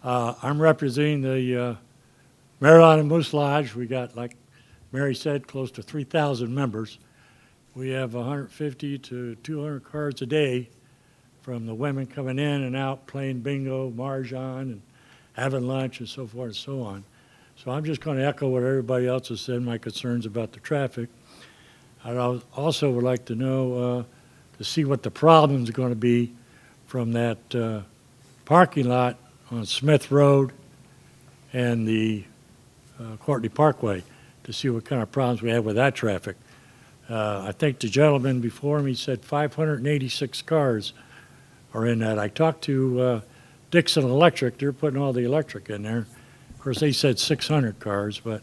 I'm representing the Merritt Island Moose Lodge. We got, like Mary said, close to 3,000 members. We have 150 to 200 cards a day from the women coming in and out, playing bingo, mahjong, and having lunch and so forth and so on. So I'm just going to echo what everybody else has said, my concerns about the traffic. I also would like to know, to see what the problems are going to be from that parking lot on Smith Road and the Courtney Parkway, to see what kind of problems we have with that traffic. I think the gentleman before me said 586 cars are in that. I talked to Dixon Electric. They're putting all the electric in there. Of course, they said 600 cars, but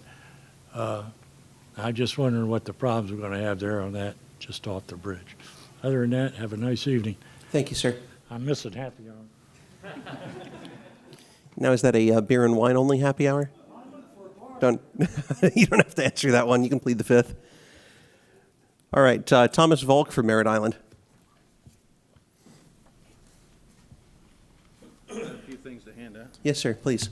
I'm just wondering what the problems we're going to have there on that, just off the bridge. Other than that, have a nice evening. Thank you, sir. I'm missing happy hour. Now, is that a beer and wine only happy hour? Don't you don't have to answer that one. You can plead the fifth. All right, Thomas Volk from Merritt Island. A few things to hand out. Yes, sir, please.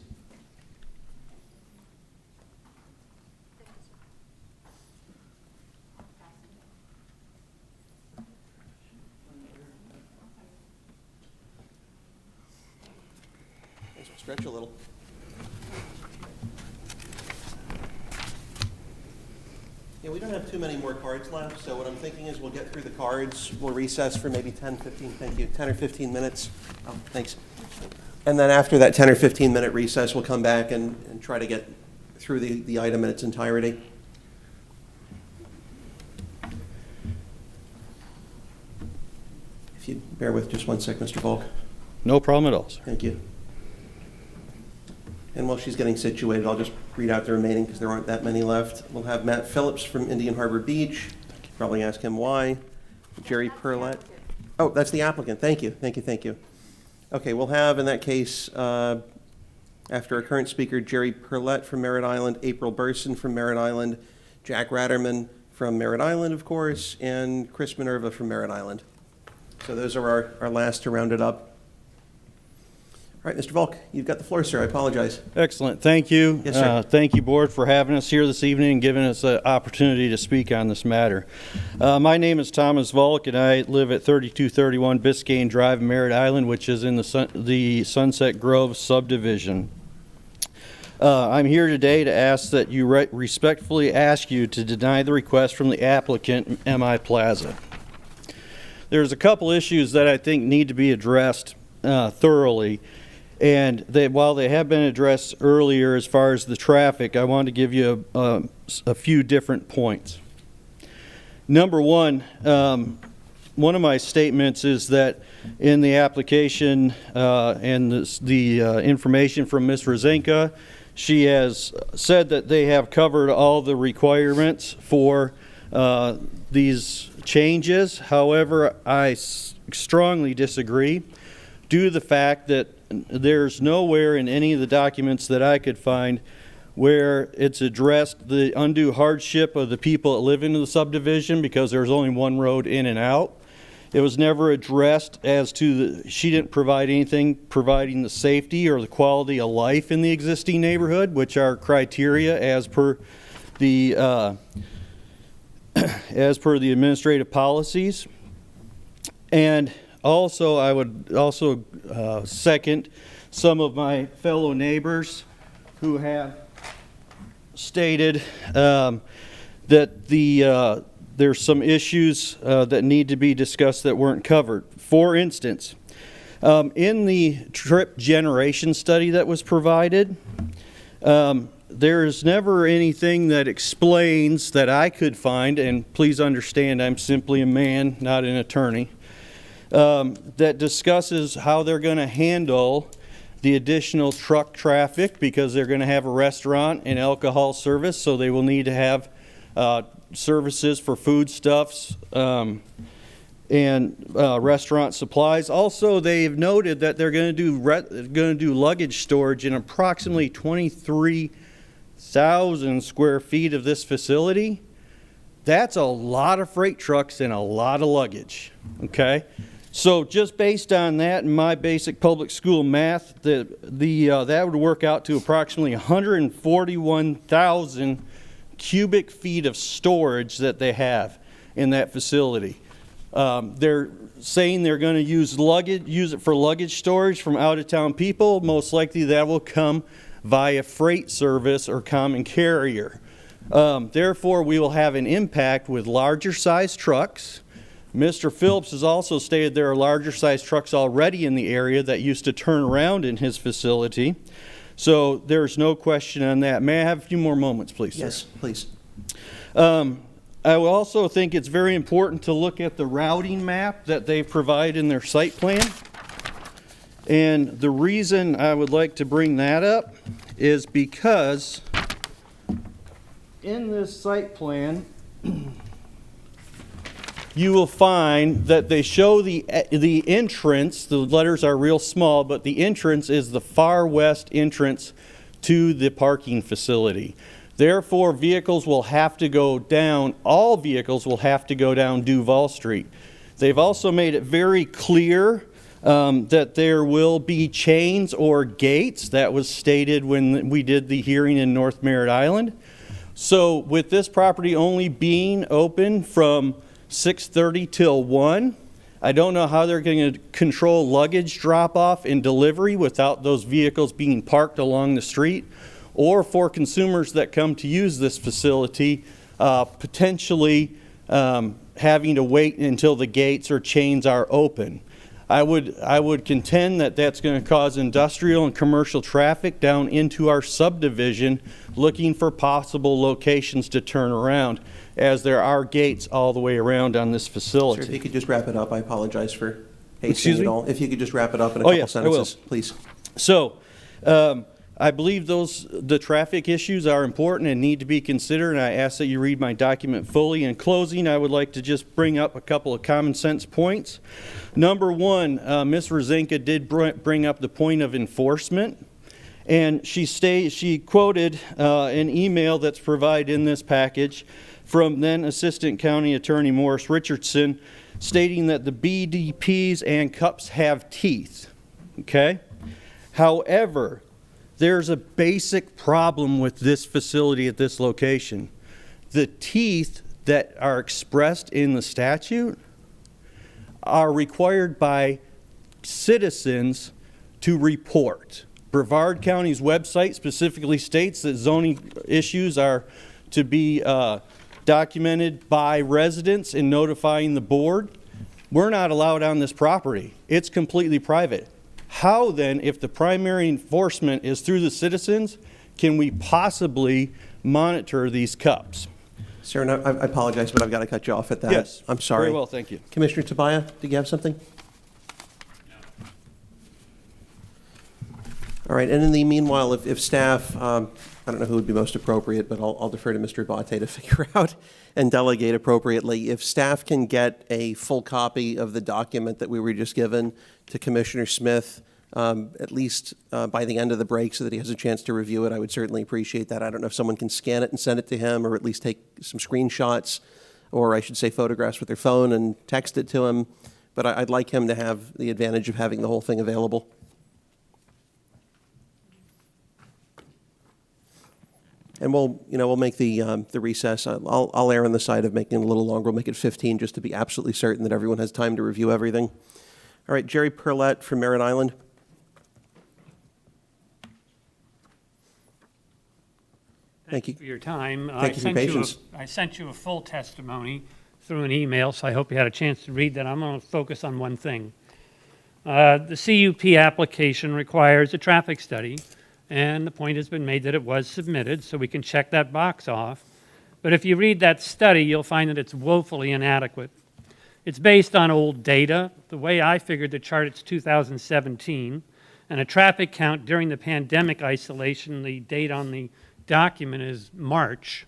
Stretch a little. Yeah, we don't have too many more cards left, so what I'm thinking is we'll get through the cards, we'll recess for maybe 10 or 15 minutes. Oh, thanks. And then after that 10 or 15 minute recess, we'll come back and try to get through the item in its entirety. If you bear with just one sec, Mr. Volk. No problem at all, sir. Thank you. And while she's getting situated, I'll just read out the remaining because there aren't that many left. We'll have Matt Phillips from Indian Harbor Beach. Probably ask him why. Jerry Perlett. Oh, that's the applicant. Thank you. Thank you. Thank you. Okay, we'll have in that case, after our current speaker, Jerry Perlett from Merritt Island, April Burson from Merritt Island, Jack Ratterman from Merritt Island, of course, and Chris Minerva from Merritt Island. So those are our last to round it up. All right, Mr. Volk, you've got the floor, sir. I apologize. Excellent. Thank you. Yes, sir. Thank you, Board, for having us here this evening and giving us an opportunity to speak on this matter. My name is Thomas Volk, and I live at 3231 Biscayne Drive, Merritt Island, which is in the Sunset Grove subdivision. I'm here today to ask that you respectfully ask you to deny the request from the applicant, MI Plaza. There's a couple issues that I think need to be addressed thoroughly. And while they have been addressed earlier as far as the traffic, I want to give you a few different points. Number one of my statements is that in the application and the information from Ms. Rezanka, she has said that they have covered all the requirements for these changes. However, I strongly disagree due to the fact that there's nowhere in any of the documents that I could find where it's addressed the undue hardship of the people that live in the subdivision because there's only one road in and out. It was never addressed as to she didn't provide anything providing the safety or the quality of life in the existing neighborhood, which are criteria as per the administrative policies. And also, I would also second some of my fellow neighbors who have stated that there's some issues that need to be discussed that weren't covered. For instance, in the trip generation study that was provided, there is never anything that explains that I could find, and please understand I'm simply a man, not an attorney, that discusses how they're going to handle the additional truck traffic because they're going to have a restaurant and alcohol service, so they will need to have services for foodstuffs and restaurant supplies. Also, they've noted that they're going to do luggage storage in approximately 23,000 square feet of this facility. That's a lot of freight trucks and a lot of luggage. Okay. So just based on that and my basic public school math, that would work out to approximately 141,000 cubic feet of storage that they have in that facility. They're saying they're going to use it for luggage storage from out-of-town people. Most likely that will come via freight service or common carrier. Therefore, we will have an impact with larger size trucks. Mr. Phillips has also stated there are larger size trucks already in the area that used to turn around in his facility. So there's no question on that. May I have a few more moments, please, sir? Yes, please. I will also think it's very important to look at the routing map that they provide in their site plan. And the reason I would like to bring that up is because in this site plan, you will find that they show the entrance. The letters are real small, but the entrance is the far west entrance to the parking facility. Therefore, vehicles will have to go down, all vehicles will have to go down Duval Street. They've also made it very clear that there will be chains or gates. That was stated when we did the hearing in North Merritt Island. So with this property only being open from 6:30 till 1, I don't know how they're going to control luggage drop-off and delivery without those vehicles being parked along the street, or for consumers that come to use this facility, potentially having to wait until the gates or chains are open. I would contend that that's going to cause industrial and commercial traffic down into our subdivision looking for possible locations to turn around, as there are gates all the way around on this facility. Sir, if you could just wrap it up, I apologize for Excuse hasting me? it all. If you could just wrap it up in a couple sentences, please. So, I believe the traffic issues are important and need to be considered, and I ask that you read my document fully. In closing, I would like to just bring up a couple of common sense points. Number one, Ms. Rezanka did bring up the point of enforcement, and she quoted an email that's provided in this package from then Assistant County Attorney Morris Richardson, stating that the BDPs and cups have teeth. Okay? However, there's a basic problem with this facility at this location. The teeth that are expressed in the statute are required by citizens to report. Brevard County's website specifically states that zoning issues are to be documented by residents in notifying the board. We're not allowed on this property. It's completely private. How then, if the primary enforcement is through the citizens, can we possibly monitor these cups? Sir, and I apologize, but I've got to cut you off at that. Yes. I'm sorry. Very well, thank you. Commissioner Tobias, did you have something? All right, and in the meanwhile, if staff, I don't know who would be most appropriate, but I'll defer to Mr. Abate to figure out and delegate appropriately. If staff can get a full copy of the document that we were just given to Commissioner Smith, at least by the end of the break so that he has a chance to review it, I would certainly appreciate that. I don't know if someone can scan it and send it to him, or at least take some screenshots, or I should say photographs with their phone and text it to him. But I'd like him to have the advantage of having the whole thing available. And we'll make the recess. I'll err on the side of making it a little longer. We'll make it 15 just to be absolutely certain that everyone has time to review everything. All right, Jerry Perlette from Merritt Island. Thank you for your time. Thank you for your patience. I sent you a full testimony through an email, so I hope you had a chance to read that. I'm going to focus on one thing. The CUP application requires a traffic study, and the point has been made that it was submitted, so we can check that box off. But if you read that study, you'll find that it's woefully inadequate. It's based on old data. The way I figured the chart, it's 2017, and a traffic count during the pandemic isolation. The date on the document is March.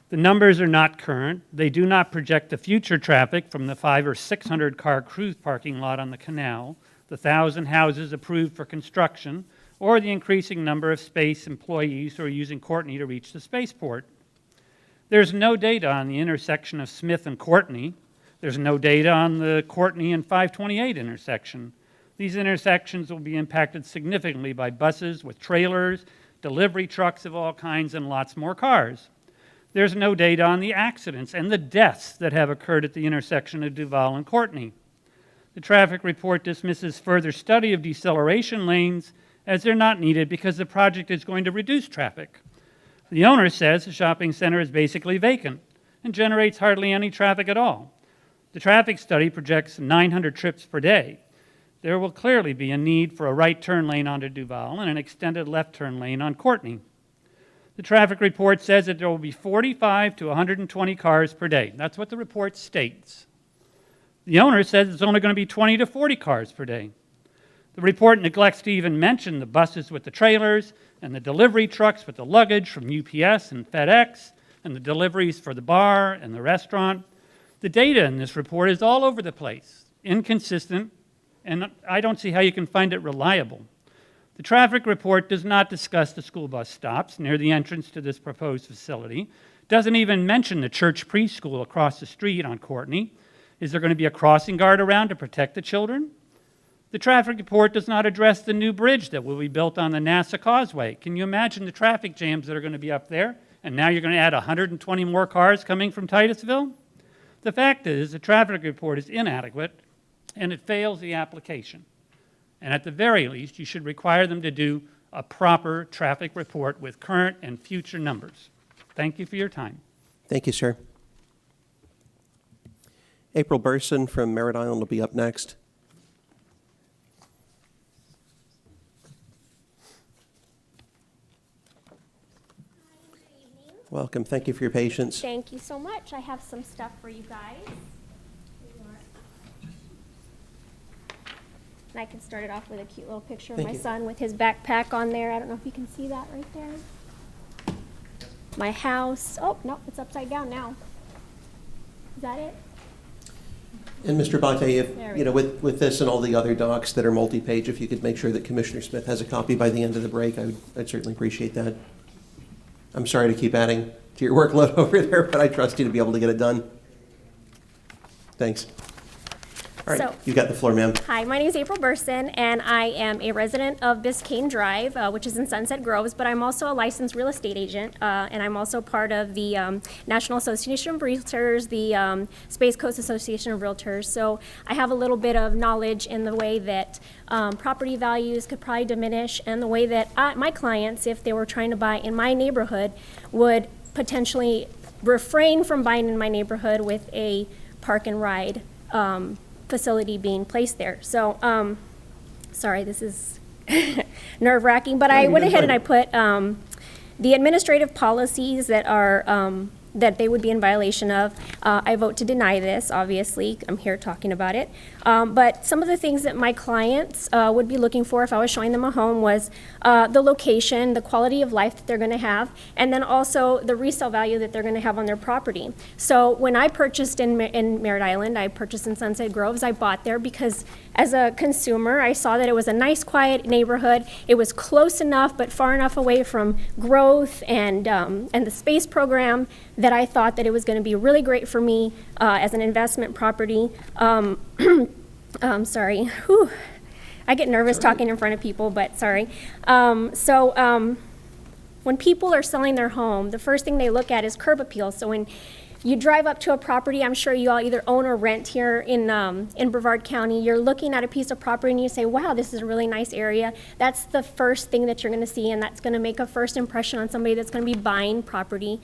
The numbers are not current. They do not project the future traffic from the 500 or 600 car cruise parking lot on the Canal, the 1,000 houses approved for construction, or the increasing number of space employees who are using Courtney to reach the spaceport. There's no data on the intersection of Smith and Courtney. There's no data on the Courtney and 528 intersection. These intersections will be impacted significantly by buses with trailers, delivery trucks of all kinds, and lots more cars. There's no data on the accidents and the deaths that have occurred at the intersection of Duval and Courtney. The traffic report dismisses further study of deceleration lanes as they're not needed because the project is going to reduce traffic. The owner says the shopping center is basically vacant and generates hardly any traffic at all. The traffic study projects 900 trips per day. There will clearly be a need for a right turn lane onto Duval and an extended left turn lane on Courtney. The traffic report says that there will be 45 to 120 cars per day. That's what the report states. The owner says it's only going to be 20 to 40 cars per day. The report neglects to even mention the buses with the trailers and the delivery trucks with the luggage from UPS and FedEx and the deliveries for the bar and the restaurant. The data in this report is all over the place, inconsistent, and I don't see how you can find it reliable. The traffic report does not discuss the school bus stops near the entrance to this proposed facility, doesn't even mention the church preschool across the street on Courtney. Is there going to be a crossing guard around to protect the children? The traffic report does not address the new bridge that will be built on the NASA Causeway. Can you imagine the traffic jams that are going to be up there? And now you're going to add 120 more cars coming from Titusville? The fact is, the traffic report is inadequate, and it fails the application. And at the very least, you should require them to do a proper traffic report with current and future numbers. Thank you for your time. Thank you, sir. April Burson from Merritt Island will be up next. Welcome. Thank you for your patience. Thank you so much. I have some stuff for you guys. And I can start it off with a cute little picture of my son with his backpack on there. I don't know if you can see that right there. My house. Oh, no, it's upside down now. Is that it? And Mr. Bate, if, with this and all the other docs that are multi-page, if you could make sure that Commissioner Smith has a copy by the end of the break, I'd certainly appreciate that. I'm sorry to keep adding to your workload over there, but I trust you to be able to get it done. Thanks. All right, you got the floor, ma'am. Hi, my name is April Burson, and I am a resident of Biscayne Drive, which is in Sunset Groves, but I'm also a licensed real estate agent, and I'm also part of the National Association of Realtors, the Space Coast Association of Realtors. So I have a little bit of knowledge in the way that property values could probably diminish, and the way that my clients, if they were trying to buy in my neighborhood, would potentially refrain from buying in my neighborhood with a park and ride facility being placed there. So sorry, this is nerve-wracking, but I went ahead and I put the administrative policies that are that they would be in violation of. I vote to deny this, obviously. I'm here talking about it. But some of the things that my clients would be looking for if I was showing them a home was the location, the quality of life that they're going to have, and then also the resale value that they're going to have on their property. So when I purchased in Merritt Island, I purchased in Sunset Groves, I bought there because as a consumer, I saw that it was a nice, quiet neighborhood. It was close enough, but far enough away from growth and the space program that I thought that it was going to be really great for me as an investment property. Sorry. Whew. I get nervous talking in front of people, but sorry. When people are selling their home, the first thing they look at is curb appeal. So when you drive up to a property, I'm sure you all either own or rent here in Brevard County, you're looking at a piece of property and you say, wow, this is a really nice area. That's the first thing that you're going to see, and that's going to make a first impression on somebody that's going to be buying property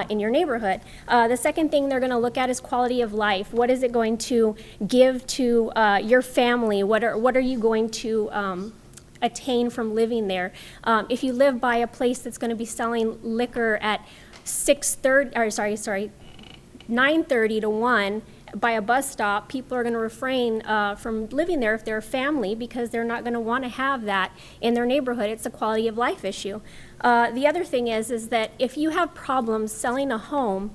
in your neighborhood. The second thing they're going to look at is quality of life. What is it going to give to your family? What are you going to attain from living there? If you live by a place that's going to be selling liquor at 9:30 to 1 by a bus stop, people are going to refrain from living there if they're a family because they're not going to want to have that in their neighborhood. It's a quality of life issue. The other thing is that if you have problems selling a home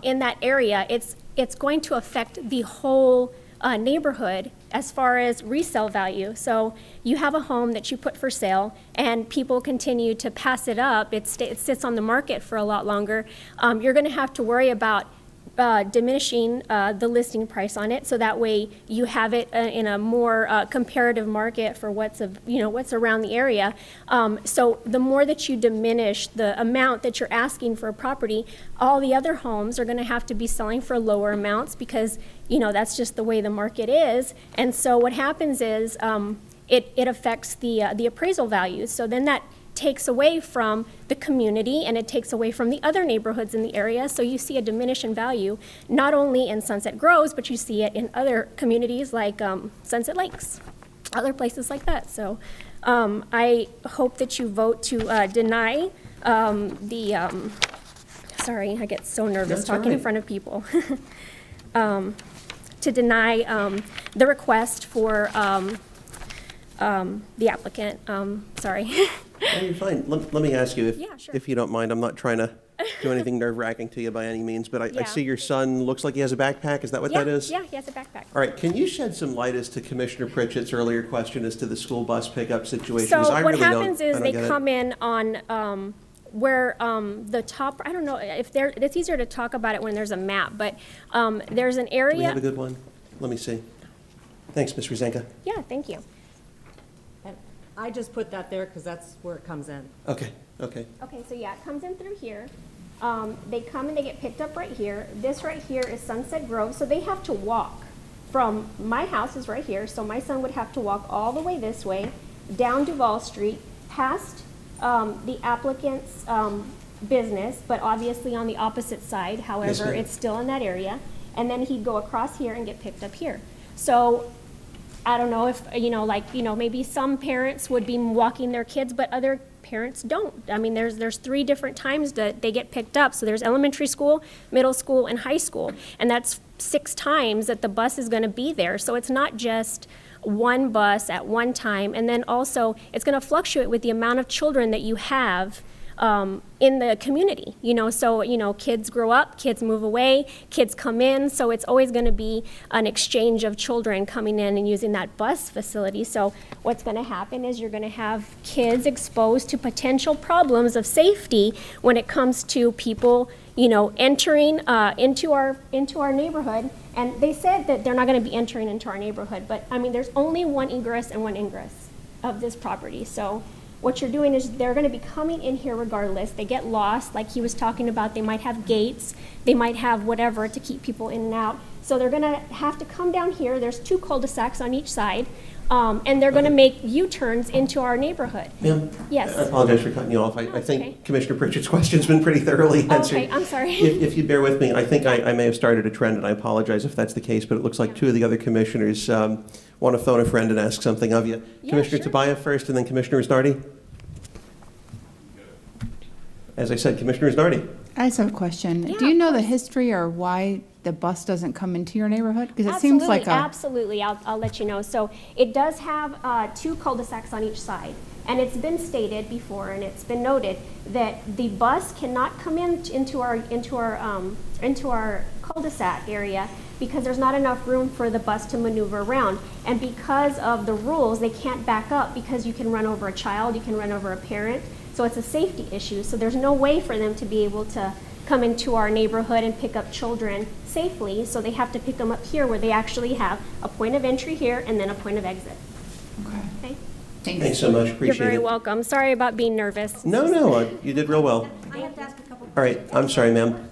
in that area, it's going to affect the whole neighborhood as far as resale value. So you have a home that you put for sale and people continue to pass it up, it sits on the market for a lot longer, you're going to have to worry about diminishing the listing price on it, so that way you have it in a more comparative market for what's around the area. So the more that you diminish the amount that you're asking for a property, all the other homes are going to have to be selling for lower amounts because that's just the way the market is. And so what happens is it affects the appraisal values. So then that takes away from the community and it takes away from the other neighborhoods in the area. So you see a diminish in value, not only in Sunset Groves, but you see it in other communities like Sunset Lakes, other places like that. So I hope that you vote to deny sorry, I get so nervous talking in front of people. To deny the request for the applicant. Sorry. No, you're fine. Let me ask you, Yeah, sure. if you don't mind. I'm not trying to do anything nerve-wracking to you by any means, but I Yeah. see your son looks like he has a backpack. Is that what that is? Yeah, he has a backpack. All right. Can you shed some light as to Commissioner Pritchett's earlier question as to the school bus pickup situation? So 'Cause I what really happens don't is they get it. come in on where the top, I don't know if it's easier to talk about it when there's a map, but there's an area. Do we have a good one? Let me see. Thanks, Ms. Rezanka. Yeah, thank you. And I just put that there because that's where it comes in. Okay, okay. Okay, so yeah, it comes in through here. They come and they get picked up right here. This right here is Sunset Grove, so they have to walk from, my house is right here, so my son would have to walk all the way this way, down Duval Street, past the applicant's business, but obviously on the opposite side, however, it's still in that area, and then he'd go across here and get picked up here. So I don't know if, maybe some parents would be walking their kids, but other parents don't. I mean, there's 3 different times that they get picked up. So there's elementary school, middle school, and high school. And that's 6 times that the bus is going to be there. So it's not just one bus at one time. And then also, it's going to fluctuate with the amount of children that you have in the community, so, kids grow up, kids move away, kids come in, so it's always going to be an exchange of children coming in and using that bus facility. So what's going to happen is you're going to have kids exposed to potential problems of safety when it comes to people, entering into our neighborhood. And they said that they're not going to be entering into our neighborhood, but I mean, there's only one egress and one ingress of this property. So what you're doing is they're going to be coming in here regardless. They get lost, like he was talking about. They might have gates. They might have whatever to keep people in and out. So they're going to have to come down here. There's 2 cul-de-sacs on each side. and they're going to make U-turns into our neighborhood. Ma'am? Yes. I apologize for cutting you off. I think Commissioner Pritchett's question's been pretty thoroughly answered. Okay, I'm sorry. If you bear with me, I think I may have started a trend, and I apologize if that's the case, but it looks like two of the other commissioners want to phone a friend and ask something of you. Yeah, Commissioner sure. Tobias first, and then Commissioner Isnardi. As I said, Commissioner Isnardi. I just have a question. Yeah, Do you know of the course. history or why the bus doesn't come into your neighborhood? Because it seems like a... Absolutely, I'll let you know. So it does have 2 cul-de-sacs on each side, and it's been stated before, and it's been noted that the bus cannot come into our cul-de-sac area because there's not enough room for the bus to maneuver around. And because of the rules, they can't back up because you can run over a child, you can run over a parent. So it's a safety issue. So there's no way for them to be able to come into our neighborhood and pick up children safely. So they have to pick them up here where they actually have a point of entry here and then a point of exit. Okay? Thanks so much. Appreciate it. You're very welcome. Sorry about being nervous. No, you did real well. I have to ask a couple. All right, I'm sorry, ma'am.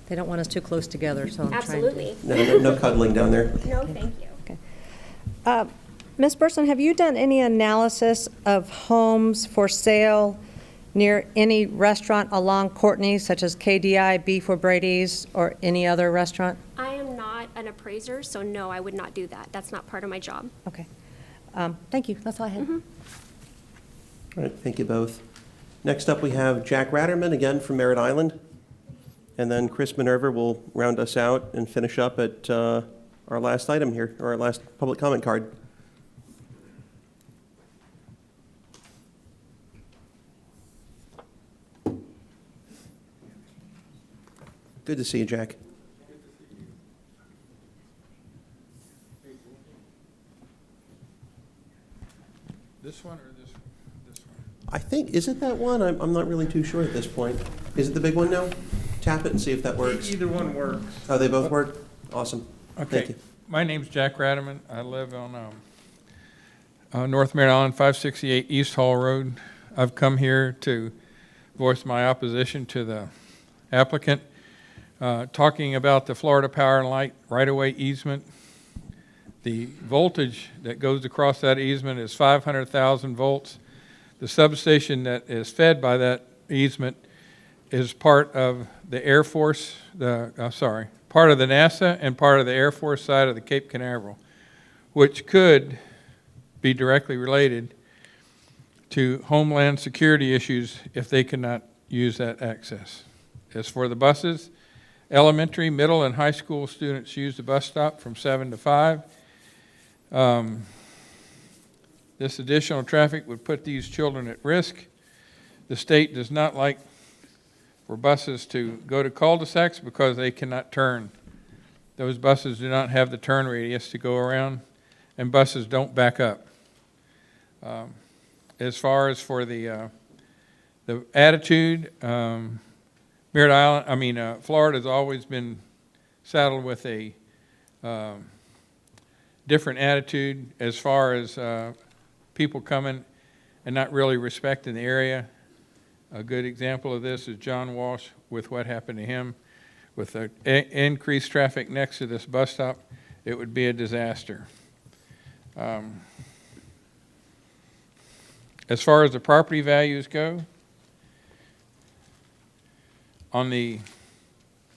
They don't want us too close together, so I'm trying to... Absolutely. No cuddling down there. No, thank you. Ms. Burson, have you done any analysis of homes for sale near any restaurant along Courtney, such as KDI, Beef or Brady's, or any other restaurant? I am not an appraiser, so no, I would not do that. That's not part of my job. Okay. Thank you. That's all I had. All right, thank you both. Next up, we have Jack Ratterman, again from Merritt Island. And then Chris Minerva will round us out and finish up at our last item here, or our last public comment card. Good to see you, Jack. This one or this one? I think, is it that one? I'm not really too sure at this point. Is it the big one now? Tap it and see if that works. Either one works. Oh, they both work? Awesome. Okay. Thank you. My name's Jack Ratterman. I live on North Merritt Island, 568 East Hall Road. I've come here to voice my opposition to the applicant, talking about the Florida Power and Light right-of-way easement. The voltage that goes across that easement is 500,000 volts. The substation that is fed by that easement is part of the Air Force, part of the NASA and part of the Air Force side of the Cape Canaveral, which could be directly related to homeland security issues if they cannot use that access. As for the buses, elementary, middle, and high school students use the bus stop from 7 to 5. This additional traffic would put these children at risk. The state does not like for buses to go to cul-de-sacs because they cannot turn. Those buses do not have the turn radius to go around, and buses don't back up. As far as for the attitude, Florida's always been saddled with a different attitude as far as people coming and not really respecting the area. A good example of this is John Walsh with what happened to him. With the increased traffic next to this bus stop, it would be a disaster. As far as the property values go, on the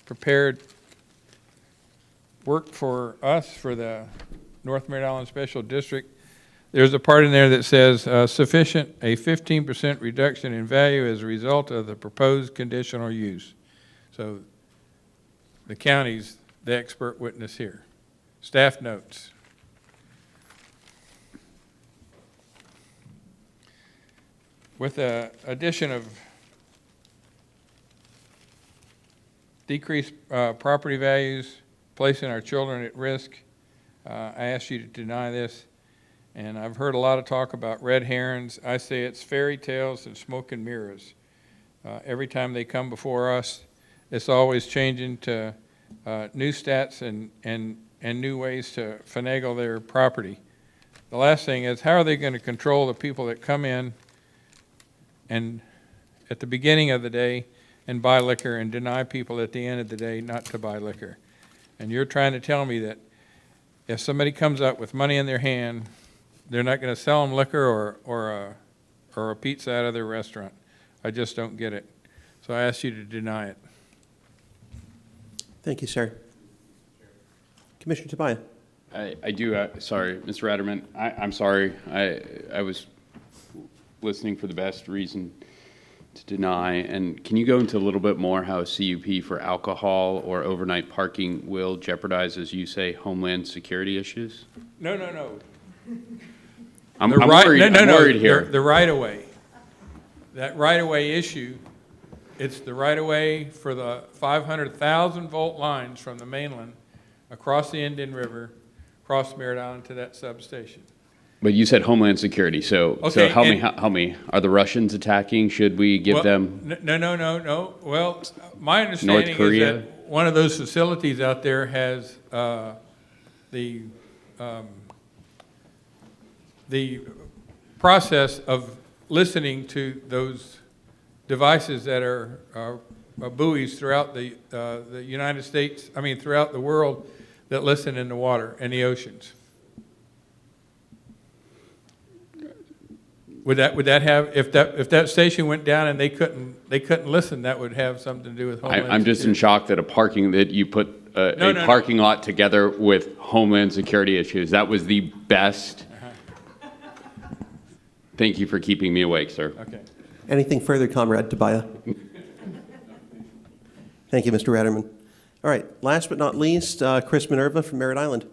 prepared work for us for the North Merritt Island Special District, there's a part in there that says sufficient, a 15% reduction in value as a result of the proposed conditional use. So the county's the expert witness here. Staff notes. With the addition of decreased property values, placing our children at risk, I ask you to deny this. And I've heard a lot of talk about red herons. I say it's fairy tales and smoke and mirrors. Every time they come before us, it's always changing to new stats and new ways to finagle their property. The last thing is, how are they going to control the people that come in and at the beginning of the day and buy liquor and deny people at the end of the day not to buy liquor. And you're trying to tell me that if somebody comes up with money in their hand, they're not going to sell them liquor or a pizza out of their restaurant. I just don't get it. So I ask you to deny it. Thank you, sir. Commissioner Tobias. I do, sorry, Mr. Ratterman, I'm sorry. I was listening for the best reason to deny. And can you go into a little bit more how a CUP for alcohol or overnight parking will jeopardize, as you say, homeland security issues? No. I'm worried here. The right-of-way. That right-of-way issue, it's the right-of-way for the 500,000 volt lines from the mainland across the Indian River, across Merritt Island to that substation. But you said Homeland Security, so help me. Are the Russians attacking? Should we give them? No. Well, my understanding North Korea? is that one of those facilities out there has the process of listening to those devices that are buoys throughout the United States, throughout the world, that listen in the water and the oceans. Would that have, if that station went down and they couldn't listen, that would have something to do with Homeland I'm just in shock that you put a parking lot together with Homeland Security issues. That was the best. Thank you for keeping me awake, sir. Okay. Anything further, Comrade Tobias? Thank you, Mr. Ratterman. All right, last but not least, Chris Minerva from Merritt Island.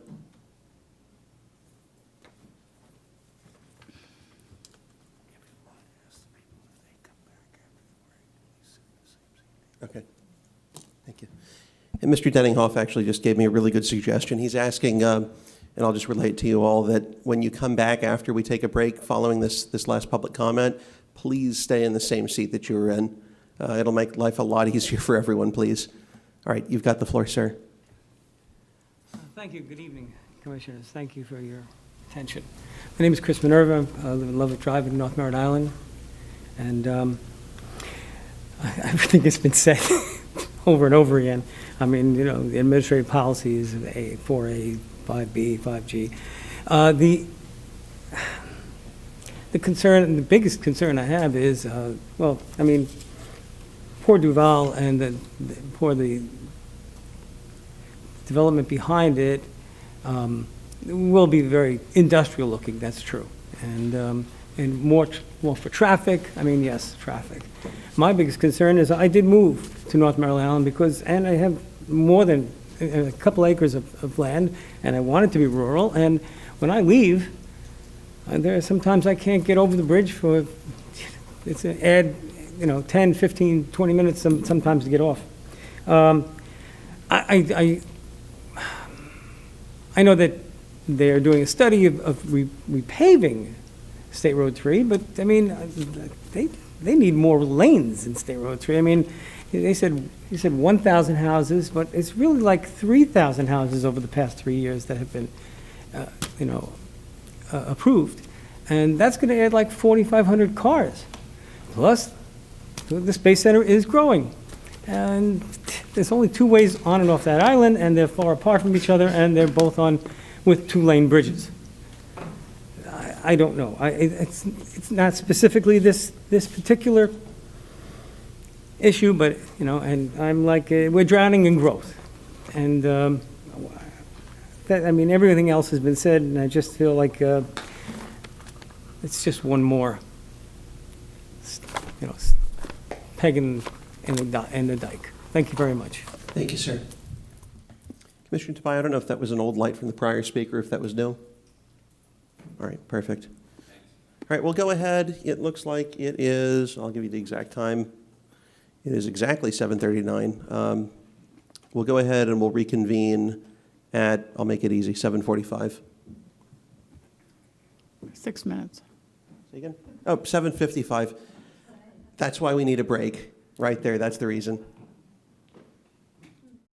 Okay, thank you. And Mr. Denninghoff actually just gave me a really good suggestion. He's asking, and I'll just relate to you all, that when you come back after we take a break following this last public comment, please stay in the same seat that you were in. It'll make life a lot easier for everyone, please. All right, you've got the floor, sir. Thank you. Good evening, Commissioners. Thank you for your attention. My name is Chris Minerva. I live in Lovelock Drive in North Merritt Island. And everything has been said over and over again. The administrative policy is 4A, 5B, 5G. The concern, the biggest concern I have is, poor Duval and the development behind it will be very industrial looking, that's true. And more for traffic, yes, traffic. My biggest concern is I did move to North Merritt Island and I have more than a couple acres of land, and I want it to be rural. And when I leave, sometimes I can't get over the bridge it's an add, 10, 15, 20 minutes sometimes to get off. I know that they're doing a study of repaving State Road 3, but they need more lanes in State Road 3. He said 1,000 houses, but it's really like 3,000 houses over the past 3 years that have been, approved, and that's going to add like 4,500 cars. Plus, the Space Center is growing, and there's only two ways on and off that island, and they're far apart from each other, and they're both with two-lane bridges. I don't know. It's not specifically this particular issue, but and I'm like we're drowning in growth, and everything else has been said, and I just feel like it's just one more, peg in the dike. Thank you very much. Thank you, sir. Commissioner Tobias, I don't know if that was an old light from the prior speaker, if that was new. All right, perfect. All right, we'll go ahead. It looks like it is, I'll give you the exact time. It is exactly 7:39. We'll go ahead and we'll reconvene at, I'll make it easy, 7:45. 6 minutes. Say again? Oh, 7:55. That's why we need a break. Right there, that's the reason.